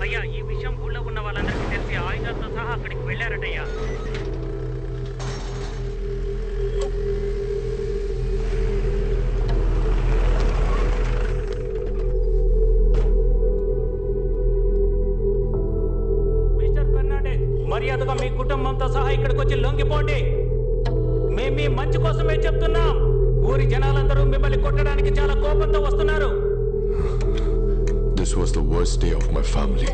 అయ్యా ఈ విషయం ఊళ్ళో ఉన్న వాళ్ళందరికీ తెలిసి ఆయుధాలతో సహా అక్కడికి వెళ్ళారటయ్యా. మిస్టర్ ఫెర్నాండెస్, మర్యాదగా మీ కుటుంబంతో సహా ఇక్కడికి వచ్చి లొంగిపోండి. మేము మీ మంచి కోసమే చెప్తున్నాం. ఊరి జనాలందరూ మిమ్మల్ని కొట్టడానికి చాలా కోపంతో వస్తున్నారు. This was the worst day of my family.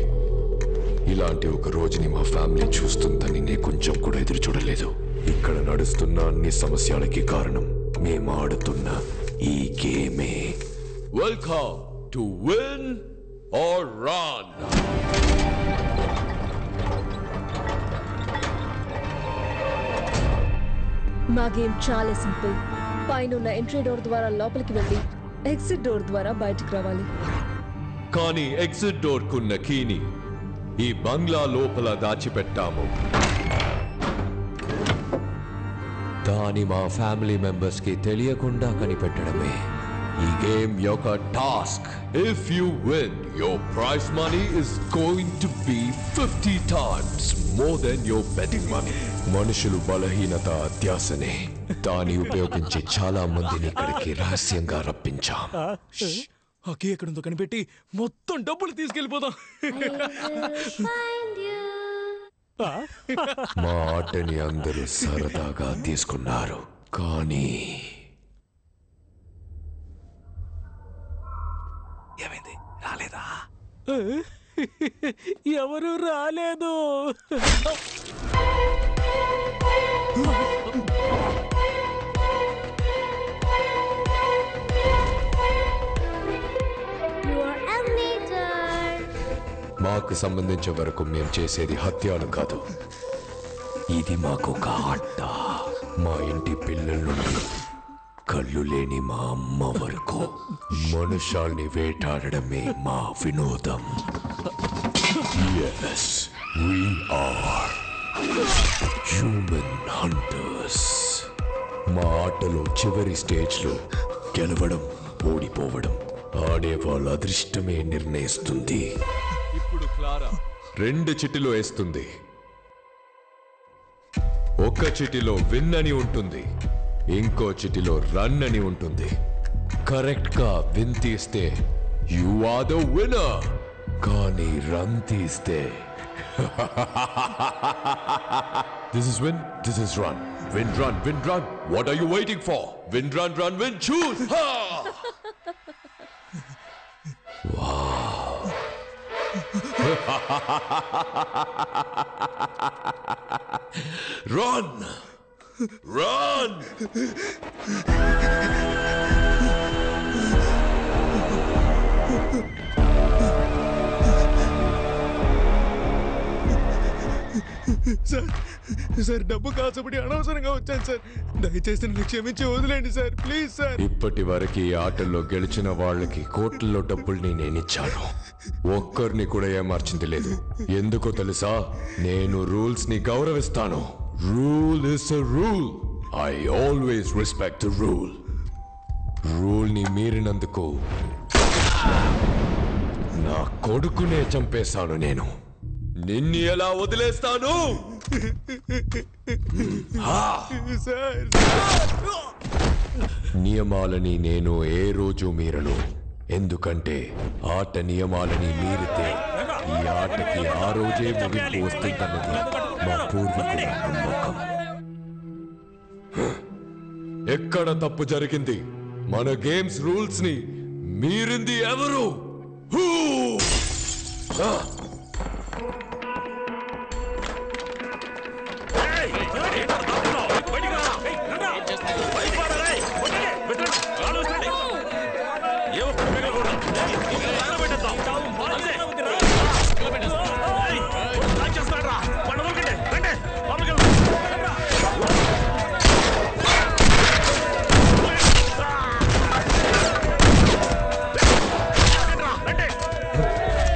ఇలాంటి ఒక రోజుని మా ఫ్యామిలీ చూస్తుందని నేను కొంచెం కూడా ఎదురు చూడలేదు. ఇక్కడ నడుస్తున్న అన్ని సమస్యలకి కారణం మేము ఆడుతున్న ఈ గేమే. Welcome to win or run. మా గేమ్ చాలా సింపుల్. పైన ఎంట్రీ డోర్ ద్వారా లోపలికి వెళ్ళి ఎగ్జిట్ డోర్ ద్వారా బయటకు రావాలి. కానీ ఎగ్జిట్ డోర్ కున్న కీని ఈ బంగ్లా లోపల దాచిపెట్టాము. దాని మా ఫ్యామిలీ మెంబర్స్ కి తెలియకుండా కనిపెట్టడమే ఈ గేమ్ యొక్క task. If you win, your prize money is going to be 50 times more than your betting money. మనుషులు బలహీనత అత్యాసనే. దాన్ని ఉపయోగించి చాలా మందిని ఇక్కడికి రహస్యంగా రప్పించాం. అకే ఎక్కడుందో కనిపెట్టి మొత్తం డబ్బులు తీసుకెళ్ళిపోదాం. మా ఆటని అందరూ సరదాగా తీసుకున్నారు, కానీ ఏమైంది? రాలేదా? ఎవరు రాలేదు. మాకు సంబంధించే వరకు మేము చేసేది హత్యలు కాదు. ఇది మాకు ఒక ఆట. మా ఇంటి పిల్లల నుండి కళ్ళు లేని మా అమ్మ వరకు మనుషాల్ని వేటాడడమే మా వినోదం. Yes, we are human hunters. మా ఆటలో చివరి స్టేజ్లో గెలవడం, ఓడిపోవడం ఆడే వాళ్ళ అదృష్టమే నిర్ణయిస్తుంది. ఇప్పుడు క్లారా 2 చిటిలో వేస్తుంది. ఒక చిటిలో విన్ అని ఉంటుంది, ఇంకో చిటిలో రన్ అని ఉంటుంది. కరెక్ట్ గా విన్ తీస్తే యు ఆర్ ద విన్నర్, కానీ రన్ తీస్తే this is win, this is run. Win run, win run. What are you waiting for? Win run, run win. Choose. Wow. Run! Run! Sir డబ్బు కాసపడి అనవసరంగా వచ్చాను sir. దయచేసి నన్ను క్షమించి వదిలేండి సార్, ప్లీజ్ సార్. ఇప్పటి వరకు ఈ ఆటల్లో గెలిచిన వాళ్ళకి కోట్లలో డబ్బుల్ని నేనిచ్చాను. ఒక్కరిని కూడా ఏమార్చింది లేదు. ఎందుకో తెలుసా? నేను రూల్స్ ని గౌరవిస్తాను. Rule is a rule. I always respect the rule. Rule ని మీరినందుకు నా కొడుకునే చంపేశాను నేను. నిన్ను ఎలా వదిలేస్తాను? నియమాలని నేను ఏ రోజు మీరను. ఎందుకంటే ఆట నియమాలని మీరితే ఈ ఆటకి ఆ రోజే ముగింపు వస్తుందన్నది మా పూర్వీకుల నమ్మకం. ఎక్కడ తప్పు జరిగింది? మన గేమ్స్ రూల్స్ ని మీరింది ఎవరు?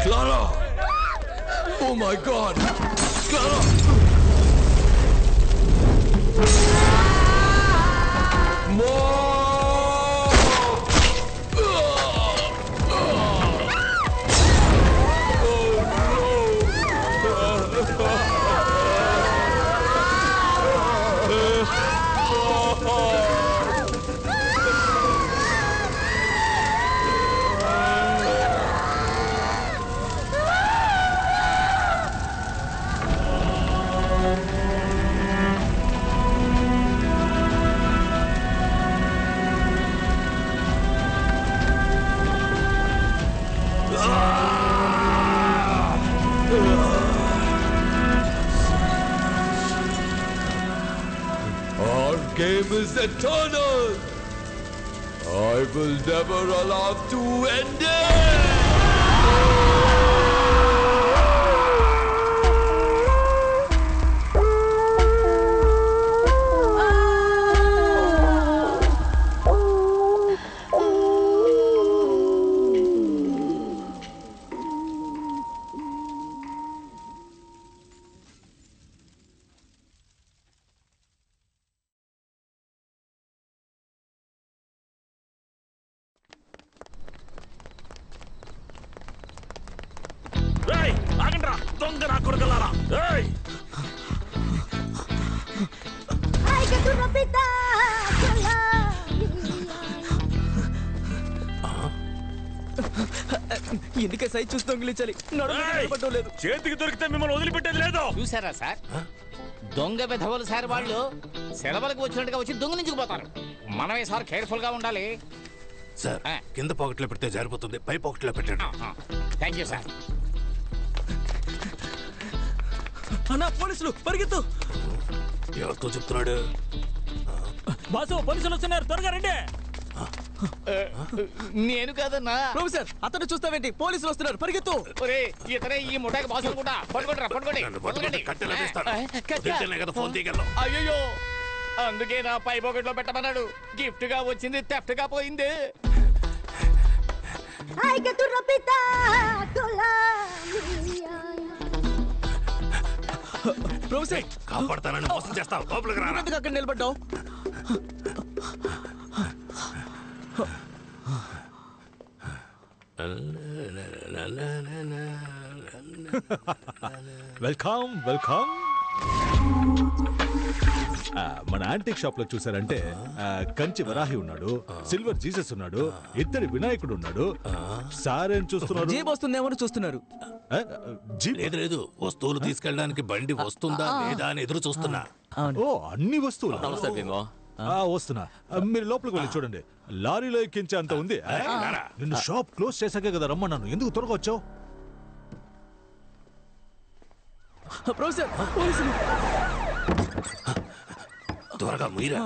Clara! Oh my God! Clara! Oh no! game is eternal. I will never allow to end it. ఎందుకే సైజ్ చూసి దొంగిలించాలి లేదు చేతికి దొరికితే మిమ్మల్ని వదిలిపెట్టేది లేదు. చూసారా సార్, దొంగ విధవలు సార్ వాళ్ళు సెలవులకు వచ్చినట్టుగా వచ్చి దొంగిలించుకుపోతారు. మనమే సార్ కేర్ఫుల్ గా ఉండాలి సార్. కింద పాకెట్లో పెడితే జారిపోతుంది, పై పాకెట్లో పెట్టండి. Thank you sir. అన్నా పోలీసులు పరిగెత్తు. ఎవరితో చెప్తున్నాడు? బాసు పోలీసులు వస్తున్నారు, త్వరగా రండి. నేను కాదన్నా. ప్రొఫెసర్ అతను చూస్తావేంటి? పోలీసులు వస్తున్నారు, పరిగెత్తు. ఒరే ఇతనే ఈ ముఠాకి బాసు అనుకుంటా. పట్టుకోండిరా, పట్టుకోండి. ఫోన్ తీయగలను. అయ్యో, అందుకే నా పై పాకెట్లో పెట్టమన్నాడు. గిఫ్ట్ గా వచ్చింది థెఫ్ట్ గా పోయింది. ప్రొఫెసర్ కాపాడతానని మోసం చేస్తావు, లోపలికి రా. అక్కడ నిలబడ్డావు. Welcome welcome. మన యాంటిక్ షాప్ లో చూసారంటే కంచి వరాహి ఉన్నాడు, సిల్వర్ జీసస్ ఉన్నాడు, ఇద్దరి వినాయకుడు ఉన్నాడు. సార్ ఏం చూస్తున్నారు? జీప్ వస్తుందేమో చూస్తున్నారు. లేదు లేదు, వస్తువులు తీసుకెళ్ళడానికి బండి వస్తుందా లేదా అని ఎదురు చూస్తున్నా. ఓ అన్ని వస్తువులు వస్తున్నా. మీరు లోపలికి వెళ్ళి చూడండి, లారీలో ఎక్కించే అంత ఉంది. నిన్ను షాప్ క్లోజ్ చేశాకే కదా రమ్మన్నాను, ఎందుకు త్వరగా వచ్చావు? ప్రొఫెసర్ పోలీసులు. త్వరగా మీరా.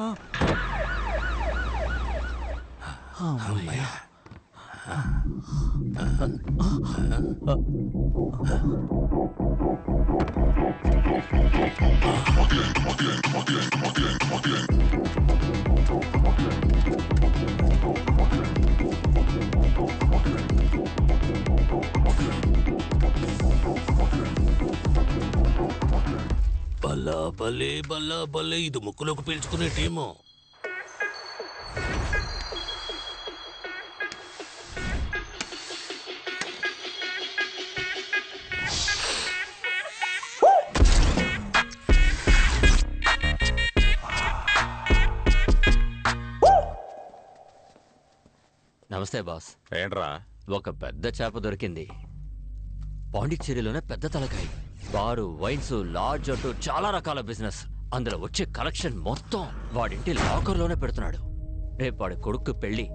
బల్లా బలే బల్లా బలే, ఇది ముక్కులోకి పీల్చుకునే టీము. నమస్తే బాస్. ఏంట్రా? ఒక పెద్ద చేప దొరికింది. పాండిచ్చేరిలోనే పెద్ద తలకాయ. బారు, వైన్స్, లాడ్జ్ అంటూ చాలా రకాల బిజినెస్. అందులో వచ్చే కలెక్షన్ మొత్తం వాడింటి లాకర్లోనే పెడుతున్నాడు. రేపు వాడి కొడుకు పెళ్లి.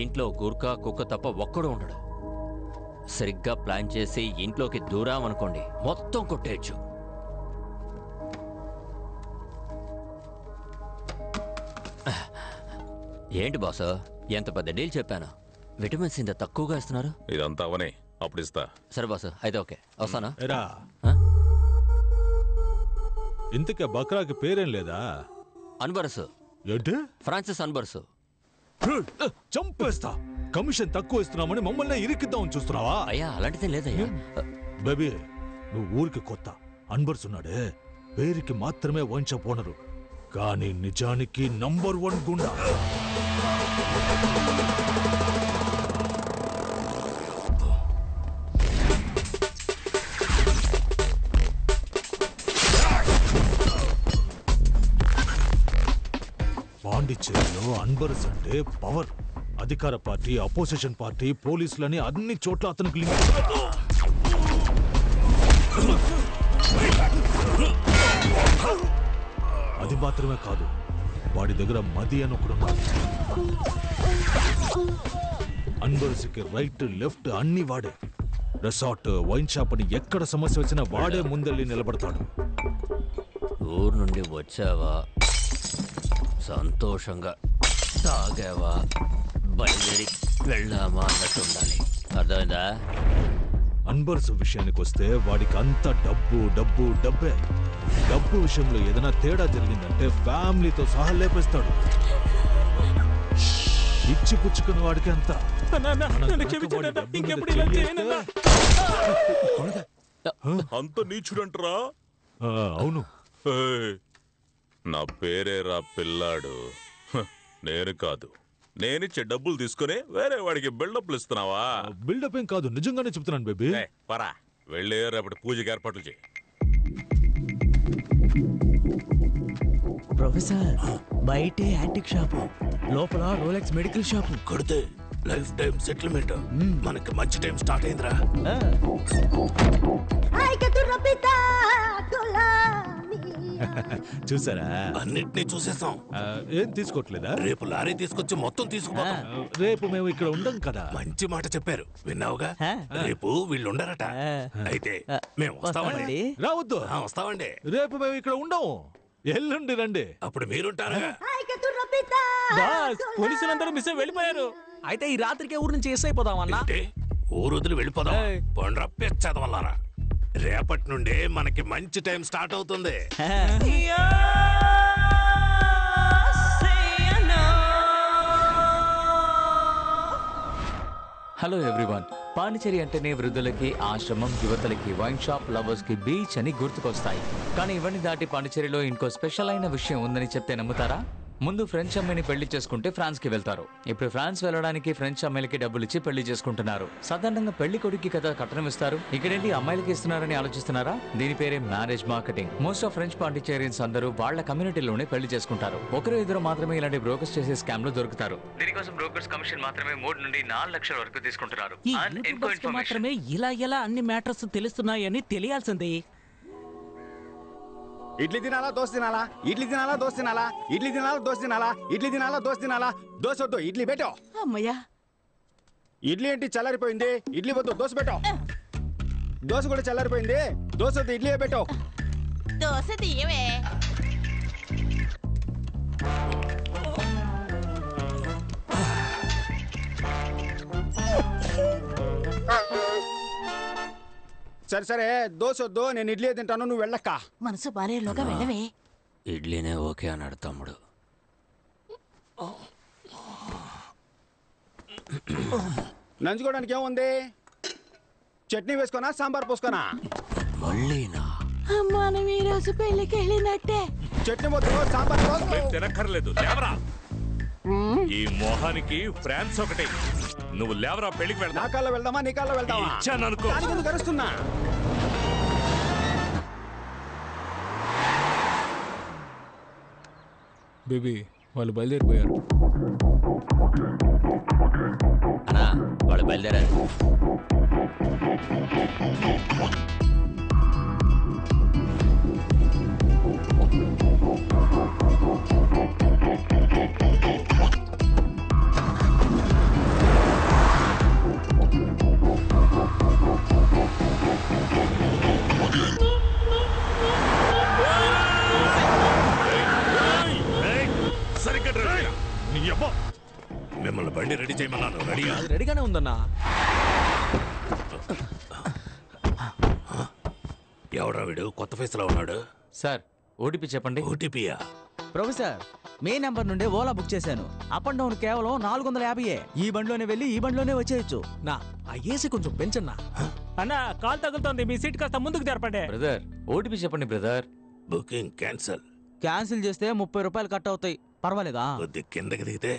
ఇంట్లో గుర్కా కుక్క తప్ప ఒక్కడు ఉండడు. సరిగ్గా ప్లాన్ చేసి ఇంట్లోకి దూరామనుకోండి, మొత్తం కొట్టేయచ్చు. ఏంటి బాసు, ఎంత పెద్ద డీల్ చెప్పాను. విటమిన్స్ ఇంత తక్కువగా ఇస్తున్నారు. ఇదంతా అవనే, అప్పుడు ఇస్తా. సరే బాసు, అయితే ఓకే, వస్తానా? ఇంతకే బక్రాకి పేరేం లేదా? అన్బరసు. ఏంటి? ఫ్రాన్సిస్ అన్బరసు. చంపేస్తా. కమిషన్ తక్కువ ఇస్తున్నామని మమ్మల్ని ఇరికిద్దామని చూస్తున్నావా? అయ్యా అలాంటిదే లేదయ్యా. బేబీ, నువ్వు ఊరికి కొత్త. అన్బర్స్ ఉన్నాడే, పేరుకి మాత్రమే వైన్ షాప్ ఓనరు, కానీ నిజానికి నంబర్ 1 గుండా. పాండిచ్చేరిలో అన్బర్స్ అంటే పవర్. అధికార పార్టీ, అపోజిషన్ పార్టీ, పోలీసులని అన్ని చోట్ల అతనికి లింక్. అది మాత్రమే కాదు, వాడి దగ్గర మది అని ఒకడున్నాడు. అన్బర్స్కి రైట్ లెఫ్ట్ అన్ని వాడే. రిసార్ట్, వైన్ షాప్ అని ఎక్కడ సమస్య వచ్చినా వాడే ముందెళ్ళి నిలబడతాడు. ఊరు నుండి వచ్చావా? సంతోషంగా తాగావా బయలుదేరి వెళ్ళామా అన్నట్టు ఉండాలి. అర్థమైందా? అన్బర్స్ విషయానికి వస్తే వాడికి అంత డబ్బు డబ్బు డబ్బే. డబ్బు విషయంలో ఏదైనా తేడా జరిగిందంటే ఫ్యామిలీతో సహా లేపేస్తాడు. ఇచ్చి పుచ్చుకున్న వాడికి అంత. అంత నీచుడంటరా? అవును. నా పేరేరా పిల్లాడు. నేను కాదు. నేనిచ్చే డబ్బులు తీసుకుని వేరే వాడికి బిల్డప్లు ఇస్తున్నావా? బిల్డప్ ఏం కాదు, నిజంగానే చెప్తున్నాను బేబీ. పరా వెళ్ళి రేపటి పూజకి ఏర్పాట్లు చేయి. ప్రొఫెసర్ బయటే యాంటిక్ షాపు, లోపల రోలెక్స్ మెడికల్ షాపు. కొడితే లైఫ్ టైం సెటిల్మెంట్. మనకి మంచి టైం స్టార్ట్ అయిందిరా. చూసారా? అన్నిటినీ చూసేసాం. ఏం తీసుకోవట్లేదా? రేపు లారీ తీసుకొచ్చి మొత్తం తీసుకుపోతాం. రేపు మేము ఇక్కడ ఉండం కదా. మంచి మాట చెప్పారు, విన్నావుగా? రేపు వీళ్ళు ఉండరట. అయితే మేము వస్తామండి. రావద్దు. వస్తామండి. రేపు మేము ఇక్కడ ఉండము. ఎల్లుండి రండి. అప్పుడు మీరుంటారా? పోలీసులందరూ మిస్ వెళ్ళిపోయారు. అయితే ఈ రాత్రికే ఊరు నుంచి ఎస్ అయిపోదామన్నా. ఊరు వదిలి వెళ్ళిపోదాం. పండ్ర చదవాలరా. రేపటి నుండే మనకి మంచి టైం స్టార్ట్ అవుతుంది. Hello everyone. పాండిచేరి అంటేనే వృద్ధులకి ఆశ్రమం, యువతలకి వైన్ షాప్, లవర్స్ కి బీచ్ అని గుర్తుకొస్తాయి. కానీ ఇవన్నీ దాటి పాండిచేరిలో ఇంకో స్పెషల్ అయిన విషయం ఉందని చెప్తే నమ్ముతారా? ముందు ఫ్రెంచ్ అమ్మాయిని పెళ్లి చేసుకుంటే ఫ్రాన్స్ కి వెళ్తారు. ఇప్పుడు ఫ్రాన్స్ వెళ్ళడానికి ఫ్రెంచ్ అమ్మాయిలకి డబ్బులు ఇచ్చి పెళ్లి చేసుకుంటున్నారు. సాధారణంగా పెళ్లి కొడుకు కదా కట్నం ఇస్తారు. ఇక్కడేంటి అమ్మాయిలకి ఇస్తున్నారని ఆలోచిస్తున్నారా? దీని పేరే marriage marketing. Most of French Pondicherrians అందరూ వాళ్ళ కమ్యూనిటీలోనే పెళ్లి చేసుకుంటారు. ఒకరు ఇద్దరు మాత్రమే ఇలాంటి బ్రోకర్స్ చేసే స్కామ్ లో దొరుకుతారు. దీనికోసం బ్రోకర్స్ కమిషన్ మాత్రమే 3 నుండి 4 లక్షల వరకు తీసుకుంటున్నారు. మాత్రమే ఇలా అన్ని మ్యాటర్స్ తెలుస్తున్నాయని తెలియాల్సింది. ఇడ్లీ తినాలా దోశ తినాలా? ఇడ్లీ తినాలా దోశ తినాలా? ఇడ్లీ తినాలా దోశ తినాలా? ఇడ్లీ తినాలా దోశ తినాలా? దోశ వద్దు, ఇడ్లీ పెట్టో. అమ్మయ్యా, ఇడ్లీ ఏంటి చల్లారిపోయింది? ఇడ్లీ వద్దు, దోశ పెట్టో. దోశ కూడా చల్లారిపోయింది, దోశ వద్దు, ఇడ్లీ పెట్టో. దోశ తీయవే. సరే సరే, దోశ వద్దు, నేను ఇడ్లీ తింటాను, నువ్వు వెళ్ళక్క. మనసు బారేలోగా వెళ్ళవే. ఇడ్లీనే ఓకే అన్నాడు తమ్ముడు. నంచుకోవడానికి ఏముంది? చట్నీ వేసుకోనా, సాంబార్ పోసుకోనా? మళ్ళీనా? మనం ఈ రోజు పెళ్లికి వెళ్ళినట్టే. చట్నీ వద్దు, సాంబార్ తినక్కర్లేదు, లేవరా. ఈ మొహానికి ఫ్రాన్స్ ఒకటి. నువ్వు లేవరా, పెళ్లికి వెళ్తా. నా కాల్లో వెళ్దామా, నీ కాల్లో వెళ్దామా? ఇచ్చాననుకో. కరుస్తున్నా. బేబీ వాళ్ళు బయలుదేరిపోయారు. అన్నా వాళ్ళు బయలుదేరారు. మిమ్మల్ని బండి రెడీ చేయమన్నాను. రెడీగా? రెడీగానే ఉందన్నా. ఎవడా వీడు కొత్త ఫేస్ లో ఉన్నాడు? సార్ ఓటీపీ చెప్పండి. ఓటీపీయా? ప్రొఫెసర్ మే నంబర్ నుండే ఓలా బుక్ చేశాను. అప్ అండ్ డౌన్ కేవలం 450. ఈ బండిలోనే వెళ్ళి ఈ బండిలోనే వచ్చేయచ్చు. నా ఆ ఏసీ కొంచెం పెంచన్నా. అన్న కాల్ తగులుతోంది, మీ సీట్ కాస్త ముందుకు జరపండి. బ్రదర్ ఓటీపీ చెప్పండి బ్రదర్. Booking cancel. క్యాన్సిల్ చేస్తే 30 రూపాయలు కట్ అవుతాయి. పర్వాలేదా? కొద్ది కిందకి దిగితే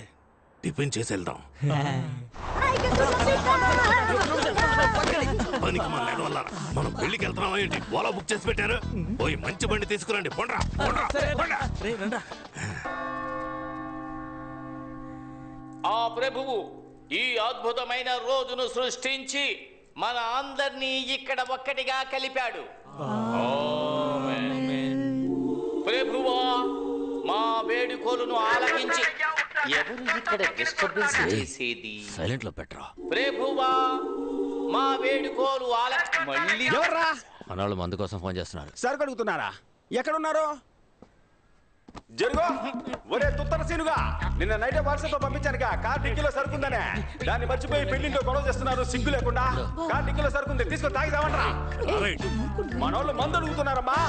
టిఫిన్ చేసి వెళ్దాం. పనికి మనం పెళ్లికి వెళ్తున్నాం ఏంటి? ఓలా బుక్ చేసి పెట్టారు. పోయి మంచి బండి తీసుకురండి. పొండ్రా ఆ ప్రభువు ఈ అద్భుతమైన రోజును సృష్టించి మన అందరినీ ఇక్కడ ఒక్కటిగా కలిపాడు. ప్రభువా మా వేడుకోలును ఆలకించి ఎవరు ఇక్కడ డిస్టర్బెన్స్ చేసేది? సైలెంట్ లో పెట్టరా. ప్రభువా మా వేడుకోలు మళ్ళీ ఎవర్రా? మనవాళ్ళు మందు కోసం ఫోన్ చేస్తున్నారు. సరుకు అడుగుతున్నారా? ఎక్కడున్నారు? జరుగు. ఒరే తుత్తర సీనుగా, నిన్న నైట్ వాట్సాప్ లో పంపించానుగా కార్ డిక్కీలో సరుకుందనే. దాన్ని మర్చిపోయి పెళ్లింట్లో గొడవ చేస్తున్నారు సిగ్గు లేకుండా. కార్ డిక్కీలో సరుకుంది, తీసుకొని తాగిదామంటారా? మనోళ్ళు మందు అడుగుతున్నారమ్మా.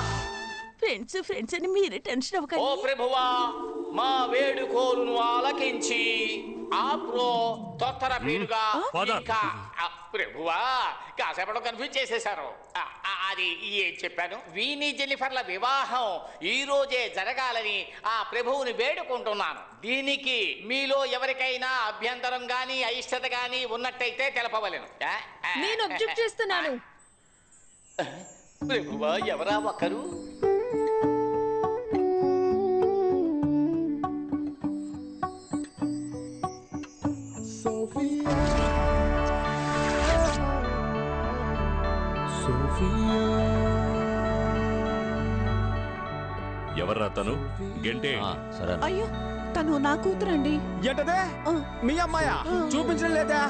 ఫ్రెండ్స్ అని మీరే టెన్షన్ ఓ అవ్వకండి. ప్రభువా, మా వేడుకోలును ఆలకించి ఆప్రో తొత్తర పీరుగా ఇంకా ప్రభువా కాసేపట్లో కన్ఫ్యూజ్ చేసేశారు. అది ఏం చెప్పాను, వీని జెన్నిఫర్ల వివాహం ఈ రోజే జరగాలని ఆ ప్రభువుని వేడుకుంటున్నాను. దీనికి మీలో ఎవరికైనా అభ్యంతరం గాని అయిష్టత గాని ఉన్నట్టయితే తెలపవలెను. నేను అబ్జెక్ట్ చేస్తున్నాను. ప్రభువా ఎవరా ఒకరు? ఎవర్రా తను? గంటే అయ్యో తను నా కూతురండి. ఏంటదే మీ అమ్మాయా? చూపించడం లేదా?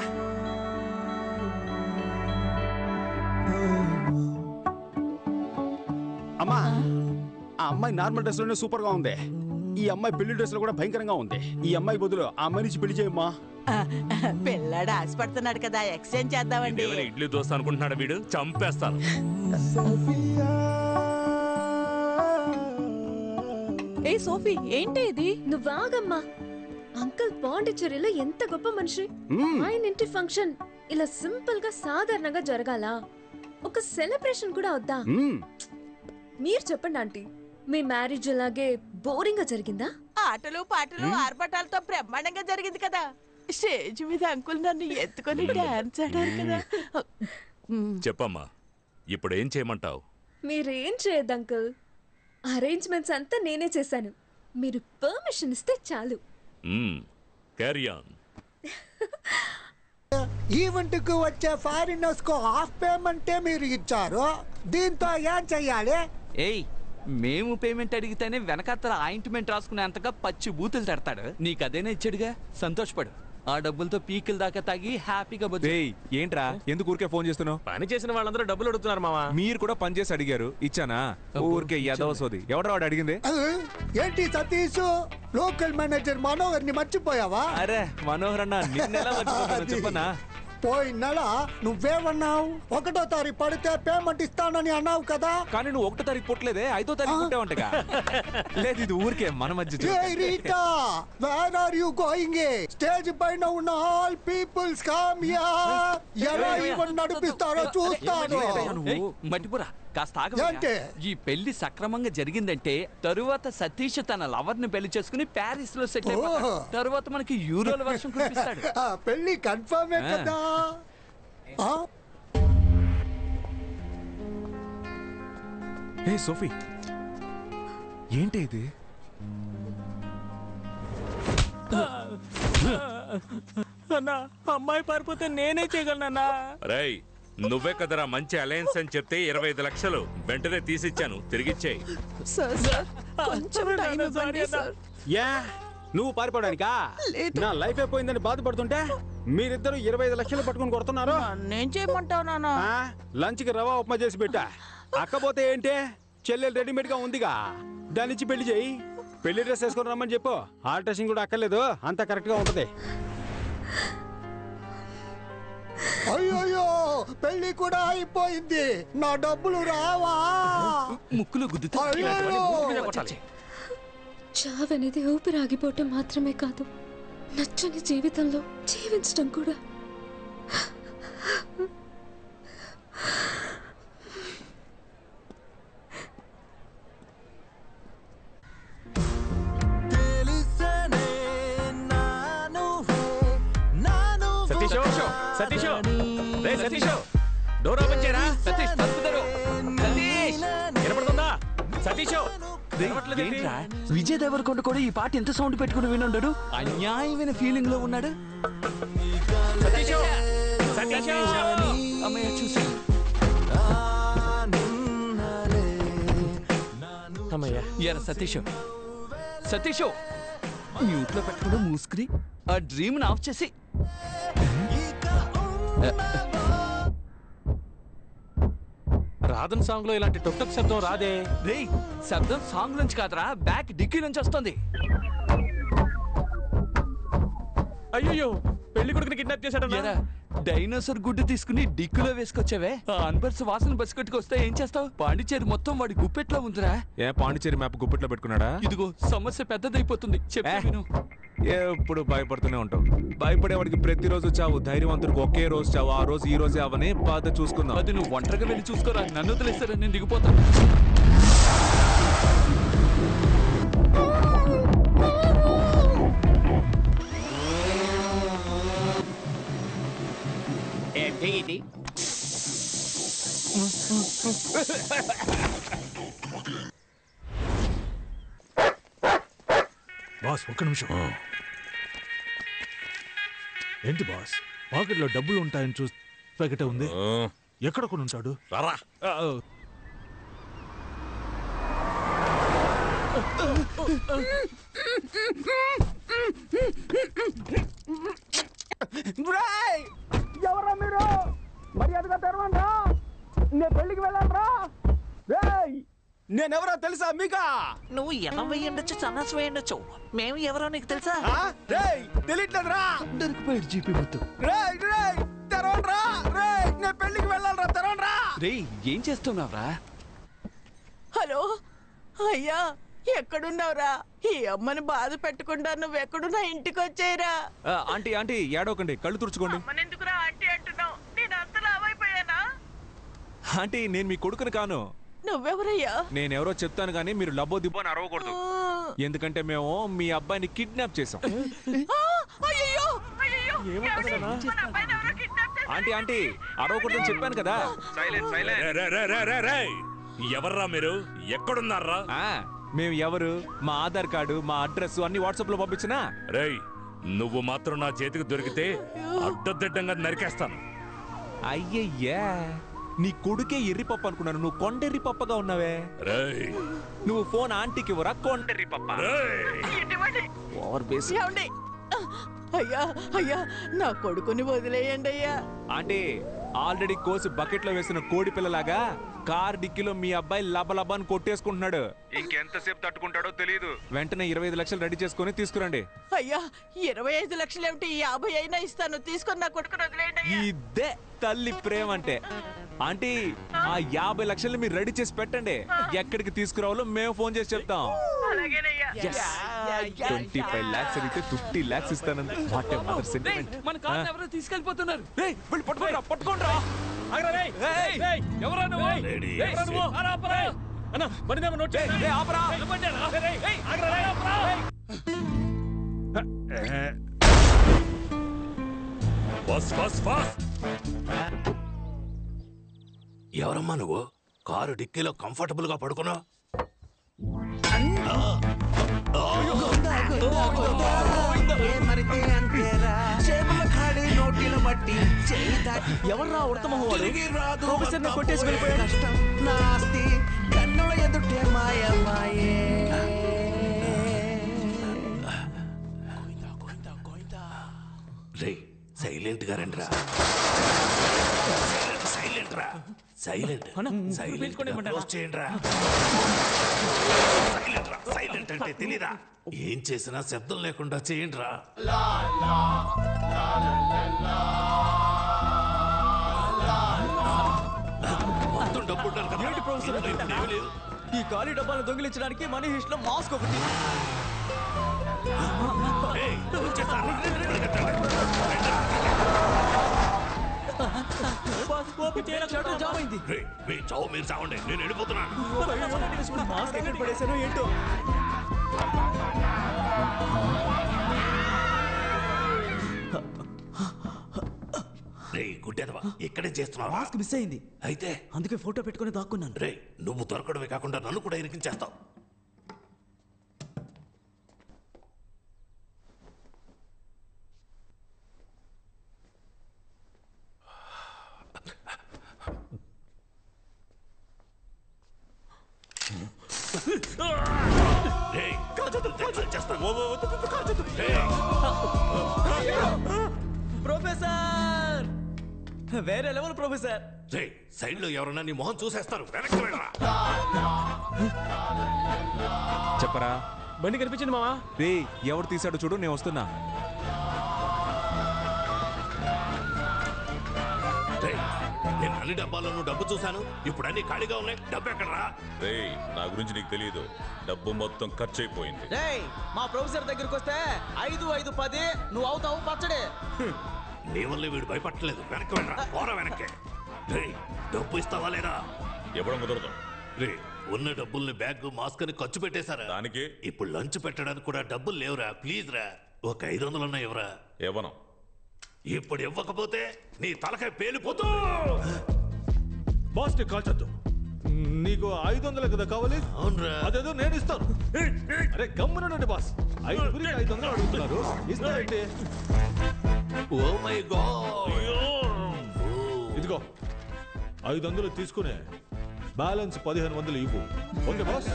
అమ్మా, ఆ అమ్మాయి నార్మల్ డ్రెస్ లోనే సూపర్ గా ఉంది. ఈ అమ్మాయి పెళ్లి డ్రెస్ లో కూడా భయంకరంగా ఉంది. ఈ అమ్మాయి బదులు ఆ అమ్మాయి నుంచి పెళ్లి చేయమ్మా. పిల్లాడు ఆశపడుతున్నాడు కదా, ఎక్స్చేంజ్ చేద్దామండి. ఇడ్లీ దోశ అనుకుంటున్నాడు వీడు, చంపేస్తాను. ఏ సోఫీ, ఏంటి ఇది? నువ్వాగమ్మా. అంకుల్ పాండిచ్చేరిలో ఎంత గొప్ప మనిషి. ఆయన ఇంటి ఫంక్షన్ ఇలా సింపుల్ గా సాధారణంగా జరగాల? ఒక సెలబ్రేషన్ కూడా వద్దా? మీరు చెప్పండి ఆంటీ, మీ మ్యారేజ్ అలాగే బోరింగ్ గా జరిగిందా? ఆటలు పాటలు ఆర్భటాలతో బ్రహ్మాండంగా జరిగింది కదా. స్టేజ్ మీద అంకుల్ నన్ను ఎత్తుకొని డాన్స్ ఆడారు కదా. చెప్పమ్మా, ఇప్పుడు ఏం చేయమంటావు? మీరేం చేయద్దు అంకుల్, అరేంజ్మెంట్స్ అంతా నేనే చేశాను. మీరు పర్మిషన్ ఇస్తే చాలు. Carry on. ఈవెంట్ కు వచ్చే ఫారినర్స్ కు హాఫ్ పేమెంటే మీరు ఇచ్చారు. దీంతో ఏం చెయ్యాలి? ఏయ్, మేము పేమెంట్ అడిగితేనే వెనకాతల ఆయింట్మెంట్ రాసుకునేంతగా పచ్చి బూతులు తడతాడు. నీకు అదేనా ఇచ్చాడుగా, సంతోషపడు. ఆ డబ్బులతో పీకిల్ దాకా తాగి హ్యాపీగా బతుకు. ఏంట్రా ఎందుకు ఊరికే ఫోన్ చేస్తున్నావు? పని చేసిన వాళ్ళందరూ డబ్బులు అడుగుతున్నారు మావా. మీరు కూడా పని చేసి అడిగారు, ఇచ్చానా? ఊరికే యదవ సోది. ఎవరు వాడు అడిగింది? ఏంటి సతీష్, లోకల్ మేనేజర్ మనోహర్ ని మర్చిపోయావా? అరే మనోహర్ అన్న, నిన్నెలా మర్చిపోతాను చెప్పనా? పోయిన నెల నువ్వేమన్నావు? 1వ తారీఖు పడితే పేమెంట్ ఇస్తానని అన్నావు కదా. కానీ నువ్వు 1వ తారీఖు పుట్టలేదే, 5వ తారీఖు పుట్టావంటగా. లేదు, ఇది ఊరికే మన మధ్య. Where are you going? Stage పైన ఉన్న ఆల్ పీపుల్స్ కమ్ హియర్. ఎలా ఈవెంట్ నడిపిస్తారో చూస్తాను. మట్టిపురా కాస్త ఆగండి. ఈ పెళ్లి సక్రమంగా జరిగిందంటే తరువాత సతీష్ తన లవర్ ని పెళ్లి చేసుకుని ప్యారిస్ లో సెటిల్ అయిపోతాడు. తరువాత మనకి యూరోల వర్షం కురిపిస్తాడు. పెళ్లి కన్ఫర్మ్ కదా. ఏ సోఫీ, ఏంటి ఇది? అన్నా, అమ్మాయి పారిపోతే నేనే చేయగలనన్నా. రేయ్, నువ్వే కదరా మంచి అలయన్స్ అని చెప్తే 25 లక్షలు వెంటనే తీసిచ్చాను, తిరిగిచ్చేయి. యా, నువ్వు పారిపోవడానికా? నా లైఫ్ అయిపోయిందని బాధపడుతుంటే మీరిద్దరు 25 లక్షలు పట్టుకుని కొడుతున్నారు. నేను చేయమంటావు నాన్న? లంచ్ కి రవా ఉప్మా చేసి పెట్టా. అక్కపోతే ఏంటే, చెల్లెలు రెడీమేడ్ గా ఉందిగా, దాని ఇచ్చి పెళ్లి చేయి. పెళ్లి డ్రెస్ వేసుకొని రమ్మని చెప్పు. ఆల్ట్రేషన్ కూడా అక్కర్లేదు, అంతా కరెక్ట్ గా ఉంటది. అయ్యో, పెళ్లి కూడా అయిపోయింది. నా డబ్బులు రావా? ముక్కులు గుద్దుతా. చావనేది ఊపిరాగిపోవటం మాత్రమే కాదు, నచ్చని జీవితంలో జీవించడం కూడా. సతీష్, రే సతీష్, డోర్ ఓపెన్ చేయరా. సతీష్, తలుపుతారు. సతీష్, వినపడుతుందా? సతీష్, విజయ్ దేవరకొండ కూడా ఈ పాట ఎంత సౌండ్ పెట్టుకుని వినుండడు. అన్యాయమైన ఫీలింగ్ లో ఉన్నాడు. అమ్మయ్య చూసి సతీష్, సతీష్ మ్యూట్ లో పెట్టుకుని మూసుకుని ఆ డ్రీమ్ ఆఫ్ చేసి రాధన్ సాంగ్ లో ఇలాంటి టొక్ శబ్దం రాదే. రేయ్, శబ్దం సాంగ్ నుంచి కాదురా, బ్యాక్ డిక్కీ నుంచి వస్తుంది. అయ్యో, పెళ్లి కొడుకుని కిడ్నాప్ చేశాడన్నా. డైనోసార్ గుడ్డు తీసుకుని డిక్కులో వేసుకొచ్చావే, ఆ అన్బర్స్ వాసన బస్కెట్టుకొస్తే ఏం చేస్తావు? పాండిచేరి మొత్తం వాడి గుప్పెట్లో ఉందిరా. ఏ పాండిచేరి మ్యాప్ గుప్పెట్లో పెట్టుకున్నాడా? ఇదిగో సమస్య పెద్దదైపోతుంది. చెప్పు. ఎప్పుడు భయపడుతూనే ఉంటావు. భయపడేవాడికి ప్రతిరోజు చావు, ధైర్యవంతుడికి ఒకే రోజు చావు. ఆ రోజు ఈ రోజే అవని బాధ చూసుకుందాం. అది నువ్వు ఒంటరిగా వెళ్ళి చూసుకోరా, నన్ను వదిలేస్తారా, నేను దిగిపోతాను. ఏంటి బాస్ ఒక్క నిమిషం. ఏంటి బాస్, పాకెట్లో డబ్బులు ఉంటాయని చూసి ప్యాకెట్ ఉంది. ఎక్కడ కొని ఉంటాడు? రారా. ఎవరా మీరు? మర్యాదగా తెరవండి. నేను పెళ్లికి వెళ్ళాలరా. నేనెవరో తెలుసా మీకా? నువ్వు ఎనం వేయండొచ్చు, సన్నాసి వేయండొచ్చు. మేము ఎవరో నీకు తెలుసా? తెలియట్లేదురా. దొరికిపోయాడు జీపీ మొత్తం. తెరవండ్రా. నేను పెళ్లికి వెళ్ళాలరా, తెరవండ్రా. రేయ్, ఏం చేస్తున్నావురా? హలో అయ్యా, ఎక్కడున్నావురా? ఈ అమ్మని బాధ పెట్టకుండా నువ్వు ఎక్కడున్నా ఇంటికి వచ్చేయరా. ఆంటీ ఆంటీ ఏడవకండి, కళ్ళు తుడుచుకోండి. అమ్మనెందుకురా ఆంటీ అంటున్నావు? నేను అంత లావైపోయానా? ఆంటీ, నేను మీ కొడుకుని కాను. నువ్వెవరయ్యా? నేనెవరో చెప్తాను కానీ మీరు లబ్బో దిబ్బో అని అరవకూడదు. ఎందుకంటే మేము మీ అబ్బాయిని కిడ్నాప్ చేసాం. ఆంటీ ఆంటీ అరవకూడదని చెప్పాను కదా. ఎవర్రా మీరు? ఎక్కడున్నారా? మేము ఎవరు, మా ఆధార్ కార్డు, మా అడ్రస్ అన్ని వాట్సాప్ లో పంపించినా. రేయ్, నువ్వు మాత్రం నా చేతికి దొరికితే అడ్డదిడ్డంగా నరికేస్తాను. అయ్యయ్యా, నీ కొడుకే ఎర్రి పప్పు అనుకున్నాను, నువ్వు కొండెర్రి పప్పగా ఉన్నావే. రేయ్, నువ్వు ఫోన్ ఆంటీకి ఇవ్వరా, కొండెర్రి పప్ప. Over base. అయ్యా అయ్యా, నా కొడుకుని వదిలేయండి అయ్యా. ఆంటీ, ఆల్రెడీ కోసి బకెట్ లో వేసిన కోడి పిల్లలాగా కార్ డిక్కీలో మీ అబ్బాయి లబలబాన్ని కొట్టేసుకుంటున్నాడు. ఇంకెంతసేపు తట్టుకుంటాడో తెలియదు. వెంటనే 25 లక్షలు రెడీ చేసుకుని తీసుకురండి. అయ్యా, 25 లక్షలు ఏమిటి? 50 అయినా ఇస్తాను, తీసుకొని నా కొడుకుని వదిలేయండి. ఇదే తల్లి ప్రేమ అంటే. ఆంటీ, ఆ 50 లక్షలు మీరు రెడీ చేసి పెట్టండి. ఎక్కడికి తీసుకురావాలో మేము ఫోన్ చేసి చెప్తాం. 25 lakhs అడిగితే 50 lakhs ఇస్తానండి. What a mother sentiment. మన కార్ ఎవరో తీసుకెళ్ళిపోతున్నారు. రేయ్, వెళ్ళి పట్టుకోండి, పట్టుకోండి. ఎవరా నువ్వు? అన్న, బండి నెంబర్ నోట్ చేయండి. ఆపరా. ఎవరమ్మా నువ్వు? కారు డిక్కీలో కంఫర్టబుల్ గా పడుకున్నావు. ఎవర్రా ఉడతమహోడు? ప్రొఫెసర్ ని కొట్టేసి వెళ్ళిపోయాడు. కష్టం నాస్తి కన్నుల ఎదుటే మాయమాయే. రే, సైలెంట్ గా రండి రా. సైలెంట్ రా. సైలెంట్ సైలెంట్ అంటే తెలీదా? ఏం చేసినా శబ్దం లేకుండా చేయండి రా. మొత్తం డబ్బు ఉండాలి కదా. ఈ ఖాళీ డబ్బాలను దొంగిలించడానికి మనీ హిస్ట్ లో మాస్క్ ఒకటి. మీ చావు మీరు చావండి, నేను వెళ్ళిపోతున్నాను. మాస్క్ ఎక్కడ పడేశానో ఏంటో. రే గుడ్డెదవా, ఇక్కడే చేస్తున్నావా? మాస్క్ మిస్ అయింది, అయితే అందుకే ఫోటో పెట్టుకుని దాక్కున్నాను. రే, నువ్వు దొరకడమే కాకుండా నన్ను కూడా ఇరికించేస్తావు. ప్రొఫెసర్, వేరే లెవెల్ ప్రొఫెసర్. సైడ్ లో ఎవరన్నా నీ మొహం చూసేస్తారు వెనక్కి వెళ్ళరా. చెప్పరా బండి కనిపించింది మావా. రే ఎవరు తీసాడు చూడు, నేను వస్తున్నా. నేను అన్ని డబ్బాల్లోనూ డబ్బు చూశాను, ఇప్పుడు అన్ని ఖాళీగా ఉన్నాయి. డబ్బు ఎక్కడరా? రేయ్ నా గురించి నీకు తెలియదు, డబ్బు మొత్తం ఖర్చు అయిపోయింది. మా ప్రొఫెసర్ దగ్గరికి వస్తే 5, 5, 10 నువ్వు అవుతావు పచ్చడే. నీ వల్ల వీడు భయపట్టలేదు. వెనక్కి వెళ్ళరా, పోరా వెనక్కి. రే డబ్బు ఇస్తావా లేదా? ఎవడం కుదరదు. రే ఉన్న డబ్బుల్ని బ్యాగ్ మాస్క్ అని ఖర్చు పెట్టేశారా? దానికి ఇప్పుడు లంచ్ పెట్టడానికి కూడా డబ్బులు లేవురా. ప్లీజ్ రా, ఒక 500 ఉన్నాయి ఎవరా? ఇవ్వను. ఇప్పుడు ఇవ్వకపోతే నీ తలకాయ పేలిపోతూ. బాస్ ని కాల్చొద్దు. నీకు 500 కదా కావాలి? అదేదో నేను ఇస్తాను. అరే గమ్మునండి బాస్, 5 500 అడుగుతున్నారు, ఇస్తానంటే. ఓ మై గాడ్, ఇదిగో 500 తీసుకునే బ్యాలెన్స్ 1500 ఇవ్వు. Okay boss?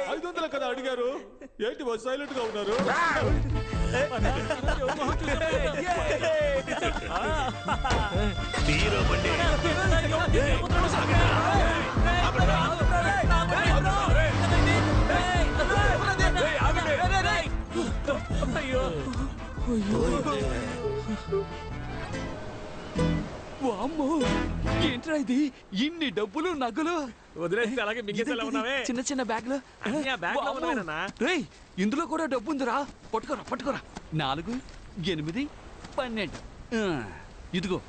500 కదా అడిగారు, ఏంటి బాస్ సైలెంట్ గా ఉన్నారు? వామ్మో, ఏంట్రా ఇది? ఇన్ని డబ్బులు నగలు వదిలేస్తే అలాగే మింగేసేలా ఉన్నావే. చిన్న చిన్న బ్యాగ్లు. రేయ్ ఇందులో కూడా డబ్బు ఉందిరా. పట్టుకోరా పట్టుకోరా. 4, 8, 12. ఇదిగో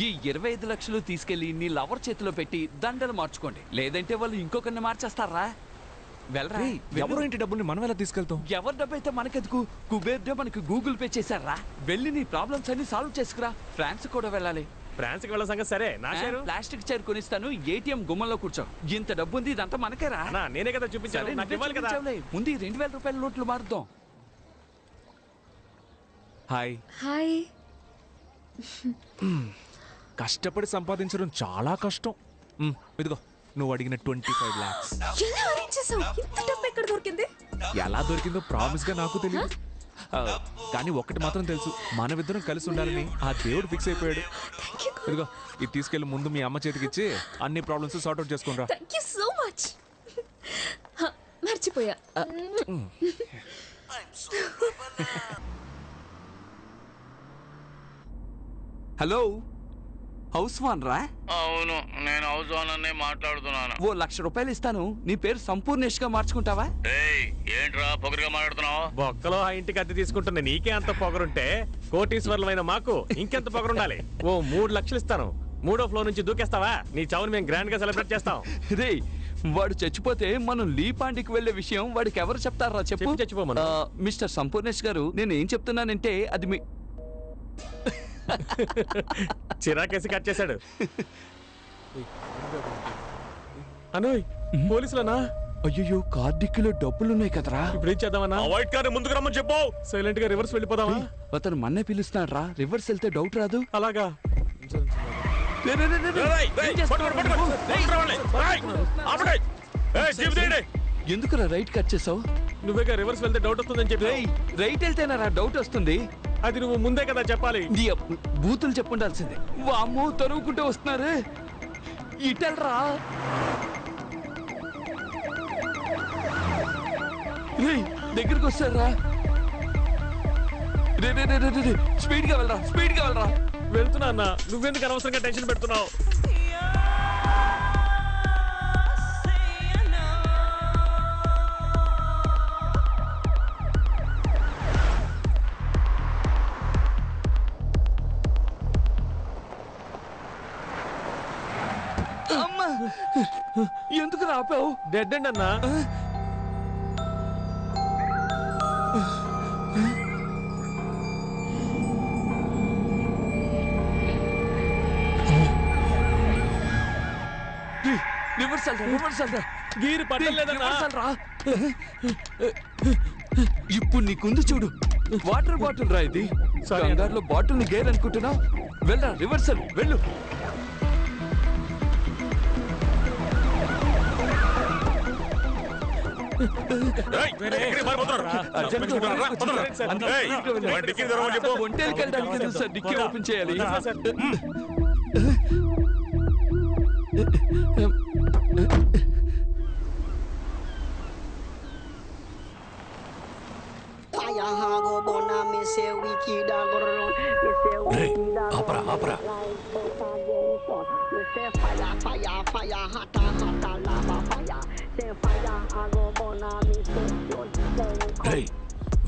ఈ 25 లక్షలు తీసుకెళ్లి నీ లవర్ చేతిలో పెట్టి దండలు మార్చుకోండి, లేదంటే వాళ్ళు ఇంకొకరిని మార్చేస్తారా. వెళ్ళరా. ఎవరో ఇంటి డబ్బుల్ని మనం ఎలా తీసుకెళ్తాం? ఎవరి డబ్బు అయితే మనకెందుకు? కుబేర్ మనకి గూగుల్ పే చేశారా. వెళ్ళి నీ ప్రాబ్లమ్స్ అన్ని సాల్వ్ చేసుకురా. ఫ్రాన్స్ కూడా వెళ్ళాలి. ఫ్రాన్స్ కి వెళ్ళ సంగతి సరే, నా షేరు ప్లాస్టిక్ చైర్ కొనిస్తాను, ఏటీఎం గుమ్మంలో కూర్చో. ఇంత డబ్బు ఉంది, ఇదంతా మనకేరా. నేనే కదా చూపించాను, నాకు ఇవ్వాలి కదా. ముందు 2000 రూపాయల నోట్లు మారుద్దాం. Hi hi. కష్టపడి సంపాదించడం చాలా కష్టం. ఇదిగో నువ్వు అడిగిన 25 lakhs. ఎలా అరేంజ్ చేసావు? ఇంత డబ్బు ఎక్కడ దొరికింది? ఎలా దొరికిందో ప్రామిస్ గా నాకు తెలియదు, కానీ ఒక్కటి మాత్రం తెలుసు, మనమిద్దరం కలిసి ఉండాలని ఆ దేవుడు ఫిక్స్ అయిపోయాడు. ఇదిగో ఇది తీసుకెళ్లి ముందు మీ అమ్మ చేతికి ఇచ్చి అన్ని ప్రాబ్లమ్స్ సార్ట్ అవుట్ చేసుకుని రా. Thank you so much. మర్చిపోయా. హలో, హౌస్ వాన్ రా? అవును, నేను హౌస్ ఓనర్నే మాట్లాడుతున్నాను. ఓ 1,00,000 రూపాయలు ఇస్తాను, నీ పేరు సంపూర్ణేష్ గా మార్చుకుంటావా? ఏంట్రా పొగరుగా మాట్లాడుతున్నావు? బొక్కలో ఆ ఇంటికి అద్దె తీసుకుంటున్న నీకే అంత పొగరుంటే కోటీశ్వర్లమైన మాకు ఇంకెంత పొగరుండాలి. ఓ 3 లక్షలు ఇస్తాను, 3వ ఫ్లోర్ నుంచి దూకేస్తావా? నీ చావుని మేము గ్రాండ్ గా సెలబ్రేట్ చేస్తాం. రే వాడు చచ్చిపోతే మనం లీపాండికి వెళ్లే విషయం వాడికి ఎవరు చెప్తారా చెప్పు? చచ్చిపోమను. మిస్టర్ సంపూర్ణేష్ గారు, నేను ఏం చెప్తున్నానంటే అది మీ చిరాకేసి కట్ చేశాడు. అనోయ్ పోలీసులనా? అయ్యో కార్డిక్కిలో డబ్బులున్నాయి కదరా. ఇప్పుడు ఏం చేద్దామన్నా? వైట్ కార్ ముందుకు రమ్మని చెప్పు. సైలెంట్ గా రివర్స్ వెళ్ళిపోదామా? అతను మన్నే పిలుస్తున్నాడు రా, రివర్స్ వెళ్తే డౌట్ రాదు. అలాగా ఎందుకురా రైట్ కట్ చేసావు? నువ్వేగా రివర్స్ వెళ్తే డౌట్ వస్తుందని చెప్పి. రైట్ వెళ్తేనా డౌట్ వస్తుంది? అది నువ్వు ముందే కదా చెప్పాలి. బూతులు చెప్పుండాల్సిందే. వామ్మో తరువుకుంటూ వస్తున్నారు, ఇటెల్రా. దగ్గరికి వస్తారా? స్పీడ్ గా వెళ్ళరా, స్పీడ్ గా వెళ్ళరా. వెళ్తున్నా అన్న, నువ్వెందుకు అనవసరంగా టెన్షన్ పెడుతున్నావు? అమ్మా ఎందుకు రాపావు? డెడ్ అండ్ అన్నా. గీరు పట్టలేదన్నా. ఇప్పుడు నీకుంది చూడు, వాటర్ బాటిల్ రా ఇది. కంగారులో బాటిల్ ని గేర్ అనుకుంటున్నావు. వెళ్ళరా, రివర్సల్ వెళ్ళు. ఒంటేకి వెళ్ళడానికి సార్ డిక్కీ ఓపెన్ చేయాలి.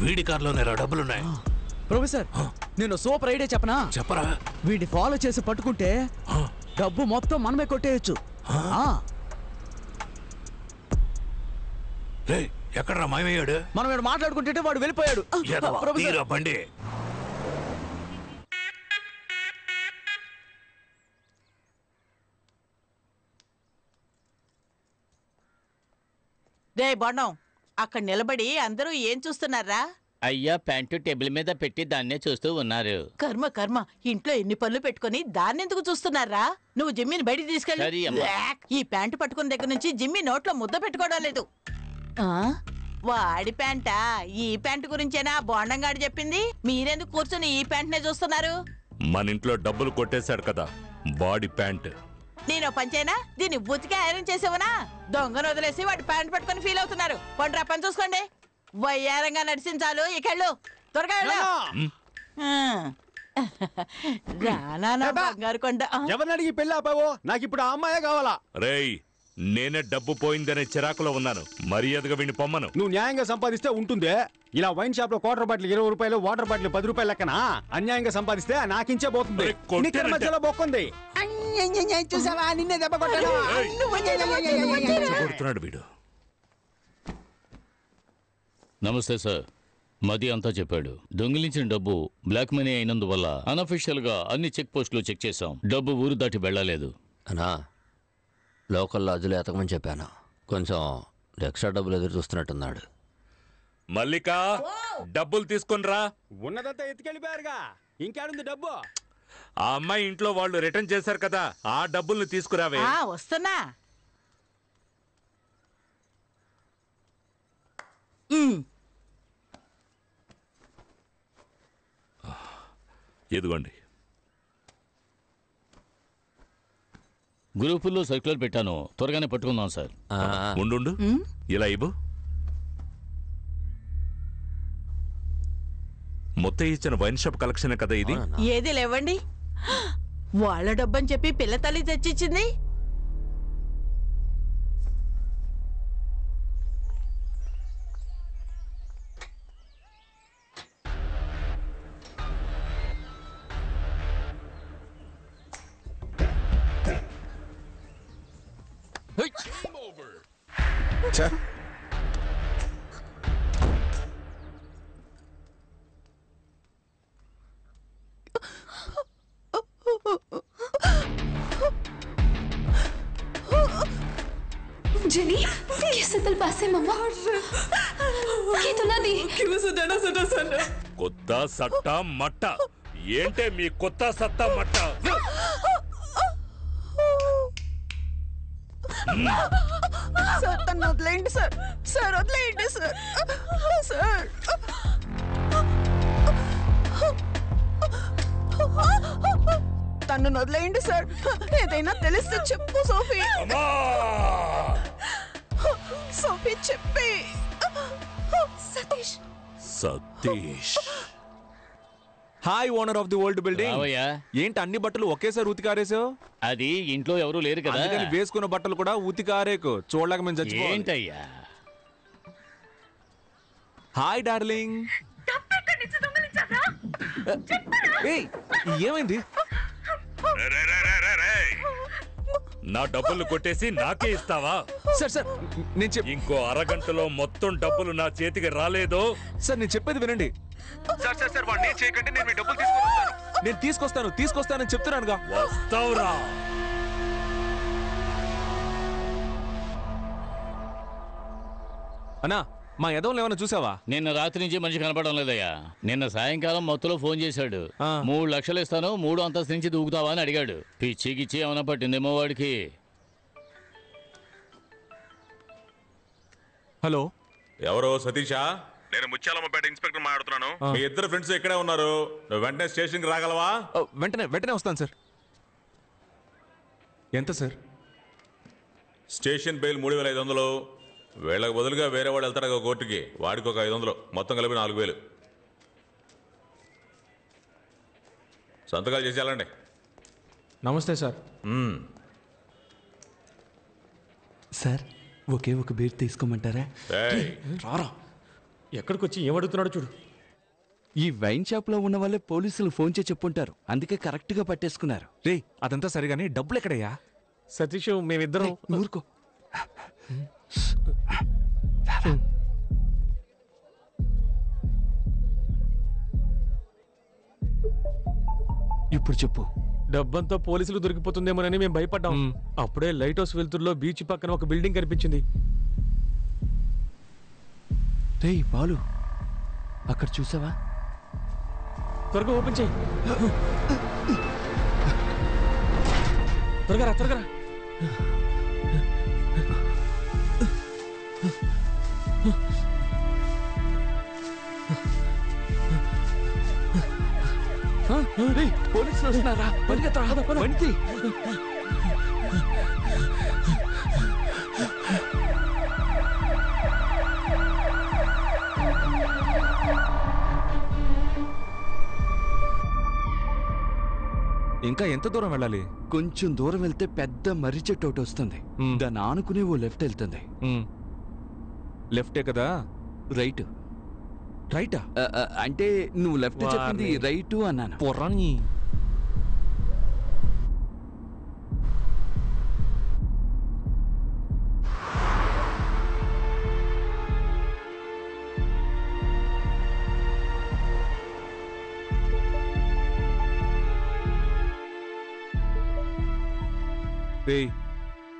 వీడి కార్లోనే డబ్బులున్నాయి. ప్రొఫెసర్ నేను సూపర్ ఐడియా చెప్పనా? చెప్పరా. వీడిని ఫాలో చేసి పట్టుకుంటే డబ్బు మొత్తం మనమే కొట్టేయచ్చు. ఎక్కడరా మాయమయ్యాడు? మనం వీడు మాట్లాడుకుంటే వాడు వెళ్ళిపోయాడు. బండి రే బొండం, అక్కడ నిలబడి అందరూ ఏం చూస్తున్నారా? అయ్యా ప్యాంటు టేబుల్ మీద పెట్టి దాన్నే చూస్తూ ఉన్నారు. కర్మ కర్మ, ఇంట్లో ఎన్ని పనులు పెట్టుకుని దాన్నెందుకు చూస్తున్నారా? నువ్వు జిమ్మిని బయటికి సరే తీసుకెళ్ళి. అమ్మా. ఈ ప్యాంటు పట్టుకున్న దగ్గర నుంచి జిమ్మి నోట్లో ముద్ద పెట్టుకోవడం లేదు. వాడి ప్యాంటా? ఈ ప్యాంటు గురించేనా బోండంగాడు చెప్పింది? మీరెందుకు కూర్చొని ఈ ప్యాంట్నే చూస్తున్నారు? మన ఇంట్లో డబ్బులు కొట్టేశాడు కదా బాడీ ప్యాంట్. నేను పంచైనా దీన్ని బుతికి ఐరన్ చేసేవనా? దొంగను వదిలేసి వాడి ప్యాంట్ పట్టుకుని ఫీల్ అవుతున్నారు. పండ్రా పని చూసుకోండి. వయ్యారంగా నడిచించాలు ఇకెళ్ళు, త్వరగా వెళ్ళు. రానా బంగారు కొండ. ఎవరిని అడిగి పెళ్ళి ఆపావో? నాకు ఇప్పుడు ఆ అమ్మాయే కావాలా. రేయ్, నేనే డబ్బు పోయిందనే చిరాకులో ఉన్నాను. మర్యాదగా విని పొమ్మను. నువ్వు న్యాయంగా సంపాదిస్తే ఉంటుందే. ఇలా వైన్ షాప్ లో క్వార్టర్ బాటిల్ 20 రూపాయలు, వాటర్ బాటిల్ 10 రూపాయలు లెక్కన అన్యాయంగా సంపాదిస్తే నాకించే పోతుంది. నిక్కర మధ్యలో బొక్కుంది. చూసావా, నిన్నే దెబ్బ కొట్టాను. కొడుతున్నాడు వీడు. నమస్తే సార్, మది అంతా చెప్పాడు. దొంగిలించిన డబ్బు బ్లాక్ మనీ అయినందువల్ల అనఫిషియల్ గా అన్ని చెక్ పోస్టులు చెక్ చేశాం. డబ్బు ఊరు దాటి వెళ్ళలేదు. అనా లోకల్ లాడ్జ్లో ఎతకమని చెప్పాను. కొంచెం ఎక్స్ట్రా డబ్బులు ఎదురు చూస్తున్నట్టున్నాడు. మల్లిక, డబ్బులు తీసుకొనిరా. ఉన్నదంతా ఎత్తుకెళ్ళిపోయారుగా, ఇంకేడుంది డబ్బు? ఆ అమ్మాయి ఇంట్లో వాళ్ళు రిటర్న్ చేశారు కదా, ఆ డబ్బుల్ని తీసుకురావే. వస్తున్నా. ఎదుగోండి. గ్రూపుల్లో సర్క్యులర్ పెట్టాను, త్వరగానే పట్టుకుందాం సార్. ఉండు, ఇలా ఇవ్వు. మొత్తం ఇచ్చిన వైన్ షాప్ కలెక్షన్ కదా ఇది. ఏది లేవండి, వాళ్ళ డబ్బని చెప్పి పిల్ల తల్లి తెచ్చిచ్చింది. जेनी, कैसे तल पासे मम्मा? ये तो ना दी। क्यों सुना सुना? కొత్త సట్ట మట్ట ఏంటే మీ కొత్త సత్తా మట్ట? సార్ తను వదిలేయండి సార్. సార్ వదిలేయండి సార్. సార్ తను వదిలేయండి సార్. ఏదైనా తెలిస్తే చెప్పు సోఫీ. సోఫీ చెప్పి. Satish. Satish. Hi owner of the old building. రావయ్యా. ఏంటి అన్ని బట్టలు ఒకేసారి ఉతికారేసావు? అది ఇంట్లో ఎవరు లేరు కదా, అందుకని వేసుకున్న బట్టలు కూడా ఉతికారేకు. చూడలేక మేము చచ్చిపోయాం. ఏంటయ్యా? Hi darling. ఏయ్, ఏమైంది? నా డబ్బులు కొట్టేసి నాకే ఇస్తావా? సార్ సార్ నేను ఇంకో అరగంటలో మొత్తం డబ్బులు నా చేతికి రాలేదో? సార్ నేను చెప్పేది వినండి. సార్ సార్ సార్ వాడిని చేయకండి, నేను మీ డబ్బులు తీసుకొస్తాను. నేను తీసుకొస్తానని చెప్తున్నానుగా. వస్తావురా. అన్నా, మా యదవులు ఏమైనా చూసావా? నిన్న రాత్రి నుంచి మనిషి కనపడడం లేదయ్యా. నిన్న సాయంకాలం మొత్తంలో ఫోన్ చేశాడు. 3 లక్షలు ఇస్తాను, 3వ అంతస్తు నుంచి దూకుతావా అని అడిగాడు. పిచ్చికిచ్చి ఏమైనా పట్టిందేమో వాడికి. హలో ఎవరు సతీషా? నేను ముత్యాలమ్మపేట ఇన్స్పెక్టర్ మాట్లాడుతున్నాను. మీ ఇద్దరు ఫ్రెండ్స్ ఇక్కడే ఉన్నారు. నువ్వు వెంటనే స్టేషన్కి రాగలవా? వెంటనే వస్తాను సార్. ఎంత సార్? Station bail 3500. వీళ్ళకి బదులుగా వేరే వాడు వెళ్తాడు కోర్టుకి, వాడికి ఒక 500, మొత్తం కలిపి 4000. సంతకాలు చేసి వెళ్ళండి. నమస్తే సార్. సార్ ఒకే ఒక బీర్ తీసుకోమంటారా? రారా, ఎక్కడికి వచ్చి ఏమడుగుతున్నాడు చూడు. ఈ వైన్ షాప్ లో ఉన్న వాళ్ళే పోలీసులు ఫోన్ చేసి చెప్పుంటారు, అందుకే కరెక్ట్ గా పట్టేసుకున్నారు. రే అదంతా సరిగాని డబ్బులు ఎక్కడయ్యా? సతీష్ మేమిద్దరం. ఊరుకో. ఇప్పుడు చెప్పు. డబ్బంతా పోలీసులు దొరికిపోతుందేమోనని మేము భయపడ్డాం. అప్పుడే లైట్ హౌస్ వెలుతురులో బీచ్ పక్కన ఒక బిల్డింగ్ కనిపించింది. రేయ్ బాలు, అక్కడ చూసావా? త్వరగా ఓపెన్ చేయి. త్వరగా రా. పోలీసులు వస్తున్నారా? వణితి. ఇంకా ఎంత దూరం వెళ్ళాలి? కొంచెం దూరం వెళ్తే పెద్ద మర్రి చెట్టు ఒకటి వస్తుంది. దాన్ని ఆనుకునే ఓ లెఫ్ట్ వెళ్తుంది. లెఫ్టే కదా? రైట్. రైటా? అంటే నువ్వు లెఫ్ట్ చెప్పింది రైట్ అన్నాను. పొర్రాని.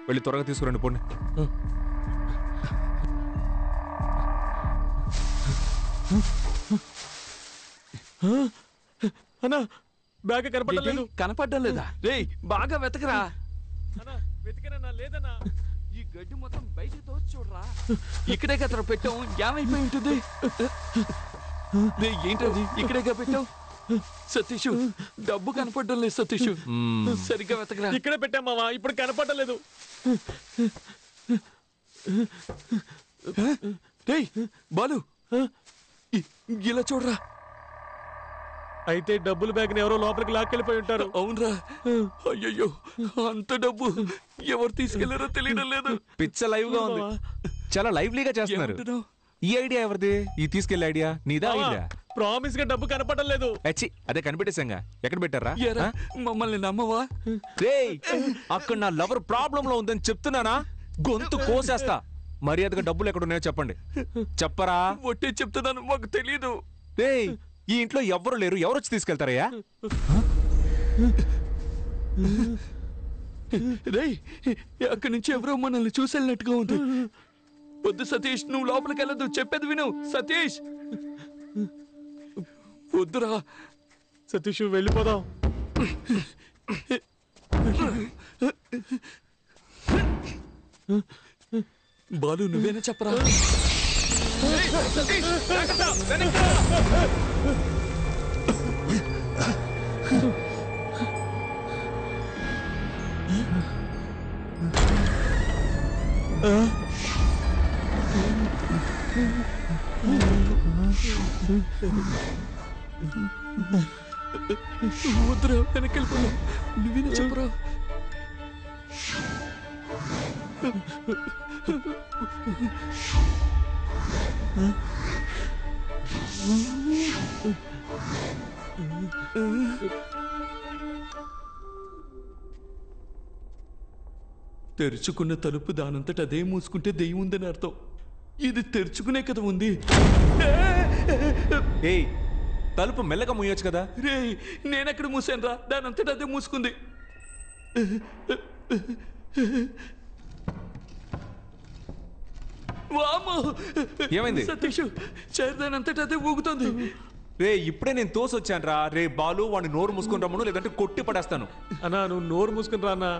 వెళ్ళి త్వరగా తీసుకురండి, పోండి. అన్నా బ్యాగ్ కనపడలేదు. కనపడడం లేదా? రేయ్ బాగా వెతకరా. వెతికనన్నా లేదన్నా. ఈ గడ్డి మొత్తం బయటికి తోచి చూడరా. ఇక్కడే కదా పెట్టాం, ఏమైపోయి ఉంటుంది? ఏంటది ఇక్కడేగా పెట్టావు? సతీష్ డబ్బు కనపడడం లేదు. సతీష్ సరిగ్గా వెతకరా. ఇక్కడే పెట్టాం మావా, ఇప్పుడు కనపడలేదు. రేయ్ బాలు, ఇలా చూడరా. అయితే డబ్బులు బ్యాగ్ ని ఎవరో లోపలికి లాక్కెళ్ళిపోయి ఉంటారు. అవునరా. అయ్యయ్యో, అంత డబ్బు ఎవరు తీసుకెళ్లారో తెలియడం లేదు. పిచ్చ లైవ్ గా ఉంది. చాలా లైవ్లీగా చేస్తున్నారు. ఈ ఐడియా ఎవరిది? ఈ తీసుకెళ్లే ఐడియా నీదా? ఐడియా ప్రామిస్ గా డబ్బు కనపడడం లేదు. అదే కనిపెట్టేశాంగా. ఎక్కడ పెట్టారా? మమ్మల్ని నమ్మవా? రేయ్, అక్కడ నా లవర్ ప్రాబ్లం లో ఉందని చెప్తున్నానా? గొంతు కోసేస్తా. మర్యాదగా డబ్బులు ఎక్కడ ఉన్నాయో చెప్పండి. చెప్పరా? ఒట్టే చెప్తున్నాను, మాకు తెలీదు. రేయ్, ఈ ఇంట్లో ఎవ్వరు లేరు, ఎవరు వచ్చి తీసుకెళ్తారయ్యా? రేయ్, అక్కడి నుంచి ఎవరో మనల్ని చూసేళ్ళినట్టుగా ఉంది. వద్దు సతీష్, నువ్వు లోపలికి వెళ్ళదు. చెప్పేది విను సతీష్. వద్దురా సతీష్, వెళ్ళిపోదాం. బాలు, నువ్వేనా చెప్పరా? వద్దురా, వెనక్కి వెళ్ళిపోదాం. నువ్వేనా చెప్పరా? తెరుచుకున్న తలుపు దానంతట అదే మూసుకుంటే దెయ్యం ఉందని అర్థం. ఇది తెరుచుకునే కదా ఉంది. ఏయ్, తలుపు మెల్లగా మూయొచ్చు కదా. రే, నేనెక్కడ మూసాను రా? దానంతట అదే మూసుకుంది. ఏమైంది? సతీష్, చేరదానంతట అదే ఊగుతుంది. రే, ఇప్పుడే నేను తోసొచ్చాను రా. రే బాలు, వాడిని నోరు మూసుకొని రమ్మను, లేదంటే కొట్టి పడేస్తాను. అన్నా, నువ్వు నోరు మూసుకొని రా అన్నా.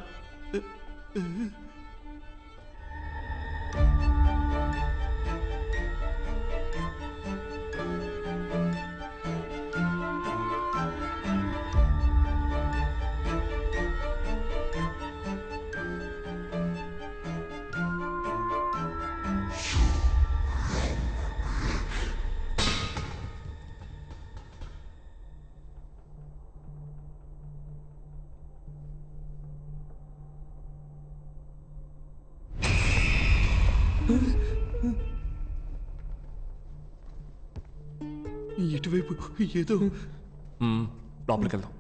ఇటువైపు ఏదో లోపలికి వెళ్దాం.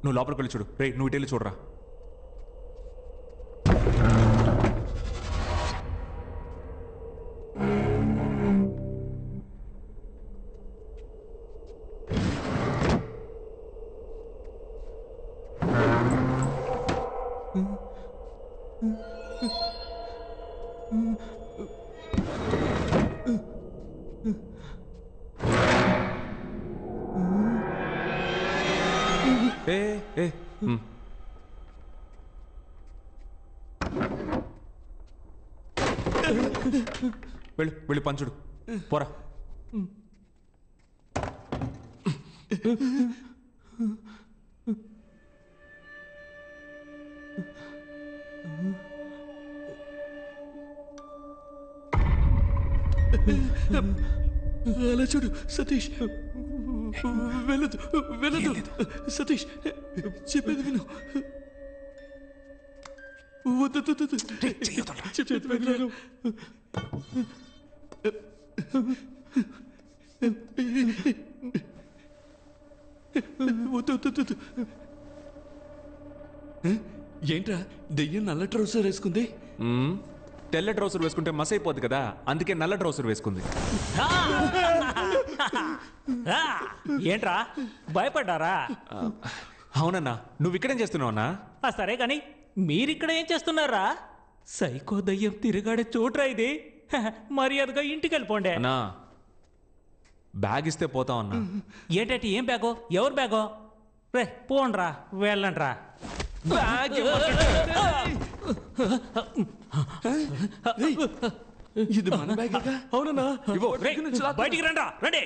నువ్వు లోపలికి వెళ్ళి చూడు. రే నువ్వు ఇటు వెళ్ళి చూడరా. వెళ్ళి వెళ్ళి పంచుడు పోరా. అలా చూడు సతీష్, వెళ్ళదు వెళ్ళదు సతీష్, చెప్పేది విను. వద్దు చెప్పేది వెళ్ళాను. వద్దు. ఏంట్రా దెయ్యం నల్ల ట్రౌసర్ వేసుకుంది? తెల్ల ట్రౌసర్ వేసుకుంటే మస్ అయిపోద్ది కదా, అందుకే నల్ల ట్రౌసర్ వేసుకుంది. ఏంట్రా భయపడ్డారా? అవునన్నా. నువ్వు ఇక్కడేం చేస్తున్నావు అన్నా? సరే కానీ మీరిక్కడ ఏం చేస్తున్నారా? సైకో దయ్యం తిరిగాడే చోట్రా ఇది. మర్యాదగా ఇంటికి వెళ్ళిపోండి. అన్నా బ్యాగ్ ఇస్తే పోతాం అన్నా. ఏంటంటే ఏం బ్యాగో? ఎవరు బ్యాగో? రే పోండ్రా, వెళ్ళండ్రా. ఇది మన బ్యాగ్. అవునన్నా. బయటికి రండి, రండి.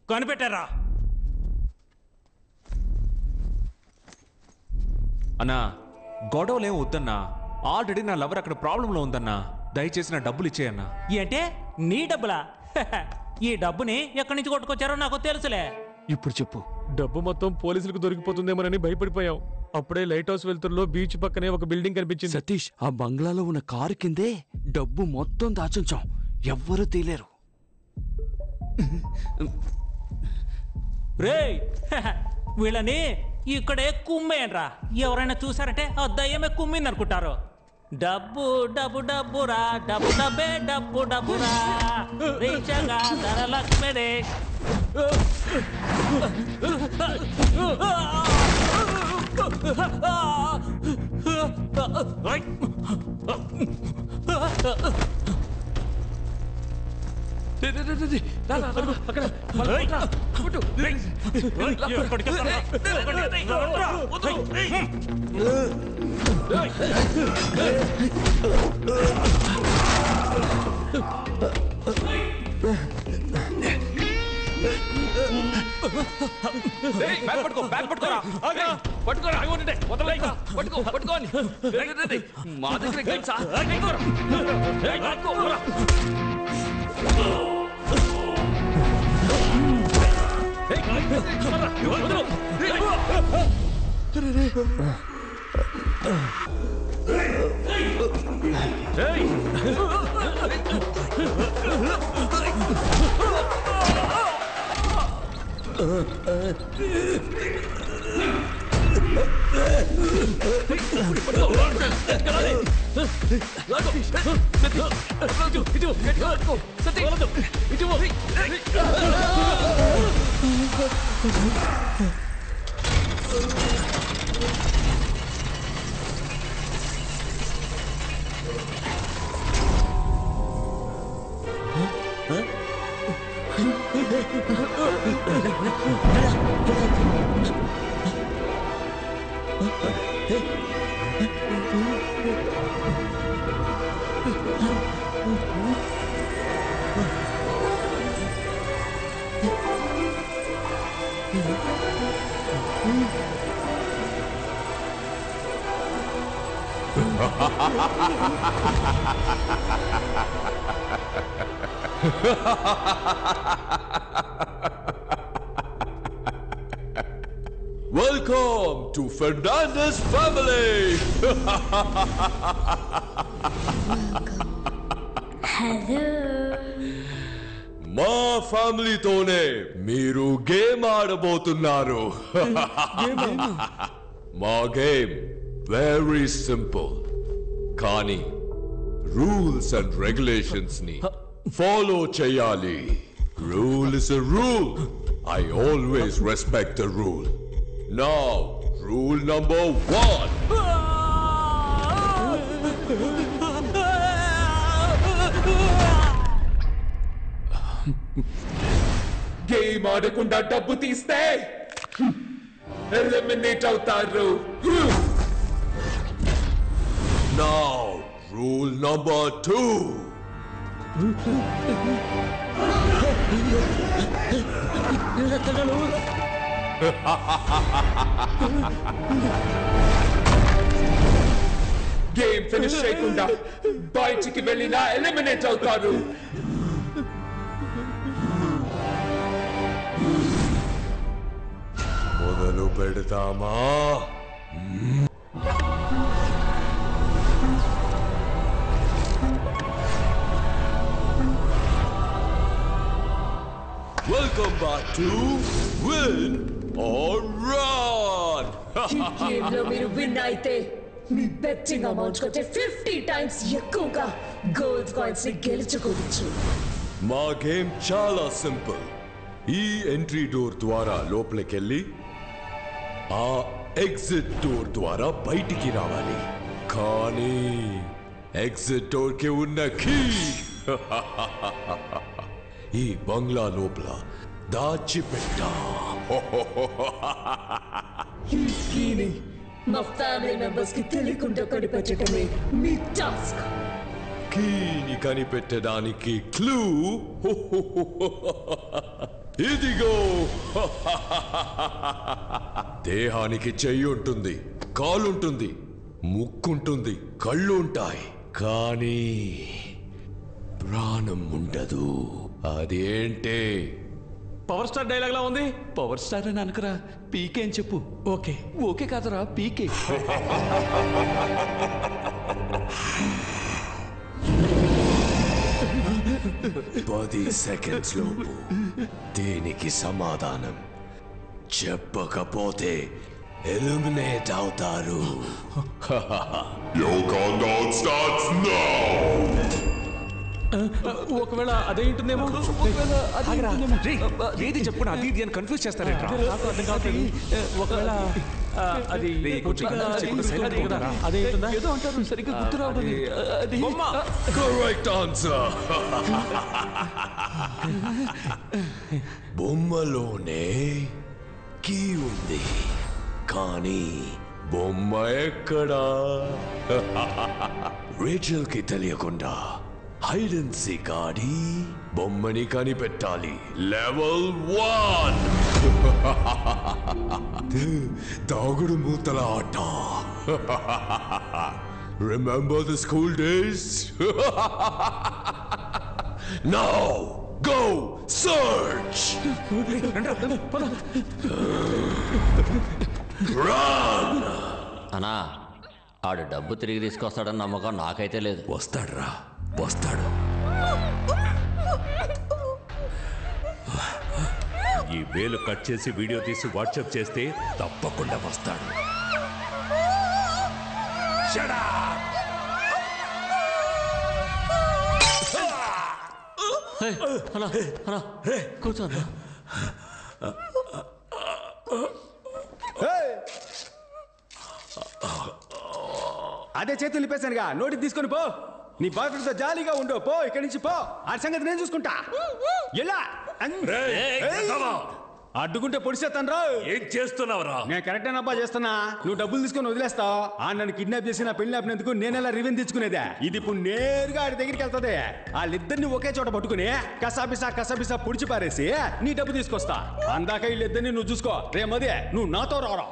కనిపెట్టారా? అన్నా గొడవలేం వద్దన్నా. ఆల్రెడీ నా లవర్ అక్కడ ప్రాబ్లంలో ఉందన్నా. దయచేసి నా డబ్బులు ఇచ్చేయన్నా. ఏంటే నీ డబ్బులా? ఈ డబ్బుని ఎక్కడి నుంచి కొట్టుకొచ్చారో నాకు తెలుసులే. ఇప్పుడు చెప్పు. డబ్బు మొత్తం పోలీసులకు దొరికిపోతుందేమోనని భయపడిపోయాం. అప్పుడే లైట్ హౌస్ వెళ్తుల్లో బీచ్ పక్కనే ఒక బిల్డింగ్ కనిపించింది. సతీష్, ఆ బంగ్లాలో ఉన్న కారు కిందే డబ్బు మొత్తం దాచుంచాం. ఎవ్వరూ తీలేరు. రేయ్ వీళ్ళని ఇక్కడే కుమ్మేనరా. ఎవరైనా చూసారంటే ఆ దయ్యమే కుమ్మింది అనుకుంటారు. డబ్బు డబ్బు డబ్బురా, డబ్బు డబ్బే డబ్బు డబ్బురా. రీచగా ధనలక్ష్మిదే. మా దగ్గర గెలిచా. Welcome to to Fernandez family. Hello. మా ఫ్యామిలీతోనే మీరు గేమ్ ఆడబోతున్నారు. మా గేమ్ వెరీ సింపుల్, కానీ రూల్స్ అండ్ రెగ్యులేషన్స్ ని ఫాలో చేయాలి. Rule is a rule. I always respect the rule. Now, rule number 1. Game ఆడకుండా డబ్బు తీస్తే ఎలిమినేట్ అవుతారు. Now, rule number 2. Game finish చేయకుండా బయటికి వెళ్ళినా ఎలిమినేట్ అవుతారు. మొదలు పెడతామా? Welcome back to Win or Run. ఈ గేమ్ లో మీరు విన్ అయితే మీ బెట్టింగ్ అమౌంట్ కంటే 50 టైమ్స్ ఎక్కువగా గోల్డ్ కాయిన్స్ ని గెలుచుకోవచ్చు. మా గేమ్ చాలా సింపుల్. ఈ ఎంట్రీ డోర్ ద్వారా లోపలికెళ్ళి ఆ ఎగ్జిట్ డోర్ ద్వారా బయటికి రావాలి. కానీ ఎగ్జిట్ డోర్ కి ఉన్న కీ ఈ బంగ్లా లోపల దాచిపెట్టా. ఈ కీని మా ఫ్యామిలీ మెంబర్స్ కి తెలియకుండా కనిపెట్టడమే మీ టాస్క్. కీని కనిపెట్టడానికి క్లూ ఇదిగో. దేహానికి చెయ్యి ఉంటుంది, కాలుంటుంది, ముక్కుంటుంది, కళ్ళు ఉంటాయి, కానీ ప్రాణం ఉండదు. అదేంటే? పవర్ స్టార్ డైలాగ్ లా ఉంది. పవర్ స్టార్ అని అనకరా, పీకే అని చెప్పు. ఓకే ఓకే కాదరా, పీకే. 10 సెకండ్స్ లోపు దీనికి సమాధానం చెప్పకపోతే ఎలిమినేట్ అవుతారు. Your countdown starts now. ఒకవేళ అదే ఉంటుందేమో. ఏది చెప్పకుండా అది ఇది అని కన్ఫ్యూజ్ చేస్తారేంట్రా? ఒకవేళ అది అదే ఉంటుందా? ఏదో అంటారు, సరిగ్గా గుర్తు రావడం. Correct answer. బొమ్మలోనే కీ ఉంది, కానీ బొమ్మ ఎక్కడా? రేచల్ కి తెలియకుండా హైడ్ అండ్ సీక్ ఆడి బొమ్మని కనిపెట్టాలి. లెవెల్ 1 దాగుడు మూతల ఆట. Remember the school days? Now go search. Run. అన్నా, ఆడు డబ్బు తిరిగి తీసుకొస్తాడని నమ్మకం నాకైతే లేదు. వస్తాడురా, వస్తాడు. ఈ వేలు కట్ చేసి వీడియో తీసి వాట్సాప్ చేస్తే తప్పకుండా వస్తాడు. కూర్చోన్నా. అదే చేతులు నింపేశానుగా, నోటికి తీసుకొని పో. నీ బాయ్ ఫ్రెండ్ తో జాలీగా ఉండు. పో ఇక్కడి నుంచి పో. ఆ సంగతి నేను చూసుకుంటా. ఎలా అడ్డుకుంటే పొడిసేస్తాను రా. ఏం చేస్తున్నావురా? నేను కరెక్ట్ అబ్బా చేస్తున్నా. నువ్వు డబ్బులు తీసుకొని వదిలేస్తావు. ఆ నన్ను కిడ్నాప్ చేసి నా పెళ్లి ఆపినందుకు నేనెలా రివెంజ్ తెచ్చుకునేదే. ఇది ఇప్పుడు నేరుగా ఆడి దగ్గరికి వెళ్తుంది. వాళ్ళిద్దరిని ఒకే చోట పట్టుకుని కసాపిసా పొడిచి పారేసి నీ డబ్బు తీసుకొస్తా. అందాక వీళ్ళిద్దరిని నువ్వు చూసుకో. రే మదే, నువ్వు నాతో రారా.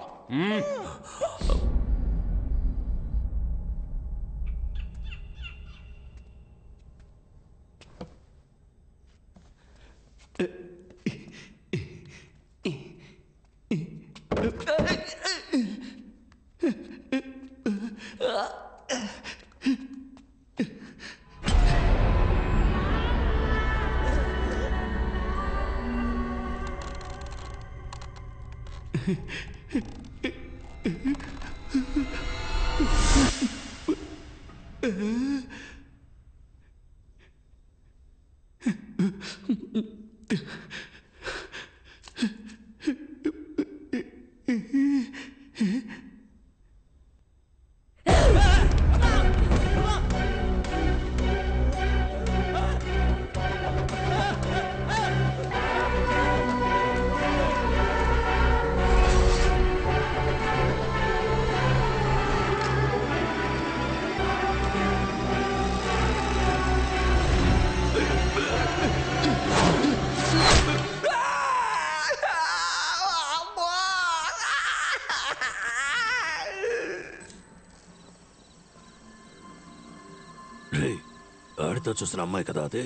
ఆడితో చూసిన అమ్మాయి కదా అదే?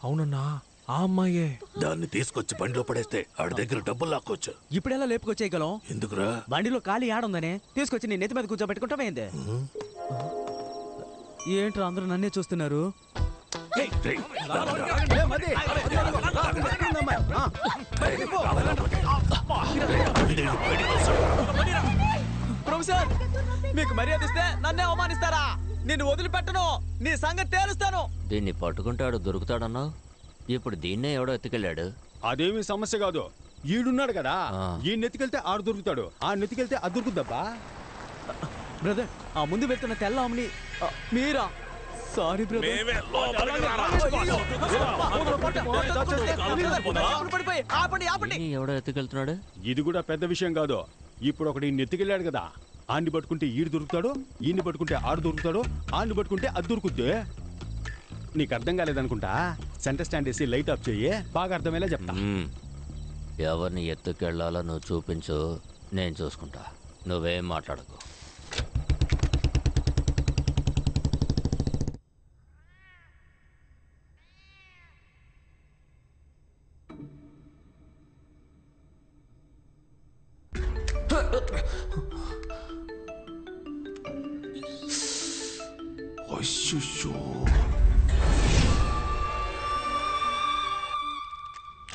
అవునన్నా, ఆ అమ్మాయే. దాన్ని తీసుకొచ్చి బండిలో పడేస్తే ఆడి దగ్గర డబ్బులు లాక్కోవచ్చు. ఇప్పుడెలా లేపుకొచ్చేయగలం? ఎందుకురా? బండిలో ఖాళీ ఆడుందనే తీసుకొచ్చి నీ నెత్తి మీద కూర్చోబెట్టుకుంటావేంది? ఏంట్రా అందరూ నన్నే చూస్తున్నారు? ప్రొఫెసర్, మీకు మర్యాద ఇస్తే నన్నే అవమానిస్తారా? నేను వదిలిపెట్టను, నీ సంగతి తేలుస్తాను. దీన్ని పట్టుకుంటాడు దొరుకుతాడన్నావు, ఇప్పుడు దీన్నే ఎవడో ఎత్తుకెళ్ళాడు. అదేమి సమస్య కాదు, ఈడున్నాడు కదా, ఈ నెత్తికెళ్తే ఆడు దొరుకుతాడు, ఆ నెత్తికెళ్తే అది దొరుకుద్దబ్బా. బ్రదర్, ఆ ముందు వెళ్తున్న తెల్ల ఆమెని మీరా? Sorry brother. ఎవడో ఎత్తుకెళ్తున్నాడు? ఇది కూడా పెద్ద విషయం కాదు. ఇప్పుడు ఒకటి నెత్తికెళ్ళాడు కదా, ఆడిని పట్టుకుంటే ఈడు దొరుకుతాడు, ఈయన్ని పట్టుకుంటే ఆడు దొరుకుతాడు, ఆడిని పట్టుకుంటే అది దొరుకుద్ది. నీకు అర్థం కాలేదనుకుంటా, సెంటర్ స్టాండ్ వేసి లైట్ ఆఫ్ చెయ్యి, బాగా అర్థమయ్యేలా చెప్తా. ఎవరిని ఎత్తుకెళ్లాలో నువ్వు చూపించు, నేను చూసుకుంటా. నువ్వేం మాట్లాడకు.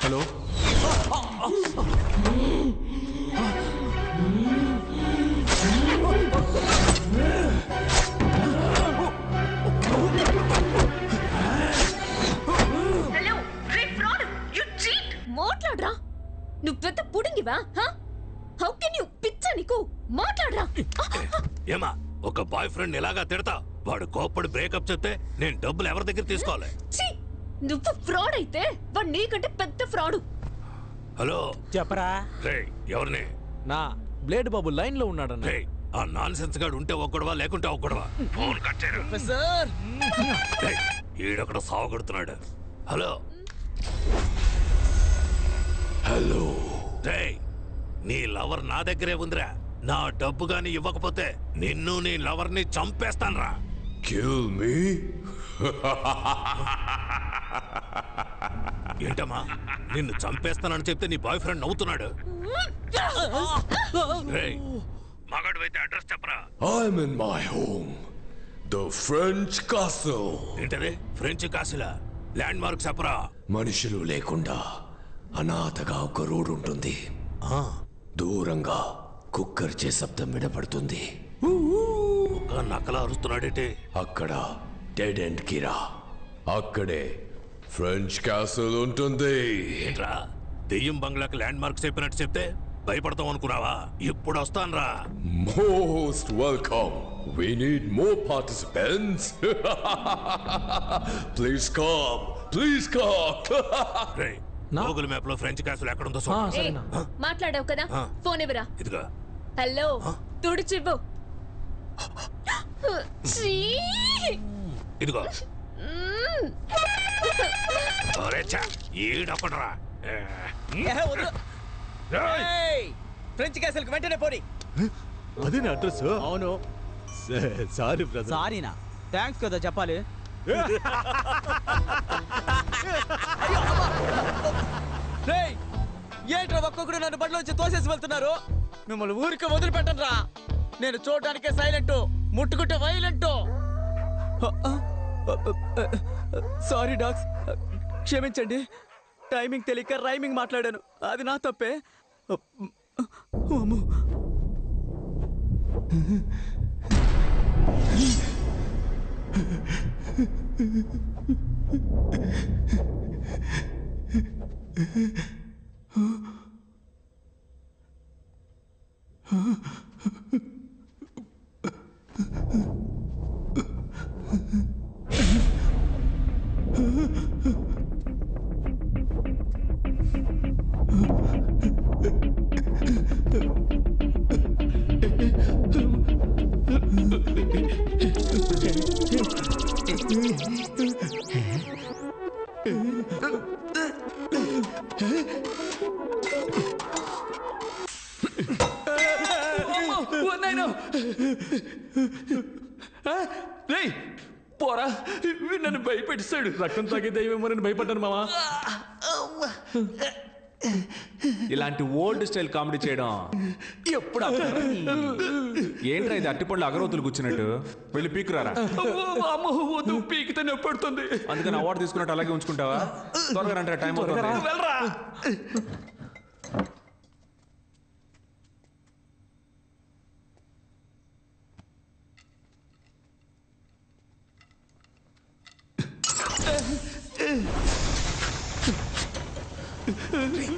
హలో, మాట్లాడరా, నువ్వు పెద్ద పుడింగివా? How can you? పిచ్చా నీకు? మాట్లాడరా. ఏమా, ఒక బాయ్ ఫ్రెండ్ ఇలాగా తిడతా? వాడు కోప్పడి బ్రేకప్ చెప్తే నేను డబ్బులు ఎవరి దగ్గర తీసుకోవాలి? నువ్వు ఫ్రాడ్ అయితే వాడు నీకంటే పెద్ద ఫ్రాడు. హలో, చెప్పరా. ఎవరిని? నా బ్లేడ్ బాబు లైన్ లో ఉన్నాడన్న. ఆ నాన్ సెన్స్ గాడు ఉంటే ఒక్కడవా, లేకుంటే ఒక్కడవా? ఫోన్ కట్ చేయరు. ఈడొక్కడ సావగొడుతున్నాడు. హలో హలో, నీ లవర్ నా దగ్గరే ఉందిరా. నా డబ్బు గాని ఇవ్వకపోతే నిన్ను నీ లవర్ ని చంపేస్తాన్రా. kill me? ఏంటమ్మా, నిన్ను చంపేస్తానని చెప్తే నీ బాయ్ ఫ్రెండ్ నవ్వుతున్నాడు. మగాడు అయితే అడ్రస్ చెప్పరా. I'm in my home, the French castle. ఏంటది? ఫ్రెంచ్ కాసిలా? ల్యాండ్ మార్క్ చెప్పరా. మనుషులు లేకుండా అనాథగా ఒక రోడ్ ఉంటుంది. దూరంగా కుక్కర్చే శబ్దం వినపడుతుంది. ఒక నక్కలా అరుస్తున్నాడేంటి? అక్కడ డెడ్ ఎండ్ కిరా, అక్కడే ఫ్రెంచ్ క్యాసిల్ ఉంటుంది. ఏంట్రా, దెయ్యం బంగ్లాకి ల్యాండ్ మార్క్ చెప్పినట్టు చెప్తే భయపడతాం అనుకున్నావా? ఇప్పుడు వస్తాన్రా. Most welcome. We need more participants. Please come. Please come. Google map లో ఫ్రెంచ్ క్యాసిల్ ఎక్కడ ఉందో మాట్లాడావు కదా, ఫోన్ ఇవ్వరా. ఇదిగా. హలో, తుడిచివ్వు. ఇదిగో. ఈడొకడరా. ఫ్రెంచ్ క్యాసిల్ కి వెంటనే పోనీ. అదే నా అడ్రస్? అవును. Sorry brother. సారీనా? థ్యాంక్స్ కదా చెప్పాలి. ఏంట్రా ఒక్కొక్కడు నన్ను బండిలోంచి తోసేసి వెళ్తున్నారు? మిమ్మల్ని ఊరికి వదిలిపెట్టరా. నేను చూడటానికే సైలెంట్, ముట్టుకుంటే వైలెంట్. సారీ డాగ్స్, క్షమించండి. టైమింగ్ తెలియక రైమింగ్ మాట్లాడాను, అది నా తప్పే. పోరా నన్ను భయపెట్టాడు. రక్తం తాగే దయ్యమేమో నేను భయపడ్డాను మావా. ఇలాంటి ఓల్డ్ స్టైల్ కామెడీ చేయడం ఎప్పుడు ఏంట్రా ఇది అట్టిపళ్ళు అగరవతులు కూర్చున్నట్టు వెళ్ళి పీకురారా. పీకితే నొప్పడుతుంది. అందుకని అవార్డు తీసుకున్నట్టు అలాగే ఉంచుకుంటావా? త్వరగా రండి, టైం అవుతుంది.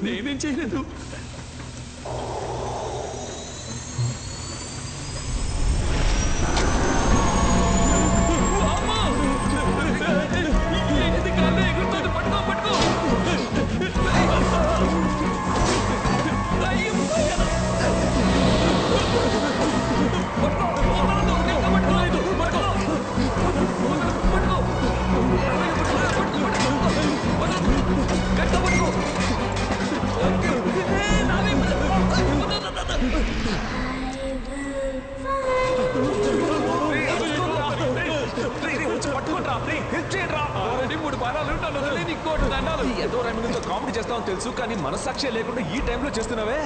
నేనేం చేయలేదు. ఏదో రెమిడితో కామెడీ చేస్తామని తెలుసు, కానీ మనస్సాక్షి లేకుండా ఈ టైంలో చేస్తున్నావే.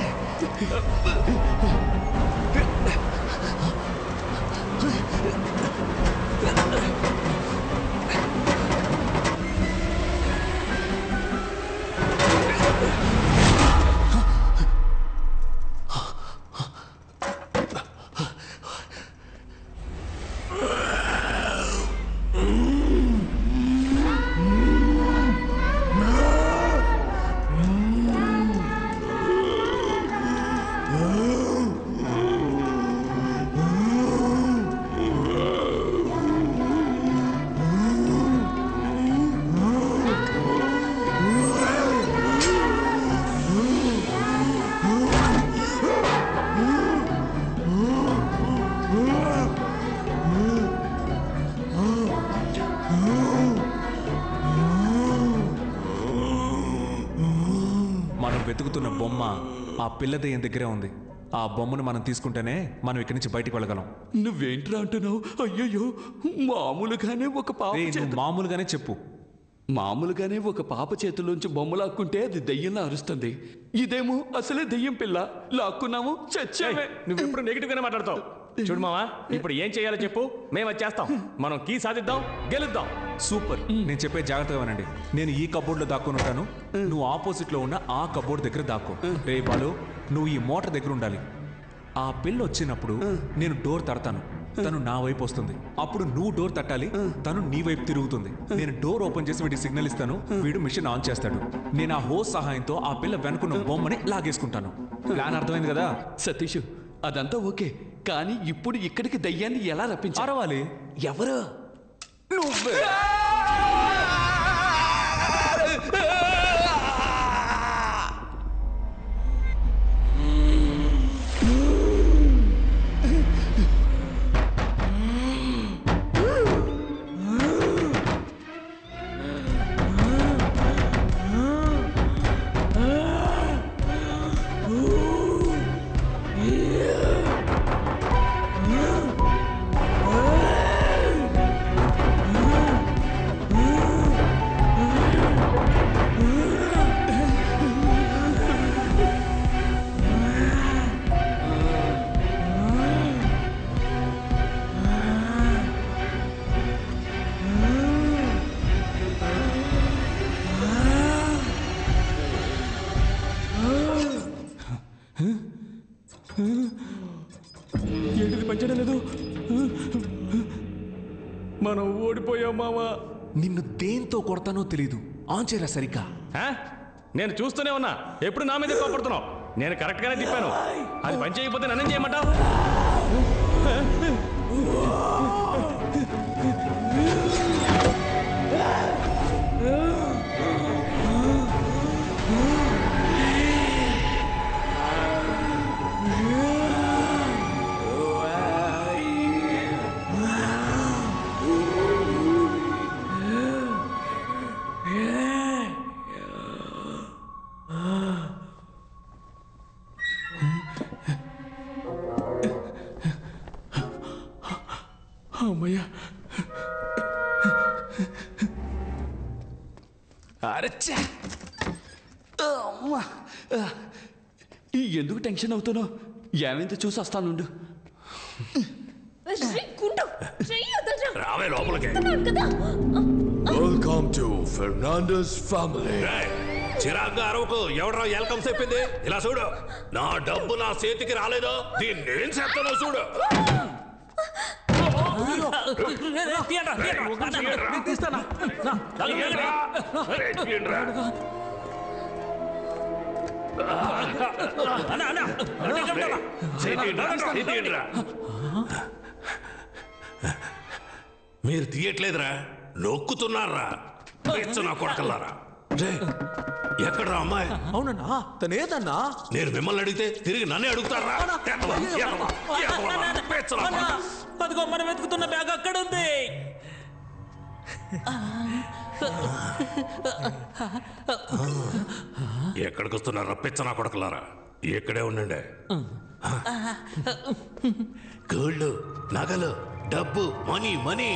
వెతుకుతున్న బొమ్మ ఆ పిల్ల దయ్యం దగ్గరే ఉంది. ఆ బొమ్మను మనం తీసుకుంటేనే మనం ఇక్కడి నుంచి బయటికి వెళ్ళగలం. నువ్వేంట్రా అంటున్నావు? అయ్యయ్యో, మామూలుగానే ఒక పాప మామూలుగానే చెప్పు. మామూలుగానే ఒక పాప చేతుల్లోంచి బొమ్మ లాక్కుంటే అది దయ్యంలా అరుస్తుంది. ఇదేమో అసలే దయ్యం పిల్ల, లాక్కున్నాము చచ్చామే. నువ్వెప్పుడు నెగిటివ్ గానే మాట్లాడతావు. చూడు మావా, ఇప్పుడు ఏం చేయాలో చెప్పు, మేము అది చేస్తాం. మనం కీ సాధిద్దాం, గెలుద్దాం. సూపర్. నేను చెప్పే జాగ్రత్తగా వినండి. నేను ఈ కబోర్డ్ లో దాక్కుని ఉంటాను, నువ్వు ఆపోజిట్ లో ఉన్న ఆ కబోర్డ్ దగ్గర దాక్కో. రే బాలు, నువ్వు ఈ మోటార్ దగ్గర ఉండాలి. ఆ పిల్ల వచ్చినప్పుడు నేను డోర్ తడతాను, తను నా వైపు వస్తుంది. అప్పుడు నువ్వు డోర్ తట్టాలి, తను నీ వైపు తిరుగుతుంది. నేను డోర్ ఓపెన్ చేసి వీడికి సిగ్నల్ ఇస్తాను, వీడు మిషన్ ఆన్ చేస్తాడు. నేను ఆ హోస్ సహాయంతో ఆ పిల్ల వెనుకున్న బొమ్మని లాగేసుకుంటాను. ప్లాన్ అర్థమైంది కదా సతీష్? అదంతా ఓకే, కానీ ఇప్పుడు ఇక్కడికి దయ్యాన్ని ఎలా రప్పించాలి? ఎవరు? నువ్వే. నిన్ను దేంతో కొడతానో తెలీదు. ఆన్ చేయరా సరిగ్గా. నేను చూస్తూనే ఉన్నా, ఎప్పుడు నా మీదే కోపడుతున్నావు. నేను కరెక్ట్ గానే తిప్పాను, అది పని చేయకపోతే నన్నేం చేయమంటావు? అమ్మయ్యా. అరచ్చా. ఎందుకు టెన్షన్ అవుతున్నావు? ఏమైందో చూసి వస్తానుండు. రావే లోపలికి. Welcome to Fernandes family. చిరాగ్గా అరవకు. ఎవడరా వెల్కమ్ చెప్పింది? ఇలా చూడు, నా డబ్బు నా చేతికి రాలేదో దీన్ని నేను చేస్తానో చూడు. మీరు తీయట్లేదురా, నొక్కుతున్నారా? నా కొడకల్లారా, ఎక్కడరా అమ్మాయి? అవునన్నా, తనేదన్నా? నేను మిమ్మల్ని అడిగితే తిరిగి నన్నే అడుగుతారా? అదిగో మనం వెతుకుతున్న బ్యాగ్ అక్కడ ఉంది. ఎక్కడికి వస్తున్నారా పిచ్చనా కొడకలారా? ఇక్కడే ఉండండి. గోల్డ్, నగలు, డబ్బు, మనీ మనీ.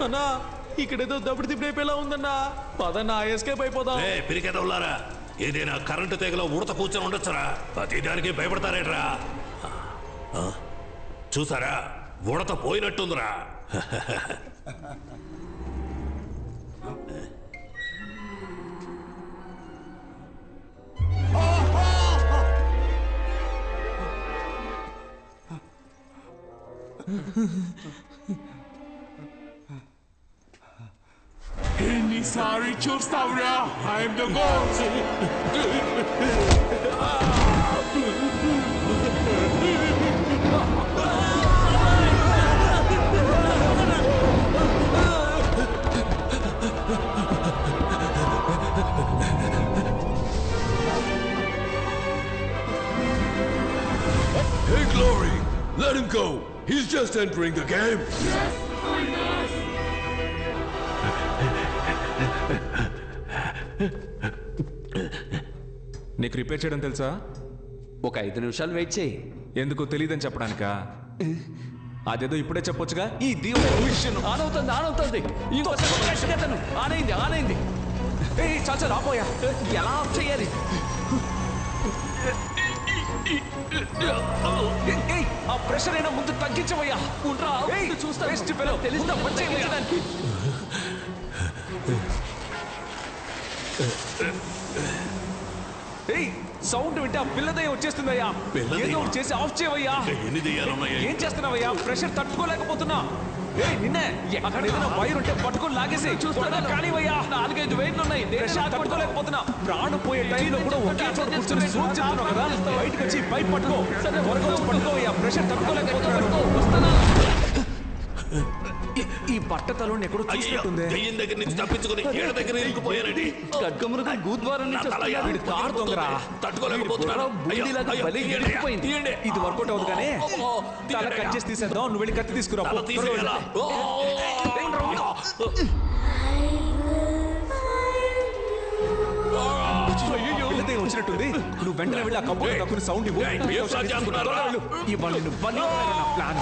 అన్నా, ఇక్కడేదో దప్పుడు తిప్పిపోయేలా ఉందన్నా. పదన్నా, ఎస్కేప్ అయిపోదాం. పిరికెదవులారా, ఏదైనా కరెంటు తెగలో ఉడత కూర్చొని ఉండొచ్చురా. ప్రతి దానికి భయపడతారేట్రా? చూసారా, ఉడత పోయినట్టుందిరా. ఎన్నిసారి చూస్తావురా? I'm the god. Hey, Glory! Let him go! He's just entering the game! Yes, I know! నీకు రిపేర్ చేయడం తెలుసా? ఒక 5 నిమిషాలు వెయిట్ చేయి. ఎందుకు తెలియదని చెప్పడానికా? అదేదో ఇప్పుడే చెప్పొచ్చుగా. ఈ దేవుడు మిషన్ ఆన్ అవుతుంది. ఇంకోసారి ఆనైంది. చాచా రాపోయా, ఎలా ఆఫ్ చేయాలి? ఆ ప్రెషర్ అయినా ముందు తగ్గించవయ్యా. చూస్తా తెలుస్తా పనిచేయడానికి. సౌండ్ వింటే ఆ పిల్లదయ్య వచ్చేస్తుందయ్యా. ఏదో చేసి ఆఫ్ చేయవయ్యా. ఏం చేస్తున్నావయ్యా? ప్రెషర్ తట్టుకోలేకపోతున్నా. నిన్నే అక్కడ ఏదైనా వైర్ ఉంటే పట్టుకొని లాగేసి కానివయ్యా. 4-5 వైర్లు ఉన్నాయి. ప్రెషర్ తట్టుకోలేకపోతున్నా. ప్రాణం పోయే టైంలో కూడా ఒకే చోట కూర్చొని సూట్ చేస్తున్నావు కదా. బయటకు వచ్చి పైప్ పట్టుకో. త్వరగా వచ్చి పట్టుకోవయ్యా. ప్రెషర్ తట్టుకోలేకపోతున్నా. ఈ బట్టతలో ఎక్కడో చూసినట్టుంది. దగ్గర నుంచి తప్పించుకుని ఏడ దగ్గర ఇరుక్కుపోయానండి. ఖడ్గమృగం గూద్వారం నుంచి కారు దొంగరా. తట్టుకోలేకపోతున్నాను. ఇది వర్కౌట్ అవుతుంది కానీ తల కట్ చేసి తీసేద్దాం. నువ్వు వెళ్ళి కత్తి తీసుకురా. వచ్చినట్టుంది. నువ్వు వెంటనే వెళ్ళి ఆ కంపౌండ్ తక్కువ సౌండ్ ఇవ్వు. ఇవాళ ప్లాన్.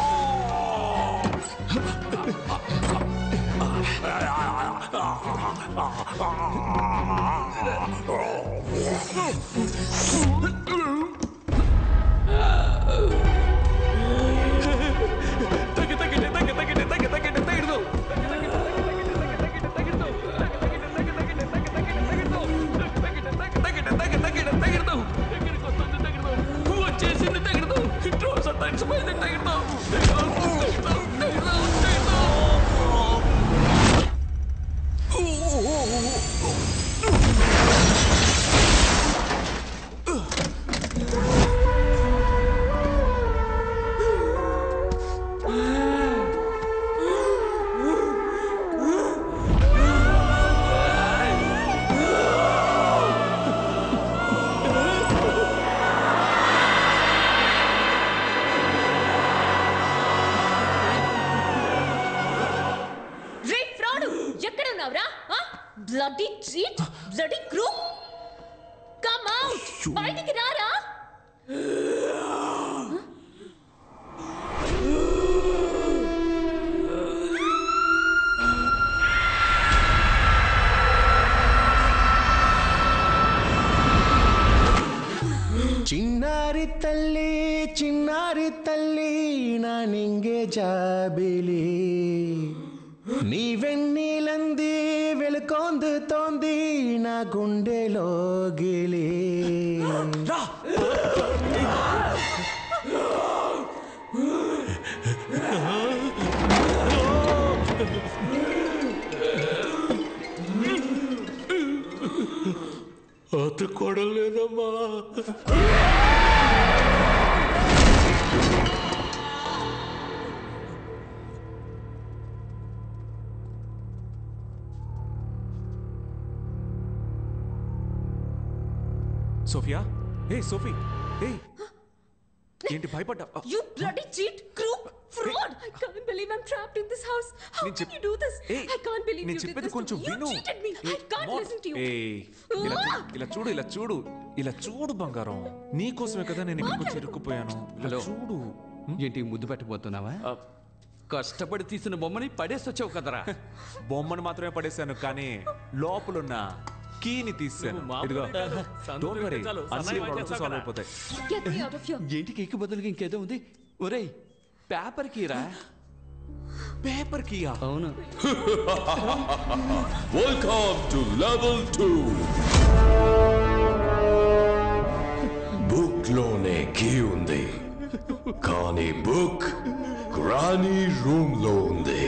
బయటికి రారా. ಚಿನ್ನಾರಿ ತಲ್ಲಿ ನಾನಿಂಗೆ ಜಾಬಿಲಿ నీవెన్నీలంది వెలుకొందు తోంది నా గుండెలోగిలి అతుక్కోవడం లేదమ్మా. సోఫియా, హే సోఫీ, హే ఏంటి భయపడ్డా? You bloody cheat, crook, fraud! I can't believe I'm trapped in this house. How can you do this? I can't believe you did this to me. You cheated me. I can't listen to you. ఇలా చూడు బంగారం, నీకోసమే కదా నేను ఇక్కడికి చిరుక్కుపోయాను. Hello చూడు. ఏంటి ముద్దు పెట్టబోతున్నావా? కష్టపడి తీసిన బొమ్మని పడేసి వచ్చావు కదరా. బొమ్మను మాత్రమే పడేశాను, కానీ లోపలున్న కీని తీసాను. ఇదిగో, డోంట్ వరీ, అన్ని ప్రాబ్లమ్స్ సాల్వ్ అయిపోతాయి. Get me out of here. ఏంటి కేక్ బదులుగా ఇంకేదో ఉంది? ఒరేయ్, పేపర్ కీరా. పేపర్ కీయా? అవును. Welcome to level 2. బుక్ లోనే కీ ఉంది, కానీ బుక్ గ్రానీ రూమ్ లో ఉంది.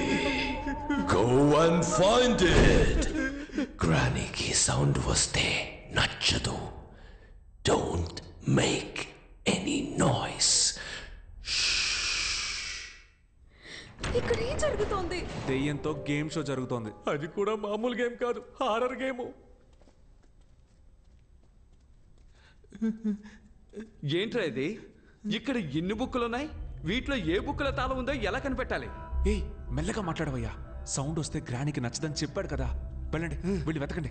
Go and find it. గ్రానీకి సౌండ్ వస్తే నచ్చదు. Don't make any noise. ఇక్కడ ఏం జరుగుతోంది? దెయ్యంతో గేమ్ షో జరుగుతోంది. అది కూడా మామూలు గేమ్ కాదు, హారర్ గేమ్. ఏంట్రా ఇది? ఇక్కడ ఎన్ని బుక్కులు ఉన్నాయి? వీటిలో ఏ బుక్కుల తాళం ఉందో ఎలా కనిపెట్టాలి? ఏయ్, మెల్లగా మాట్లాడవయ్యా. సౌండ్ వస్తే గ్రానీకి నచ్చదని చెప్పాడు కదా. వెళ్ళండి, వెళ్ళి వెతకండి.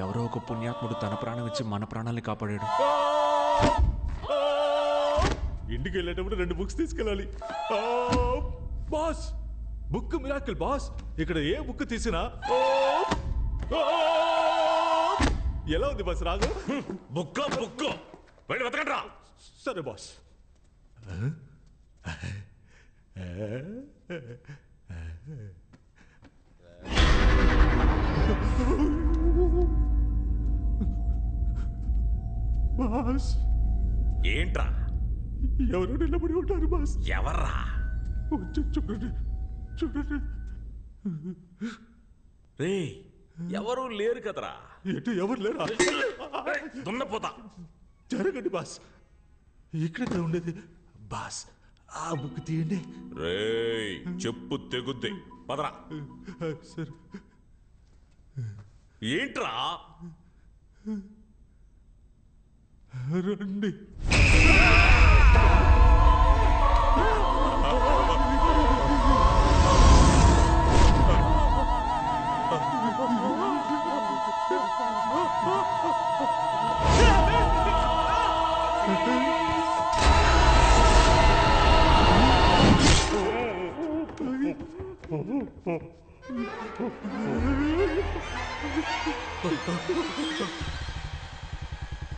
ఎవరో ఒక పుణ్యాత్ముడు తన ప్రాణం ఇచ్చి మన ప్రాణాలని కాపాడాడు. ఇంటికి వెళ్ళేటప్పుడు 2 బుక్స్ తీసుకెళ్ళాలి. Boss, book miracle boss. ఇక్కడ ఏ బుక్ తీసినా ఎలా ఉంది బాస్ రాగు? బుక్ వెళ్ళి వెతకండి. సరే బాస్. బాస్ ఏంట్రా? ఎవరు నిలబడి ఉంటారు బాస్? ఎవర్రా? చూడండి చూడండి. రే ఎవరు లేరు కదరా. ఎటు ఎవరు లేరా? దున్నపోతా. జరగండి బాస్. ఇక్కడ ఉండేది బాస్. ఆ బుక్ తీయండి. రే చెప్పు తెగుద్ది. పదరా. సరే. ఏంట్రా? రండి.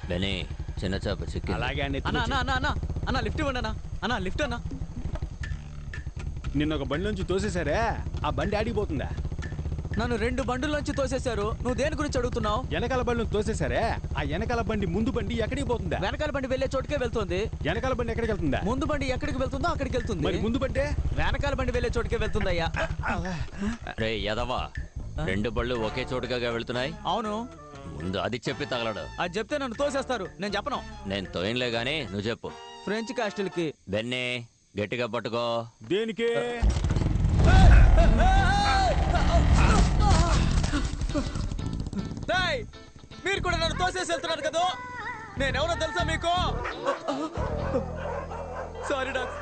బెనీ చిన్న చేప చిక్కి. అలాగే అండి. అన్న లిఫ్ట్ ఇవ్వండి అన్న లిఫ్ట్ అన్న. నిన్న ఒక బండి నుంచి తోసేశారే, ఆ బండి ఆడిపోతుందా? నన్ను 2 బండుల్లోంచి తోసేశారు. నువ్వు దేని గురించి అడుగుతున్నావు? వెనకాల బండి తోసేశారే, ఆ వెనకాల బండి ముందు బండి ఎక్కడికి పోతుందా? వెనకాల బండి వెళ్లే చోటుకే వెళ్తుంది. వెనకాల బండి ఎక్కడికి వెళ్తుందా? ముందు బండి ఎక్కడికి వెళ్తుందో అక్కడికి వెళ్తుంది. మరి ముందు బండి వెనకాల బండి వెళ్లే చోటుకే వెళ్తుందయ్యా. రే యదవా, 2 బళ్ళు ఒకే చోటుగా వెళ్తున్నాయి. అవును. ముందు అది చెప్పి తగలడు. అది చెప్తే నన్ను తోసేస్తారు. నేను చెప్పను. నేను తోయన్లే గానీ నువ్వు చెప్పు. ఫ్రెంచ్ కాస్టిల్ కి. బెన్నీ గట్టిగా పట్టుకో. దేనికి? మీరు కూడా నన్ను తోసేసి వెళ్తున్నారు కదా. నేనెవరో తెలుసా మీకు? సారీ డాక్స్,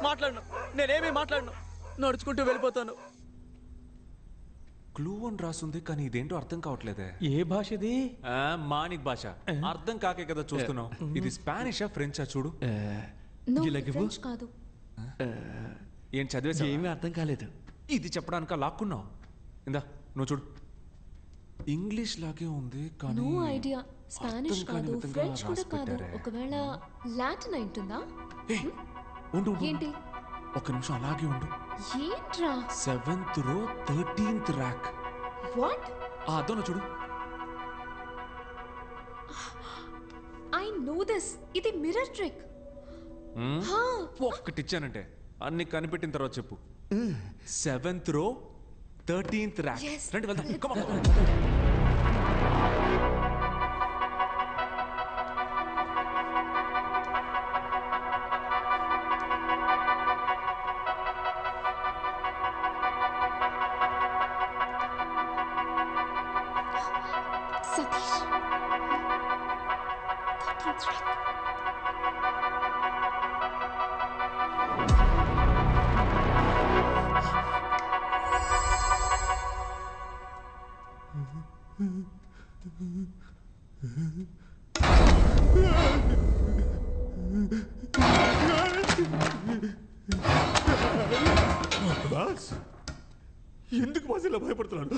మాట్లాడను. నేనేమీ మాట్లాడను. నడుచుకుంటూ వెళ్ళిపోతాను. క్లూ అని రాస్తుంది కానీ ఇదేంటో అర్థం కావట్లేదే. ఏ భాష ఇది? మానిక్ భాష. అర్థం కాకే కదా చూస్తున్నావు. ఇది స్పానిషా ఫ్రెంచా చూడు. కాదు. ఏం చదివేసా? ఏమీ అర్థం కాలేదు. ఇది చెప్పడానిక లాక్కున్నావు. ఇందా నువ్వు చూడు. ఇంగ్లీష్ లాగే ఉంది కానీ నో ఐడియా. స్పానిష్ కాదు, ఫ్రెంచ్ కూడా కాదు. ఒకవేళ లాటిన్ అయింటుందా? ఉండు ఏంటి? ఒక నిమిషం అలాగే ఉండు. ఏంట్రా? 7th row 13th rack. What? ఆ అద్దం చూడు. I know this. ఇది మిర్రర్ ట్రిక్. ఒక్కటిచ్చానంటే అన్ని కనిపెట్టిన తర్వాత చెప్పు. 7th row 13th rack. రండి వెళ్దాం. Come on. Satish. 13th rack. Boss ఎందుకు బాస్ ఇలా భయపడుతున్నాడు?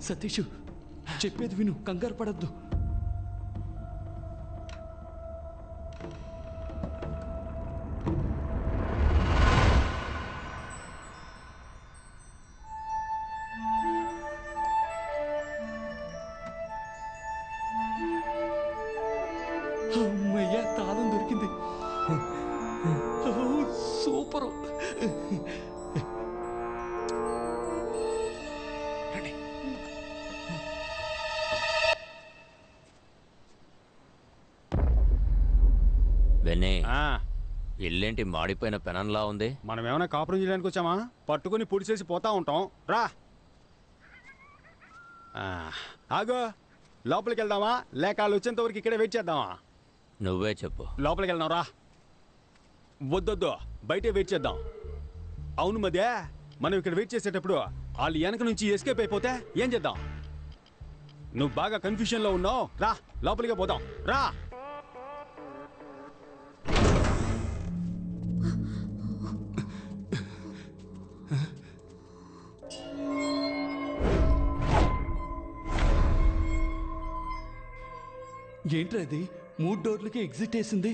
సతీష్ చెప్పేది విను, కంగారు పడద్దు. అమ్మయ్యా, తాళం దొరికింది. సూపరు. ఇల్లేంటి మాడిపోయిన పెనంలా ఉంది? మనం ఏమైనా కాపురం చేయడానికి వచ్చామా? పట్టుకుని పొడిచేసి పోతా ఉంటాం. రా ఆగో, లోపలికి వెళ్దామా లేక వాళ్ళు వచ్చేంత వరకు ఇక్కడే వెయిట్ చేద్దామా? నువ్వే చెప్పు. లోపలికి వెళ్దాం రా. వద్దొద్దు, బయటే వెయిట్ చేద్దాం. అవును మధ్య మనం ఇక్కడ వెయిట్ చేసేటప్పుడు వాళ్ళు వెనక నుంచి ఎస్కేప్ అయిపోతే ఏం చేద్దాం? నువ్వు బాగా కన్ఫ్యూజన్లో ఉన్నావు. రా లోపలికే పోదాం. రా. ఏంట్రా అది? 3 డోర్లకి ఎగ్జిట్ వేసింది.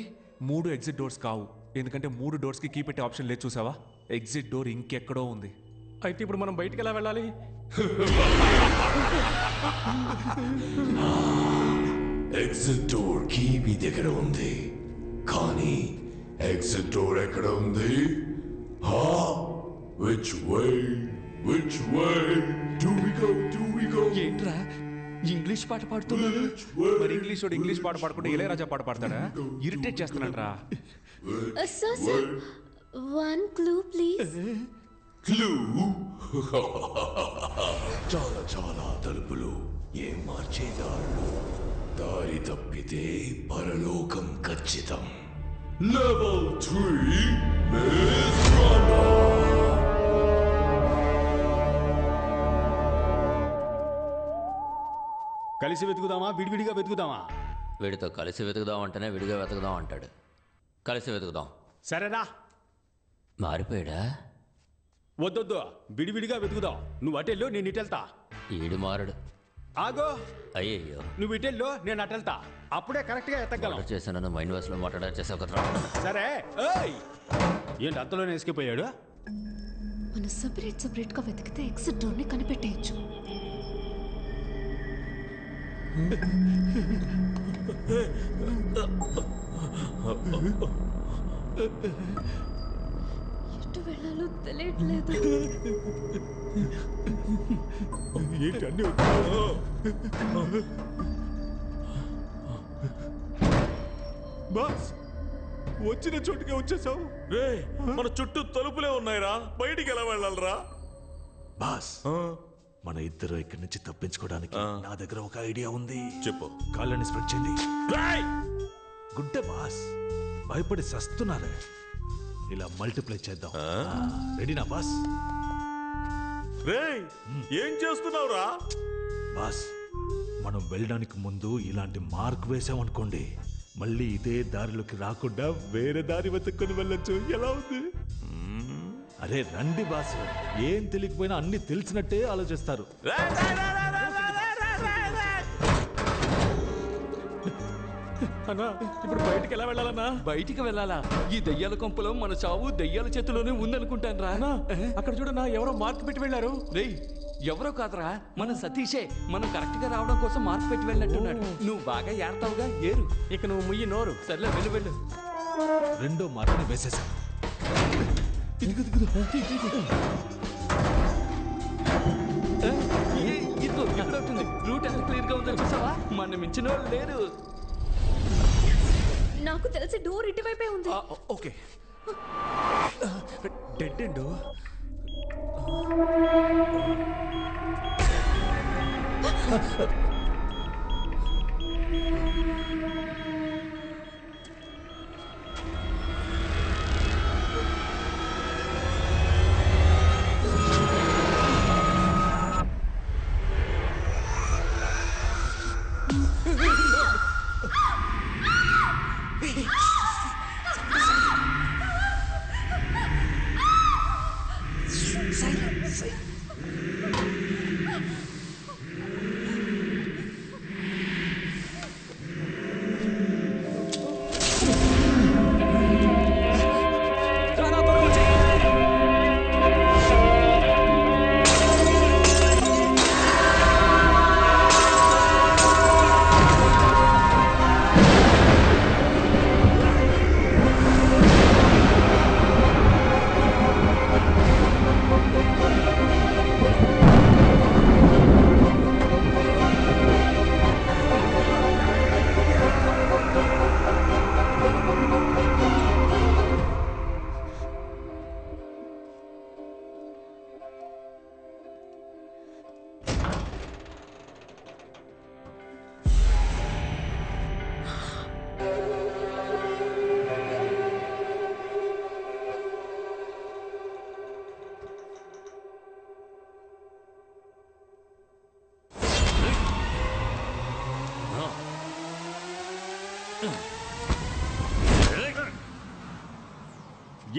3 ఎగ్జిట్ డోర్స్ కావు, ఎందుకంటే 3 డోర్స్కి కీ పెట్టే ఆప్షన్ లేదు. చూసావా, ఎగ్జిట్ డోర్ ఇంకెక్కడో ఉంది. అయితే ఇప్పుడు మనం బయటికి ఎలా వెళ్ళాలి? ఎగ్జిట్ డోర్ కీ మీ దగ్గర ఉంది, కానీ ఎగ్జిట్ డోర్ ఎక్కడ ఉంది? Which way do we go? ఏంట్రా ఇంగ్లీష్ పాట పాడుతున్నాడు? మరి ఇంగ్లీష్ వాడు ఇంగ్లీష్ పాట పాడకుండా ఇళయరాజా పాట పాడతాడా? ఇరిటేట్ చేస్తున్నాడ్రా. Sir, 1 clue please. క్లూ? చాలా తలుపులు, ఏం మార్చేదారులు, దారి తప్పితే పరలోకం ఖచ్చితం. లెవెల్ 3 మిస్ రన్నా. కలిసి వెతుకుదామా విడివిడిగా వెతుకుదామా? వీడితో కలిసి వెతుకుదాం అంటేనే విడిగా వెతుకుదాం అంటాడు. కలిసి వెతుకుదాం. సరేనా? మారిపోయాడా? వద్దొద్దు, విడివిడిగా వెతుకుదాం. నువ్వు అటెల్లో, నేను ఇటెళ్తా. ఈడు మారడు. ఆగో, అయ్యయ్యో, నువ్వు ఇటెల్లో, నేను అటెళ్తా. అప్పుడే కరెక్ట్ గా ఎత్తగలం. చేశాను మైండ్ వాష్ లో మాట్లాడారు కదా. సరే. ఏంటి అంతలోనే ఎస్కేపోయాడు? మనం సపరేట్ గా వెతికితే ఎగ్జిట్ డోర్ ని కనిపెట్టేయచ్చు. ఎటు వెళ్ళాలో తెలియట్లేదు. ఏంటి అన్ని బాస్, వచ్చిన చోటుకే వచ్చేసావు. రే, మన చుట్టూ తలుపులే ఉన్నాయిరా, బయటికి ఎలా వెళ్ళాలరా? బాస్, మన ఇద్దరు ఇక్కడి నుంచి తప్పించుకోవడానికి నా దగ్గర ఒక ఐడియా ఉంది. చెప్పు. కాళ్ళని స్ప్రెడ్ చేయండి. గుడ్డే బాస్, భయపడి సస్తున్నారే. ఇలా మల్టిప్లై చేద్దాం. రెడీనా బాస్? రే, ఏం చేస్తున్నావురా? బాస్, మనం వెళ్ళడానికి ముందు ఇలాంటి మార్క్ వేసామనుకోండి, మళ్ళీ ఇదే దారిలోకి రాకుండా వేరే దారి వెతుక్కొని వెళ్ళొచ్చు. ఎలా ఉంది? అరే రండి బాస్, ఏం తెలియకపోయినా అన్ని తెలిసినట్టే ఆలోచిస్తారు. అన్నా, ఇప్పుడు బయటికి ఎలా వెళ్ళాలన్నా? బయటికి వెళ్ళాలా? ఈ దెయ్యాల కొంపలో మన చావు దెయ్యాల చేతిలోనే ఉందనుకుంటాను రా. అక్కడ చూడన్నా, ఎవరో మార్క్ పెట్టి వెళ్ళారు. రేయ్, ఎవరో కాదురా, మన సతీషే. మనం కరెక్ట్ గా రావడం కోసం మార్క్ పెట్టి వెళ్ళినట్టున్నాడు. నువ్వు బాగా ఏడతావుగా, ఏరు. ఇక నువ్వు ముయ్యి నోరు. సర్లే, వెళ్ళు. రెండో మార్క్ని వేసేసాను. ఇదిగో ఇక్కడ ఉంటుంది. రూట్ ఎంత క్లియర్ గా ఉందో చూసావా? మన మించిన వాళ్ళు లేరు. నాకు తెలిసి డోర్ ఇటువైపే ఉంది. Okay, dead end.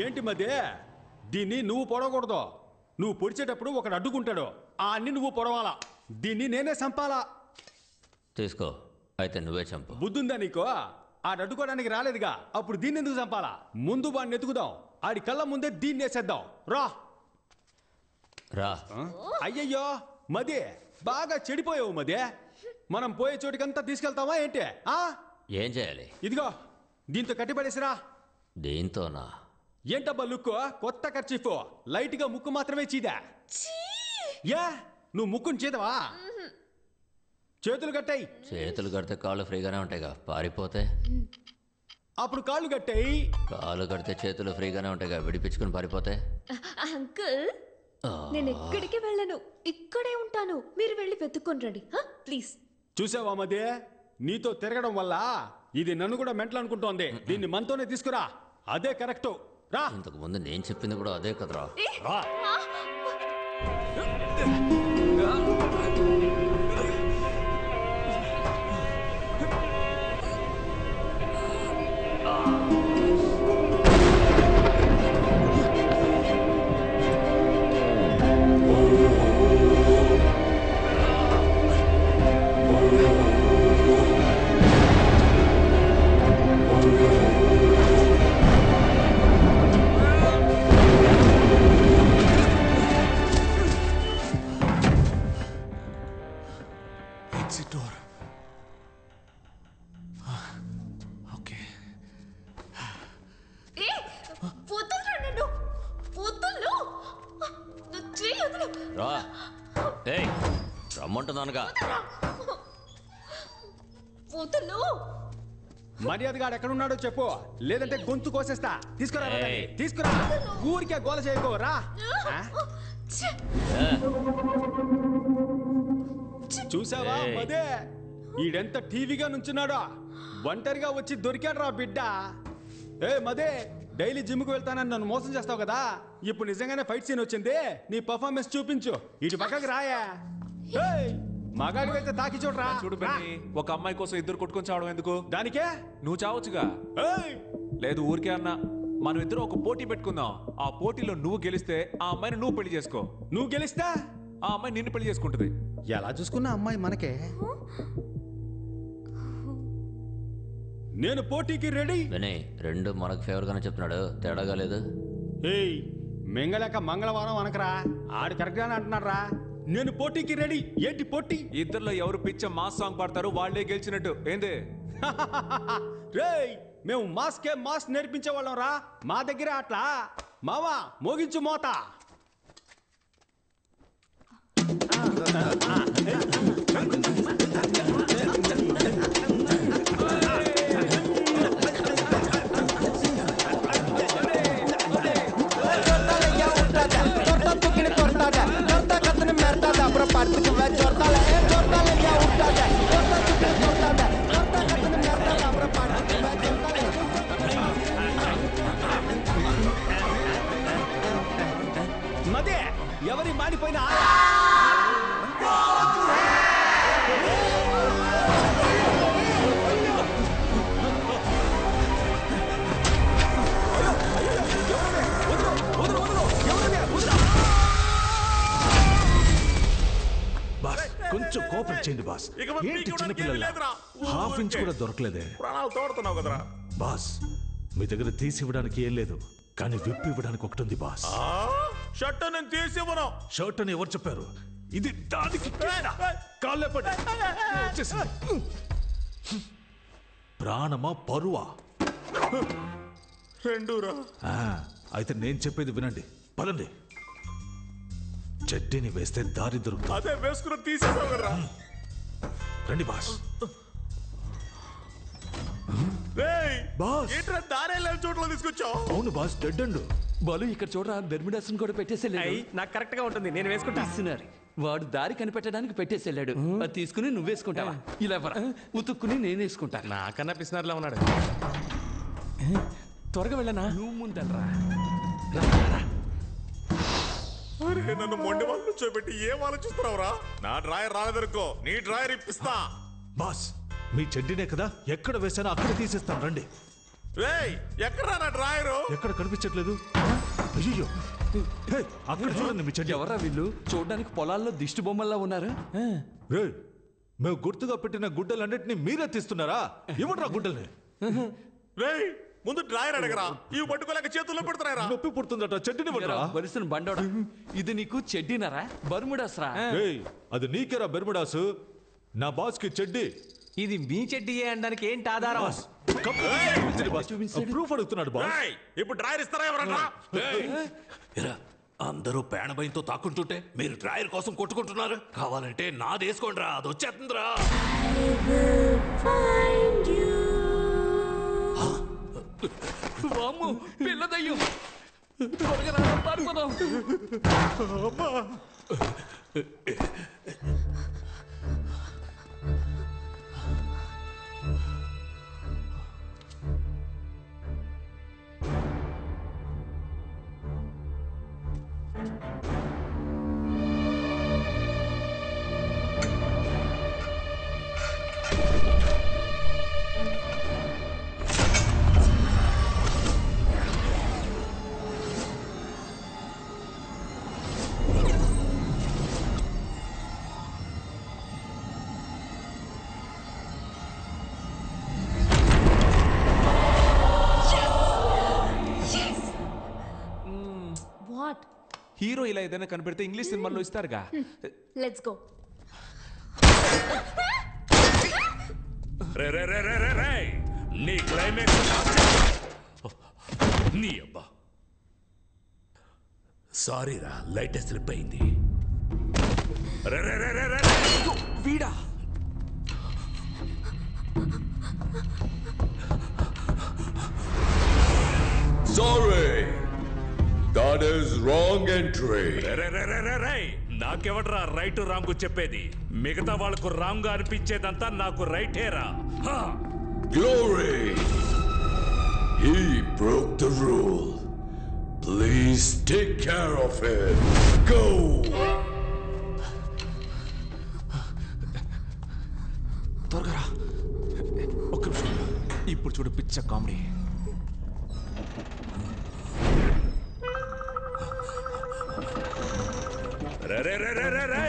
ఏంటి మధ్య దీన్ని నువ్వు పొడవకూడదు. నువ్వు పొడిచేటప్పుడు ఒకడు అడ్డుకుంటాడు, ఆ అన్ని నువ్వు పొడవాలా. దీన్ని నేనే చంపాలా. తీసుకో, అయితే నువ్వే చంపు. బుద్ధుందా నీకు? ఆడు అడ్డుకోవడానికి రాలేదుగా, అప్పుడు దీన్ని ఎందుకు చంపాలా? ముందు వాడిని ఎత్తుకుదాం, ఆడి కళ్ళ ముందే దీన్ని వేసేద్దాం. రా రా. అయ్యయ్యో మదే, బాగా చెడిపోయావు మదే. మనం పోయే చోటికంతా తీసుకెళ్తావా ఏంటి? ఏం చేయాలి? ఇదిగో దీంతో కట్టిపడేసిరా. దీంతోనా? ఏంటబ్బా లుక్కు? కొత్త ఖర్చీఫ్, లైట్ గా ముక్కు మాత్రమే చీదా. యా నువ్వు ముక్కుని చీదవా? చేతులు కట్టాయి. చేతులు కడితే కాళ్ళు ఫ్రీగానే ఉంటాయిగా, పారిపోతే అప్పుడు కాళ్ళు కట్టాయి. కాళ్ళు కడితే చేతులు ఫ్రీగానే ఉంటాయిగా, విడిపించుకుని పారిపోతే. అంకుల్ నేను ఎక్కడికి వెళ్ళను, ఇక్కడే ఉంటాను. మీరు వెళ్ళి వెతుక్కొని రండి ప్లీజ్. చూసావా మధ్య, నీతో తిరగడం వల్ల ఇది నన్ను కూడా మెంటల్ అనుకుంటోంది. దీన్ని మనతోనే తీసుకురా, అదే కరెక్ట్. రా. ఇంతకు ముందు నేను చెప్పింది కూడా అదే కదరా. Exit door. Okay. రా. ఏయ్, రమ్మంటున్నానుగా. మర్యాదగా ఎక్కడున్నాడో చెప్పు, లేదంటే గొంతు కోసేస్తా. తీసుకురా తీసుకురా, ఊరికే గోల చేయకోరా. చూసావా మదే, ఈడెంత టీవీగా నుంచున్నాడో. ఒంటరిగా వచ్చి దొరికాడు రా బిడ్డ. ఏ మదే, డైలీ జిమ్కి వెళ్తానని నన్ను మోసం చేస్తావు కదా, ఇప్పుడు నిజంగానే ఫైట్ సీన్ వచ్చింది. నీ పర్ఫార్మెన్స్ చూపించు. ఇటు పక్కకి రాయా. మగాడి అయితే తాకి చూడరా. చూడు బెన్నీ, ఒక అమ్మాయి కోసం ఇద్దరు కొట్టుకొని చావడం ఎందుకు? దానికే నువ్వు చావచ్చుగా. లేదు ఊరికే అన్నా, మనం ఇద్దరు ఒక పోటీ పెట్టుకుందాం. ఆ పోటీలో నువ్వు గెలిస్తే ఆ అమ్మాయిని నువ్వు పెళ్లి చేసుకో. నువ్వు గెలిస్తే ఆ అమ్మాయి నిన్ను పెళ్లి చేసుకుంటుంది. ఎలా చూసుకున్న అమ్మాయి మనకే. నేను పోటీకి రెడీ. వినయ్, రెండు మనకు ఫేవర్ గానే చెప్తున్నాడు, తేడాగా లేదు. ఏయ్ మెంగళక మంగళవారం అనకరా, ఆడు కరెక్ట్ గానే అంటున్నాడు రా. నేను పోటీకి రెడీ. ఏంటి పోటీ? ఇద్దరులో ఎవరు పిచ్చ మాస్ సాంగ్ పాడతారు వాళ్ళే గెలిచినట్టు. ఏంది? రేయ్ మేము మాస్కే మాస్ నేర్పించే వాళ్ళం రా. మా దగ్గరే అట్లా. మావా మోగించు మోత. Porta tu che ne porta da, porta che te ne merda da, però parti tu vai giornale, మదే ఎవరి మాడిపోయిన బాస్ కొంచెం కోపం చేయండి బాస్. ఏంటి చిన్నపిల్లల హాఫ్ ఇంచ్ కూడా దొరకలేదే. ప్రాణాలు తోడుతున్నావు కదరా. బాస్ మీ దగ్గర తీసి ఇవ్వడానికి ఏం లేదు, కానీ విప్పి ఇవ్వడానికి ఒకటి ఉంది బాస్. షర్ట్ నేను తీసి ఇవ్వను. షర్ట్ అని ఎవరు చెప్పారు? ఇది దానికి కాళ్ళే పడి వచ్చేసింది. ప్రాణమా పరువా? రెండురా. అయితే నేను చెప్పేది వినండి, పదండి. చెడ్డీని వేస్తే దారి దొరుకుతుంది. అదే వేసుకుని తీసేసావు కదరా. రండి బాస్. ఏంట్రా దారేళ్ళ చోట్ల తీసుకొచ్చావు? అవును బాస్, డెడ్ అండ్ బాలు ఇక్కడ చూడరా, బెర్మిడాస్ని కూడా పెట్టేసేళ్ళాడు. నాకు కరెక్ట్ గా ఉంటుంది, నేను వేసుకుంటా. వాడు దారి కనిపెట్టడానికి పెట్టేసేళ్ళాడు. అది తీసుకుని నువ్వు వేసుకుంటావా? ఇలా ఉతుక్కుని నేను వేసుకుంటా. నాకన్నా పిసినారులా ఉన్నాడు. త్వరగా వెళ్ళనా? నువ్వు ముందరా. అరే నన్ను మొండి వాళ్ళు చూపెట్టి ఏం ఆలోచిస్తున్నావురా? నా డ్రాయర్ రాలేదనుకో, నీ డ్రాయర్ ఇప్పిస్తా. బాస్ మీ చెడ్డీనే కదా, ఎక్కడ వేసానో అక్కడ తీసేస్తాను, రండి. ఎక్కడ నా డ్రాయరు? ఎక్కడ కనిపించట్లేదు. అయ్యో అక్కడ చూడండి మీ చెడ్డీ. ఎవరా వీళ్ళు? చూడడానికి పొలాల్లో దిష్టి బొమ్మల్లా ఉన్నారు. మేము గుర్తుగా పెట్టిన గుడ్డలన్నింటినీ మీరే తీస్తున్నారా? ఇవ్వట్రా గుడ్డల్ని. ముందు డ్రాయర్ అడగరా, ఇవి పట్టుకోలేక చేతుల్లో పెడతారా? నొప్పి పుడుతుందట, చెడ్డీని బలిసిన బండోడా. ఇది నీకు చెడ్డీనరా? బర్ముడాస్ రా. అది నీకేరా బెర్ముడాసు, నా బాస్ కి చెడ్డీ. ఇది మీ చెడ్డీయే అనడానికి ఏంటి ఆధారం? ప్రూఫ్ అడుగుతున్నాడు బాస్. ఇప్పుడు డ్రాయర్ ఇస్తారా ఎవరన్నా? అందరూ పేణభయంతో తాకుంటుంటే మీరు డ్రాయర్ కోసం కొట్టుకుంటున్నారు. కావాలంటే నాది వేసుకోండి రా, అది వచ్చేస్తుందిరా. పిల్లదయ్యం త్వరగా రా, పారిపోదాం. హీరో ఇలా ఏదైనా కనిపెడితే ఇంగ్లీష్ సినిమాల్లో ఇస్తారుగా. Let's go. రే రే రే రే రే రే, నీ క్లైమాక్స్ నీ అబ్బా. సారీ రా, లైట్ స్లిప్ అయింది. రే రే రే రే రే వీడా. Sorry, that is wrong entry. నాకెవడ్రా రైట్ రాంగ్ చెప్పేది? మిగతా వాళ్ళకు రాంగ్ అనిపించేదంతా నాకు రైటేరా. Glory, he broke the rule. Please take care of him. Go. త్వరగా ఒక్క నిమిషం. ఇప్పుడు చూడు పిచ్చ కామెడీ. రే రే రే రే రే రే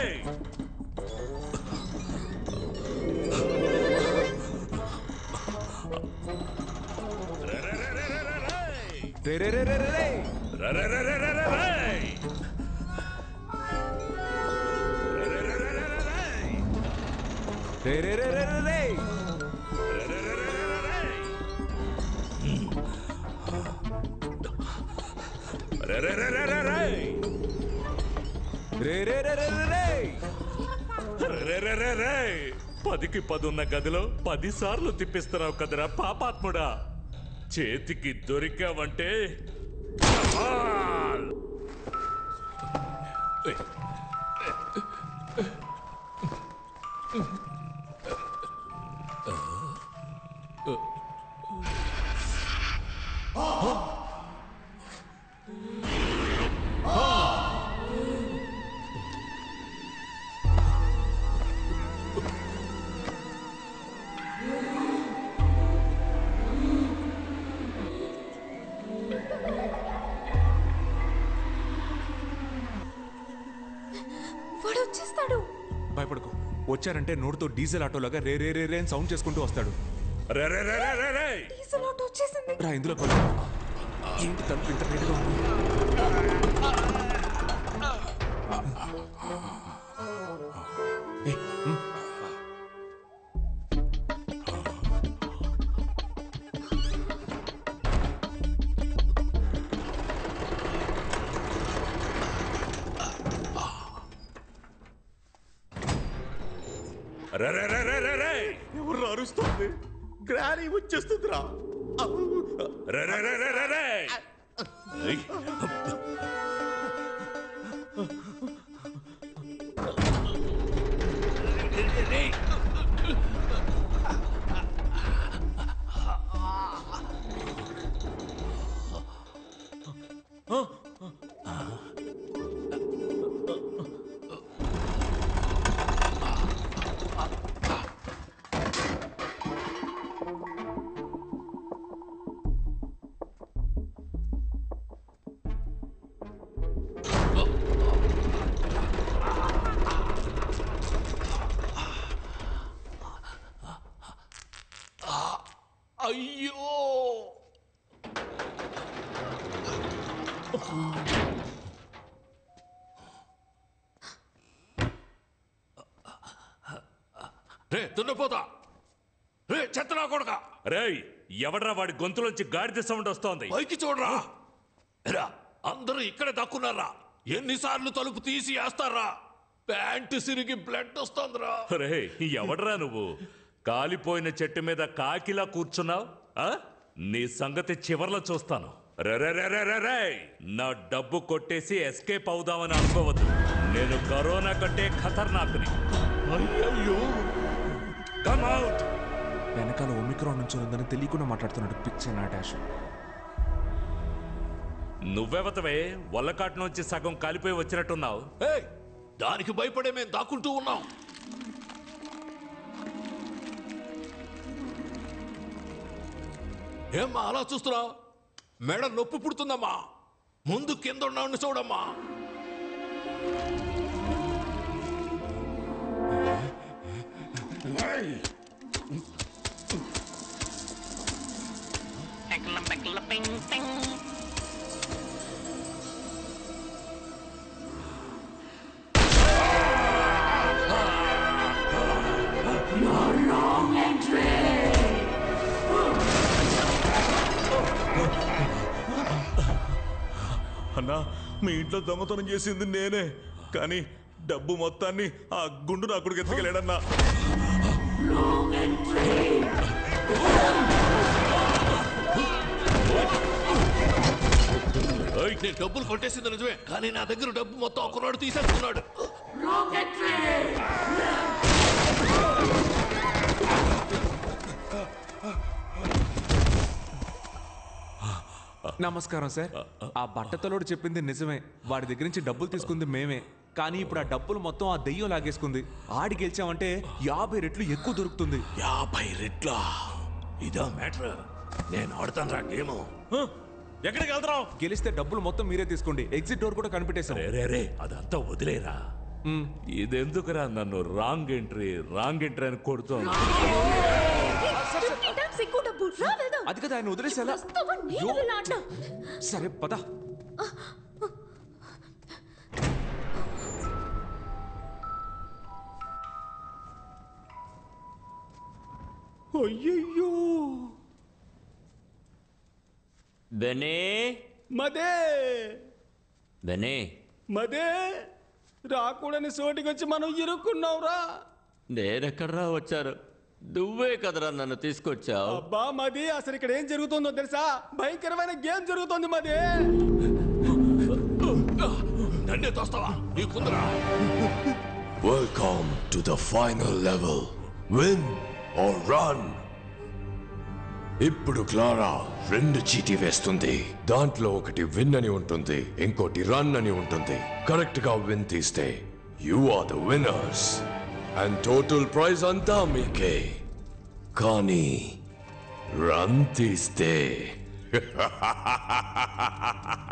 పదికి 10 ఉన్న గదిలో 10 సార్లు తిప్పిస్తున్నావు కదరా పాపాత్ముడా. చేతికి దొరికావంటే వచ్చారంటే నోటితో డీజిల్ ఆటోలాగా రే రే రే రే అని సౌండ్ చేసుకుంటూ వస్తాడు. రా ఇందులో పద. ఏంటి తలుపు ఇంత రేటుగా ఉంది? ఎవరు అరుస్తుంది? గ్రానీ వచ్చేస్తుందిరా. అయ్యో రే దున్నపోతా రే చెత్తనా కొడక రేయ్ ఎవడ్రా వాడి గొంతులోంచి గాడిద సౌండ్ వస్తోంది? పైకి చూడరా. అందరూ ఇక్కడ దక్కున్నారా? ఎన్నిసార్లు తలుపు తీసి వేస్తారా? ప్యాంటు సిరిగి బ్లడ్ వస్తుందిరా. రే ఎవడ్రా నువ్వు? కాలిపోయిన చెట్టు మీద కాకిలా కూర్చున్నావు. నీ సంగతి చివర్లో చూస్తాను. రే నా డబ్బు కొట్టేసి ఎస్కేప్ అవుదామని అనుకోవద్దు. నేను కరోనా కంటే ఖతర్నాక్ని. అయ్యో కమ్ అవుట్. వెనకాల ఒమిక్రాన్ నుంచి ఉందని తెలియకుండా మాట్లాడుతున్నాడు పిచ్చే నా డాష్. నువ్వెవతవే వల్లకాటు నుంచి సగం కాలిపోయి వచ్చినట్టున్నావు. దానికి భయపడే మేము దాక్కుంటూ ఉన్నాం. ఏమ్మా అలా చూస్తున్నావు? మెడ నొప్పి పుడుతుందమ్మా. ముందు కింద ఉన్నావు చూడమ్మా. అన్నా మీ ఇంట్లో దొంగతనం చేసింది నేనే, కానీ డబ్బు మొత్తాన్ని ఆ గుండు నా కొడుకు ఎత్తుకెళ్ళాడన్నా. నేను డబ్బులు కొట్టేసింది నిజమే, కానీ నా దగ్గర డబ్బు మొత్తం ఒకనాడు తీసేసుకున్నాడు. నమస్కారం సార్. ఆ బట్టతలోడు చెప్పింది నిజమే. వాడి దగ్గర నుంచి డబ్బులు తీసుకుంది మేమే, కానీ ఇప్పుడు ఆ డబ్బులు మొత్తం ఆ దెయ్యం లాగేసుకుంది. ఆడి గెలిచామంటే 50 రెట్లు ఎక్కువ దొరుకుతుంది. 50 రెట్ల? ఇదా మ్యాటర్? నేను ఆడతాను రా గేమ్. ఎక్కడికి వెళ్తున్నావు? గెలిస్తే డబ్బులు మొత్తం మీరే తీసుకోండి. ఎగ్జిట్ డోర్ కూడా కనిపెట్టేశాం. రే అదంతా వదిలేరా. ఇదెందుకురా నన్ను రాంగ్ ఎంట్రీ అని కొడుతోంది? అది కదా ఆయన వదిలేసేలా. సరే పద. అయ్యయ్యో బెనే మదే బెనే మదే రాకూడని సోటికి వచ్చి మనం ఇరుక్కున్నావురా. నేనెక్కడరా వచ్చారు? నువ్వే కదరా నన్ను తీసుకొచ్చావు. అబ్బా మది, అసలు ఇక్కడ ఏం జరుగుతుందో తెలుసా? భయంకరమైన గేమ్ జరుగుతుంది మదే. నన్నే తోస్తావా? నీకుందరా? Welcome to the final level. Win or run. ఇప్పుడు క్లారా 2 చీటీ వేస్తుంది. దాంట్లో ఒకటి విన్ అని ఉంటుంది, ఇంకోటి రన్ అని ఉంటుంది. కరెక్ట్ గా విన్ తీస్తే you are the winners and total prize అంతా మీకే. కానీ రన్ తీస్తే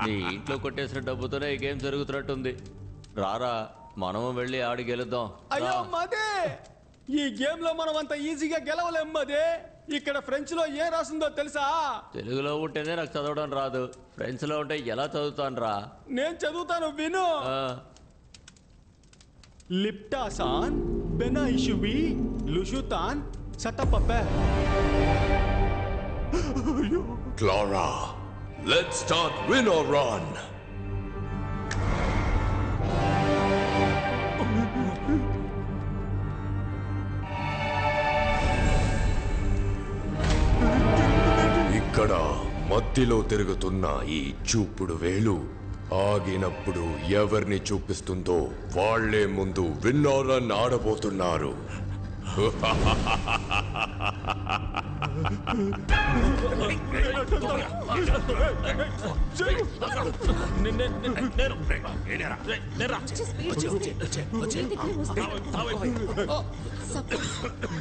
నీ ఇంట్లో కొట్టేసిన డబ్బుతోనే ఈ గేమ్ జరుగుతున్నట్టుంది. రారా మనము వెళ్ళి ఆడి గెలుద్దాం. అయ్యో మదే, ఈ గేమ్ లో మనం అంత ఈజీగా గెలవలేం మదే. ఇక్కడ ఫ్రెంచ్ లో ఏ రాసిందో తెలుసా? తెలుగులో ఉంటేనే నాకు చదవడం రాదు, ఫ్రెంచ్ లో ఉంటే ఎలా చదువుతాను రా? నేను చదువుతాను విను. లిప్టాసాన్ బెనాయిషువి లుషుతాన్ సతపపే. Clara, let's start win or run. ఇక్కడ మధ్యలో తిరుగుతున్న ఈ చూపుడు వేలు ఆగినప్పుడు ఎవరిని చూపిస్తుందో వాళ్లే ముందు విన్ ఆర్ రన్ ఆడబోతున్నారు.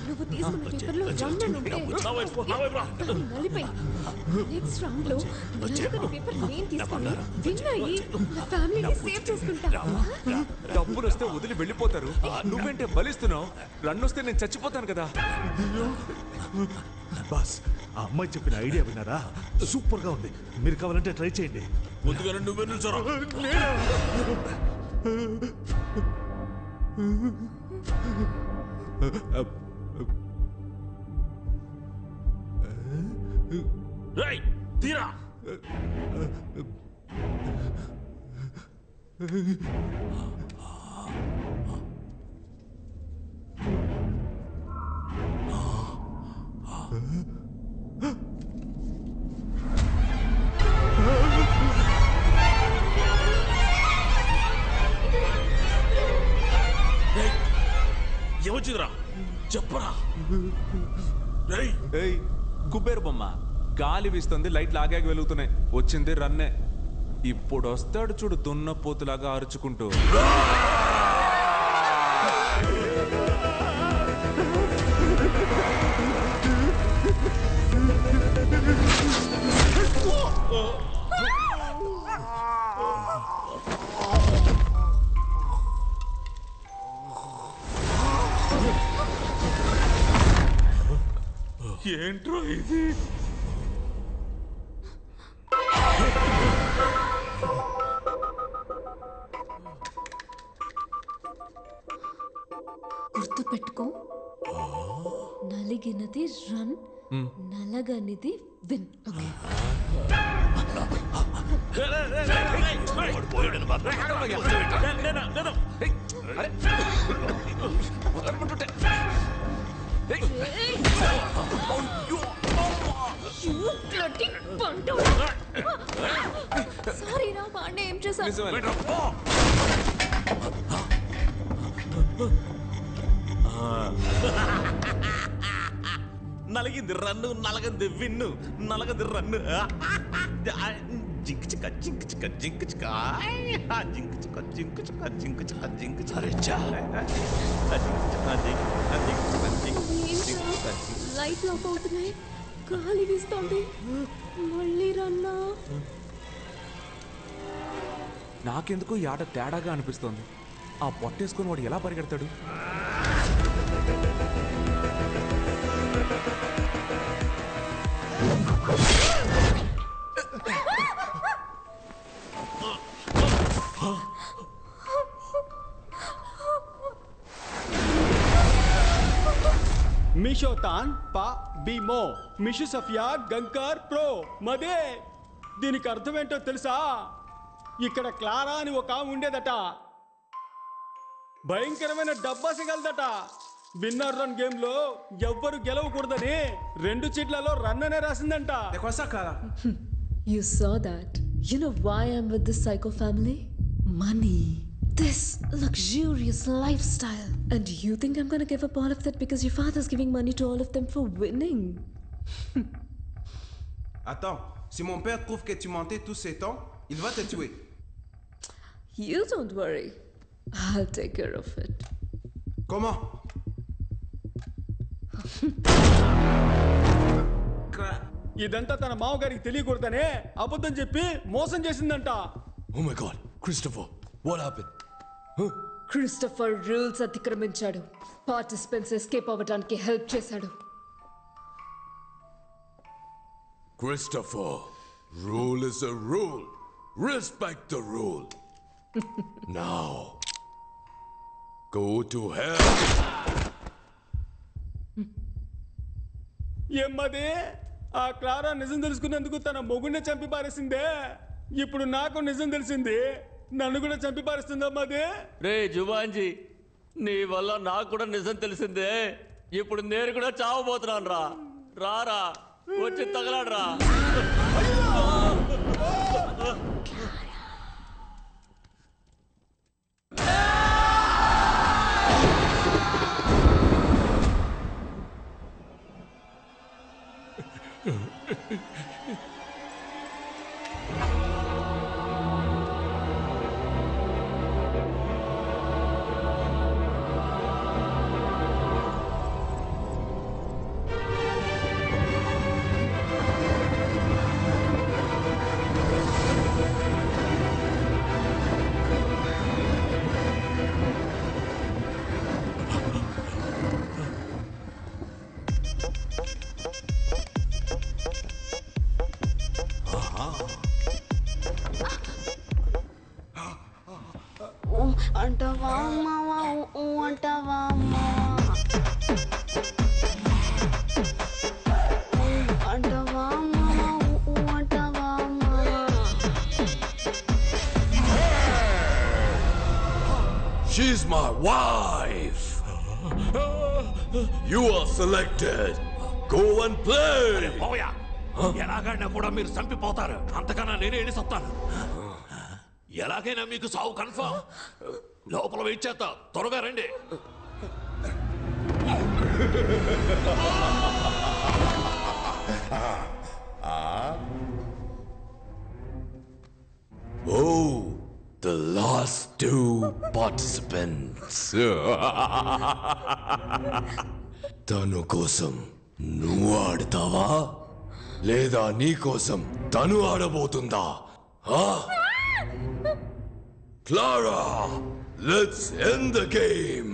నువ్వు తీసుకున్న పేపర్లో రన్ ఉంటే నలిపై నెక్స్ట్ రౌండ్ లో నలుగురి పేపర్ నేను తీసుకుని విన్ అయ్యి నా ఫ్యామిలీని సేవ్ చేసుకుంటా. డబ్బులు వస్తే వదిలి వెళ్ళిపోతారు, నువ్వేంటే బలిస్తున్నావు? రన్ వస్తే నేను చచ్చిపోతాను కదా. బాస్, ఆ అమ్మాయి చెప్పిన ఐడియా విన్నారా? సూపర్ గా ఉంది. మీరు కావాలంటే ట్రై చేయండి. ముందుగా నువ్వే నిల్చోరా. రేయ్ తీరా. ఏమొచ్చిందిరా చెప్పరా. కుబేర్ బొమ్మ గాలి వీస్తుంది, లైట్లు ఆగాగి వెలుగుతున్నాయి. వచ్చింది రన్నే. ఇప్పుడు వస్తాడు చూడు దున్నపోతులాగా అరుచుకుంటూ. ఏంట్రో ఇది? గుర్తు పెట్టుకో, నలిగినది రన్, నలగనిది విన్. ఓకే? సారీ రా పాండే, ఏం చేశాను? నలిగింది రన్ను, నలగంది విన్ను, నలగది రన్ను. జింక్ చిక్క జింక్ చిక్క జింక్ చిక్క జింక్ చిక్క జింక్ చిక్క జింక్ చిక్క జింక్ చిక్క. లైట్ ఆఫ్ అవుతున్నాయి, గాలి వీస్తోంది, మళ్ళీ రన్నా. నాకెందుకు ఈ ఆట తేడాగా అనిపిస్తోంది. ఆ పొట్టేసుకొని వాడు ఎలా పరిగెడతాడు? మిషోతాన్ పా బీమో మిషు సఫియా గంకార్ ప్రో మదే. దీనికి అర్థం ఏంటో తెలుసా? ఇక్కడ క్లారా అని ఒక ఉండేదట, భయంకరమైన డబ్బా సిగలదట. విన్నర్ రన్ గేమ్ లో ఎవ్వరు గెలవకూడదని 2 చీట్లలో రన్ అనే రాసిందంట. You saw that. You know why I'm with this psycho family? Money. This luxurious lifestyle. And you think I'm gonna give up all of that because your father's giving money to all of them for winning? Attends, si mon père trouve que tu mentais tous ces temps, il va te tuer. You don't worry. I'll take care of it. Comment? ఇదంతా తన మామగారికి తెలియకూడదనే అబద్ధం చెప్పి మోసం చేసిందంట. Oh my God, Christopher, what happened? Huh? Christopher rules అతిక్రమించాడు. Participants escape అవ్వడానికి help చేశాడు. Christopher, rule is a rule. Respect the rule. Now, go to hell. ఏమ్మది ఆ క్లారా నిజం తెలుసుకున్నందుకు తన మొగుడిని చంపి పారేసిందే. ఇప్పుడు నాకు నిజం తెలిసింది, నన్ను కూడా చంపి పారేస్తుందమ్మది. రే జువాంజీ, నీ వల్ల నాకు కూడా నిజం తెలిసిందే. ఇప్పుడు నేను కూడా చావబోతున్నాను రా. రారా వచ్చి తగలాడరా. అంటవా మావా అంటవా మావా అంటవా మావా అంటవా మావా. She's my wife. You are selected. Go and play. ఎలాగైనా కూడా మీరు చంపిపోతారు. అంతకన్నా నేనే వెళ్ళి చెప్తాను. ఎలాగైనా మీకు సావు కన్ఫర్మ్. లోపల వెయిట్ చేస్తా, త్వరగా రండి. Oh, the last two participants. తను కోసం నువ్వు ఆడతావా లేదా నీ కోసం తను ఆడబోతుందా? Clara, let's end the game.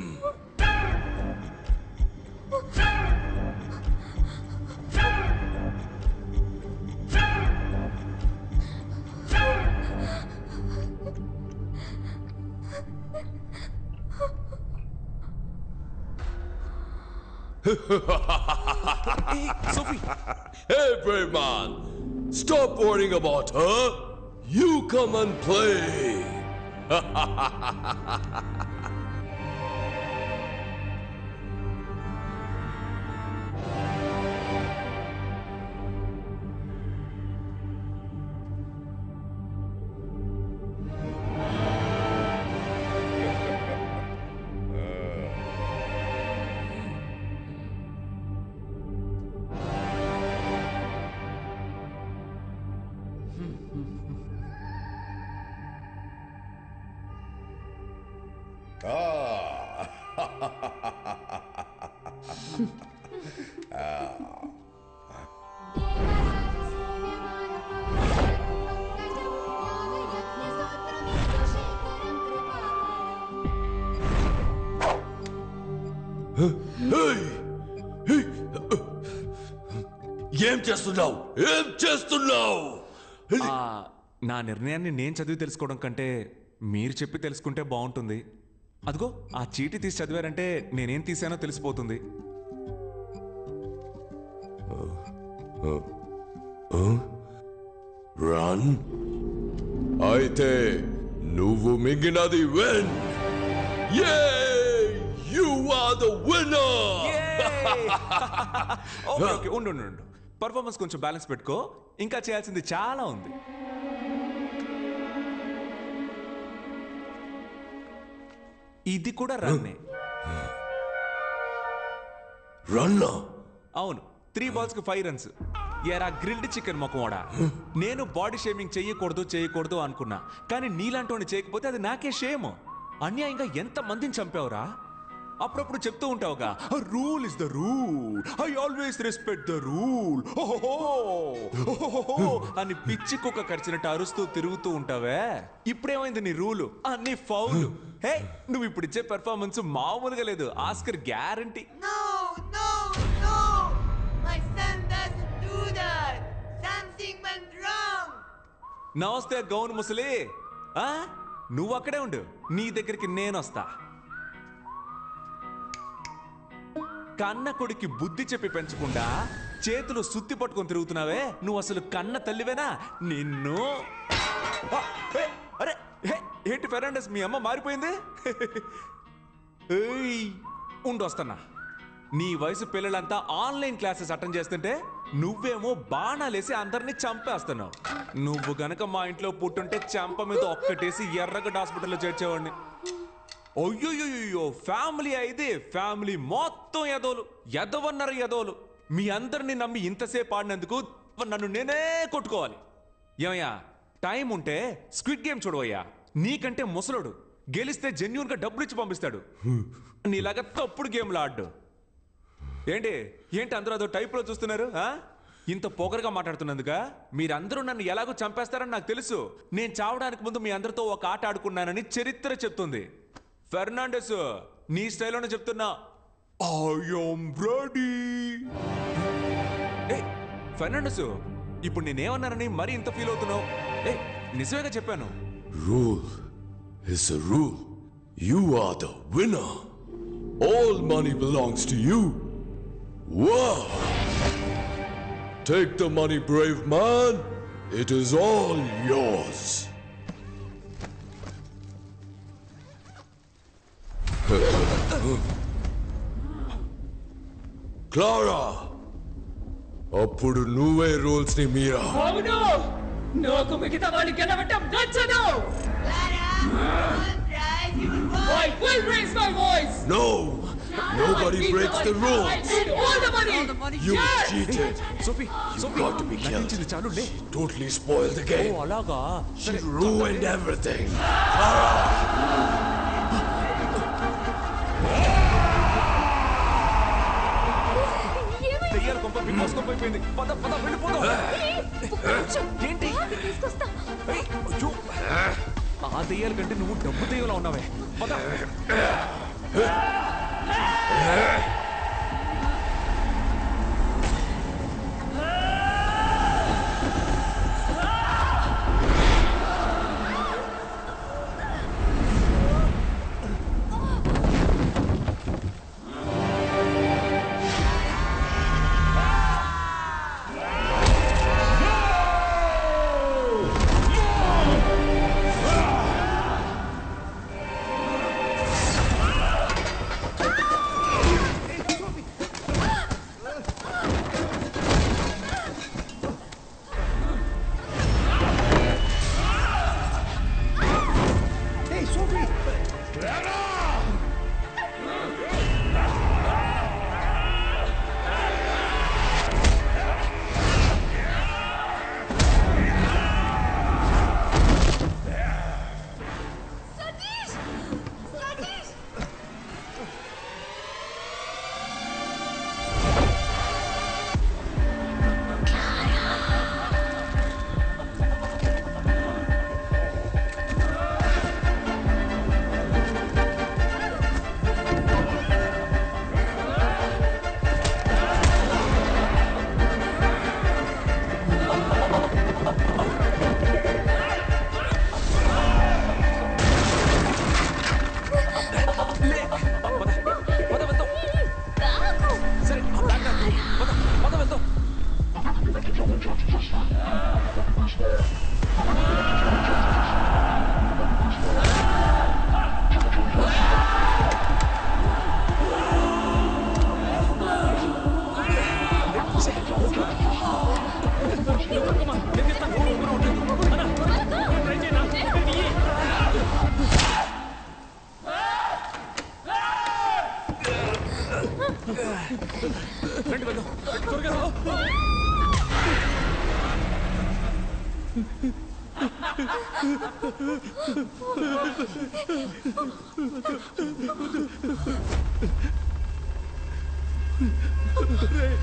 Sophie. Hey, brave man, stop worrying about her. You come and play. ఏం చేస్తున్నావు? ఏం చేస్తున్నావు? నా నిర్ణయాన్ని నేను చదివి తెలుసుకోవడం కంటే మీరు చెప్పి తెలుసుకుంటే బాగుంటుంది. అదిగో ఆ చీటీ తీసి చదివారంటే నేనేం తీసానో తెలిసిపోతుంది. రన్. అయితే నువ్వు మింగినది win. You are the winner. Okay ఉండు పర్ఫార్మెన్స్ కొంచెం బ్యాలెన్స్ పెట్టుకో, ఇంకా చేయాల్సింది చాలా ఉంది. ఇది కూడా రన్నే. రన్నా? అవును, 3 balls కి 5 runs. ఎరా గ్రిల్డ్ చికెన్ మొక్కమోడా, నేను బాడీ షేమింగ్ చేయకూడదు అనుకున్నా, కానీ నీలాంటి చేయకపోతే అది నాకే షేమ్. అన్యాయంగా ఎంత మందిని చంపావురా? అప్పుడప్పుడు చెప్తూ ఉంటావుగా rule is the rule, I always respect the rule అని పిచ్చి కుక్క కరిచినట్టు అరుస్తూ తిరుగుతూ ఉంటావే. ఇప్పుడేమైంది నీ రూలు? అన్ని ఫౌల్. హే, నువ్వు ఇప్పుడు ఇచ్చే పెర్ఫార్మెన్స్ మామూలుగా లేదు. Oscar guarantee. నమస్తే గౌన్ ముసలి. నువ్వు అక్కడే ఉండు, నీ దగ్గరికి నేను వస్తా. కన్న కొడుకి బుద్ధి చెప్పి పెంచకుండా చేతులు సుత్తి పట్టుకొని తిరుగుతున్నావే, నువ్వు అసలు కన్న తల్లివేనా? నిన్ను అరే ఏంటి ఫెర్నాండెస్, మీ అమ్మ మారిపోయింది? ఉండు వస్తున్నా. నీ వయసు పిల్లలంతా ఆన్లైన్ క్లాసెస్ అటెండ్ చేస్తుంటే నువ్వేమో బాణాలేసి అందరినీ చంపేస్తున్నావు. నువ్వు గనక మా ఇంట్లో పుట్టుంటే చంప మీద ఒక్కటేసి ఎర్రగడ్డ హాస్పిటల్లో చేర్చేవాడిని. అయ్యో, ఫ్యామిలీ అయితే ఫ్యామిలీ మొత్తం ఎదవన్నారు ఎదవలు. మీ అందరినీ నమ్మి ఇంతసేపు ఆడినందుకు నన్ను నేనే కొట్టుకోవాలి. ఏమయ్యా, టైం ఉంటే స్క్విడ్ గేమ్ చూడవయ్యా. నీకంటే ముసలోడు, గెలిస్తే జెన్యూన్ గా డబ్బులు ఇచ్చి పంపిస్తాడు. నీలాగా తప్పుడు గేమ్లు ఆడు. ఏంటి అందరూ అదో టైప్లో చూస్తున్నారు? ఇంత పొగరుగా మాట్లాడుతున్నందుక మీరందరూ నన్ను ఎలాగో చంపేస్తారని నాకు తెలుసు. నేను చావడానికి ముందు మీ అందరితో ఒక ఆట ఆడుకున్నానని చరిత్ర చెప్తుంది. ఫెర్నాండెస్, నీ స్టైల్లోనే చెప్తున్నా, ఐ యామ్ రెడీ. ఫెర్నాండెస్, ఇప్పుడు నేనేమన్నానని మరి ఇంత ఫీల్ అవుతున్నావు? నిజమేగా చెప్పాను. Rule is a rule. You are the winner. All money belongs to you. Wow! Take the money, brave man. It is all yours. Clara! అప్పుడు నువ్వే రూల్స్ ని మీరా. అవును, నాకు మిగతా వాళ్ళు గెలవటం నచ్చదు. I will raise my voice. No! Nobody breaks the rules. I need all the money. You yes! cheated. Sophie, You got to be killed. She totally spoiled the game. Oh, alaga. She ruined everything. దెయ్యాల కొంప big కొంప అయిపోయింది. పద వెళ్ళిపోదాం. ఏంటి? అయ్యో, ఆ దెయ్యాల కంటే నువ్వు డబ్బు దెయ్యంలా ఉన్నావే. పద.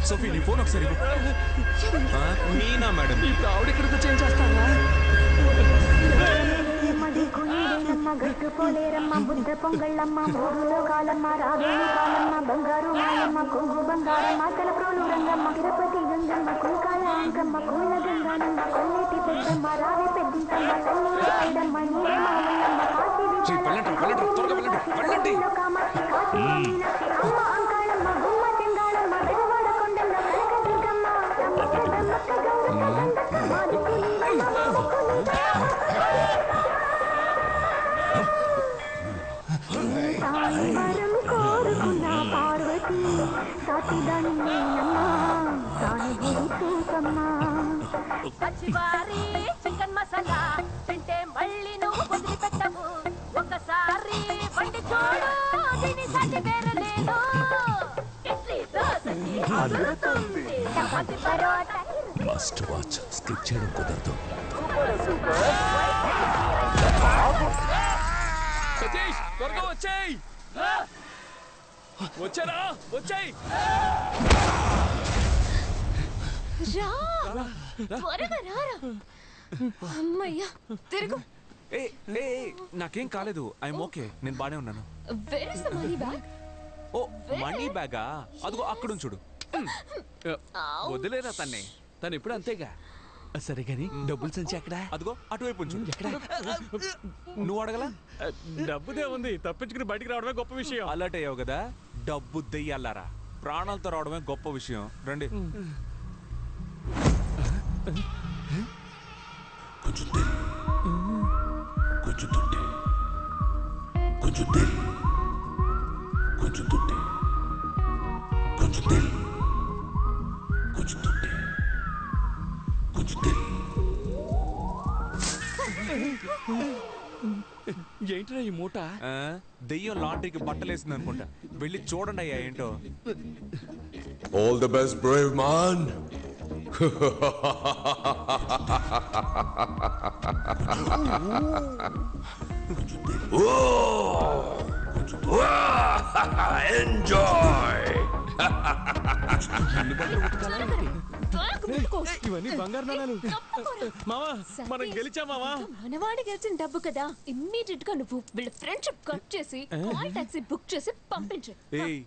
సోఫీ నీ ఫోన్ ఒకసారి మీనా మేడం ఇప్పుడు ఆవిడ ఇక్కడికి చేంజ్ చేస్తావా గట్టు పోలేరమ్మ బుద్ధ పొంగళ్ళమ్మ మూడులో కాలమ్మ రావేణి కాలమ్మ బంగారు మాయమ్మ కొంగు బంగారమ్మ తలప్రోలు రంగమ్మ తిరుపతి గంగమ్మ కుంకాల అంకమ్మ కూల గంగానమ్మ కొల్లేటి పెద్దమ్మ రావి పెద్దింకమ్మ తల్లూరు ఐడమ్మ నీరే మామయ్యమ్మ కామాక్షి కాశీ మీనాక్షి అమ్మ అంకాళమ్మ గుమ్మ చెంగాళమ్మ పెదవాడ కొండమ్మ కనక దుర్గమ్మ కోరుకున్న పార్వతి సాటిదాని పచ్చివారి చికెన్ మసాలా తింటే మళ్ళీ నువ్వు వదిలిపెట్టవు ఒకసారి వండి చూడు దీని సాటి వేరే లేదు ఇడ్లీ దోసకి అదురుతుంది chapati parotta must watch skip చేయడం కుదరదు సతీష్ త్వరగా వచ్చేయ్ వచ్చారా వచ్చేయ్ త్వరగా రారా అమ్మయ్యా తిరుగు నాకేం కాలేదు ఐఎమ్ ఓకే నేను బానే ఉన్నాను where is the money bag ఓ మనీ బ్యాగా అదిగో అక్కడ చూడు వదిలేరా తన్నే తను ఇప్పుడు అంతేగా సరే గాని డబ్బులు సంచి ఎక్కడా అదిగో అటువైపు ఉంచు ఎక్కడ నువ్వు అడగలా డబ్బుదే ఉంది తప్పించుకుని బయటికి రావడమే గొప్ప విషయం అలర్ట్ అయ్యావు కదా డబ్బు దెయ్యాలారా ప్రాణాలతో రావడమే గొప్ప విషయం రండి కొంచెం తుంటే కొంచెం తెల్ కొంచెం తుంటే కొంచెం తెల్ కొంచెం తుంటే కొంచెం తెల్ ఏంట్రా ఈ మూట దెయ్యం లాండ్రీకి బట్టలేసింది అనుకుంటా వెళ్ళి చూడండి అయ్యా ఏంటో All the best, brave man. Enjoy. ఇవన్నీ బంగారు నాణాలు మావా మనం గెలిచా మావా మనవాడి గెలిచిన డబ్బు కదా ఇమ్మీడియట్ గా నువ్వు వీళ్ళ ఫ్రెండ్షిప్ కట్ చేసి కాల్ టాక్సీ బుక్ చేసి పంపించు ఏయ్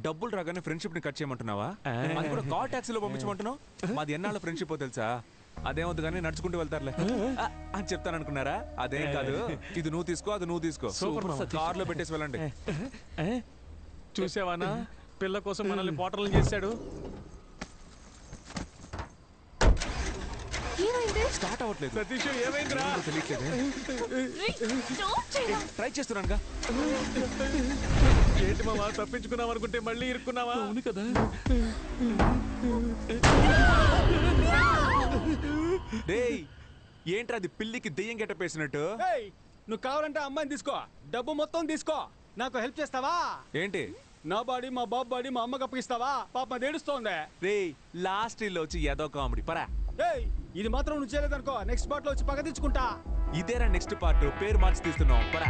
డబ్బులు రాగానే ఫ్రెండ్షిప్ ని కట్ చేయమంటున్నావా అది కూడా కాల్ టాక్సీలో పంపించమంటున్నావు మాది ఎన్నాళ్ళ ఫ్రెండ్షిప్ తెలుసా అదేమవుతుంది కానీ నడుచుకుంటూ వెళ్తారులే అని చెప్తాను అనుకున్నారా అదేం కాదు ఇది నువ్వు తీసుకో అది నువ్వు తీసుకో కార్ లో పెట్టేసి వెళ్ళండి చూసావానా పిల్ల కోసం మనల్ని పోటర్లు చేశాడు స్టార్ట్ అవ్వట్లేదు సతీష్ ఏమైందిరా ట్రై చేస్తున్నానుగా ఏంటి మావా తప్పించుకున్నావు అనుకుంటే మళ్ళీ ఇరుక్కున్నావా అవును కదా డేయ్ ఏంట్రా అది పిల్లికి దెయ్యం గెట్టపేసినట్టు నువ్వు కావాలంటే అమ్మాయిని తీసుకో డబ్బు మొత్తం తీసుకో నాకు హెల్ప్ చేస్తావా ఏంటి నా బాడీ మా బాబు బాడీ మా అమ్మకి అప్పగిస్తావా పాప ఏడుస్తోంది రేయ్ లాస్ట్ ఇల్లు వచ్చి ఏదో కామెడీ పరా ఇది మాత్రం నువ్వు చేయలేదనుకో నెక్స్ట్ పార్ట్ లో వచ్చి పగ తెచ్చుకుంటా ఇదేరా నెక్స్ట్ పార్ట్ పేరు మార్చి తీస్తున్నావు పరా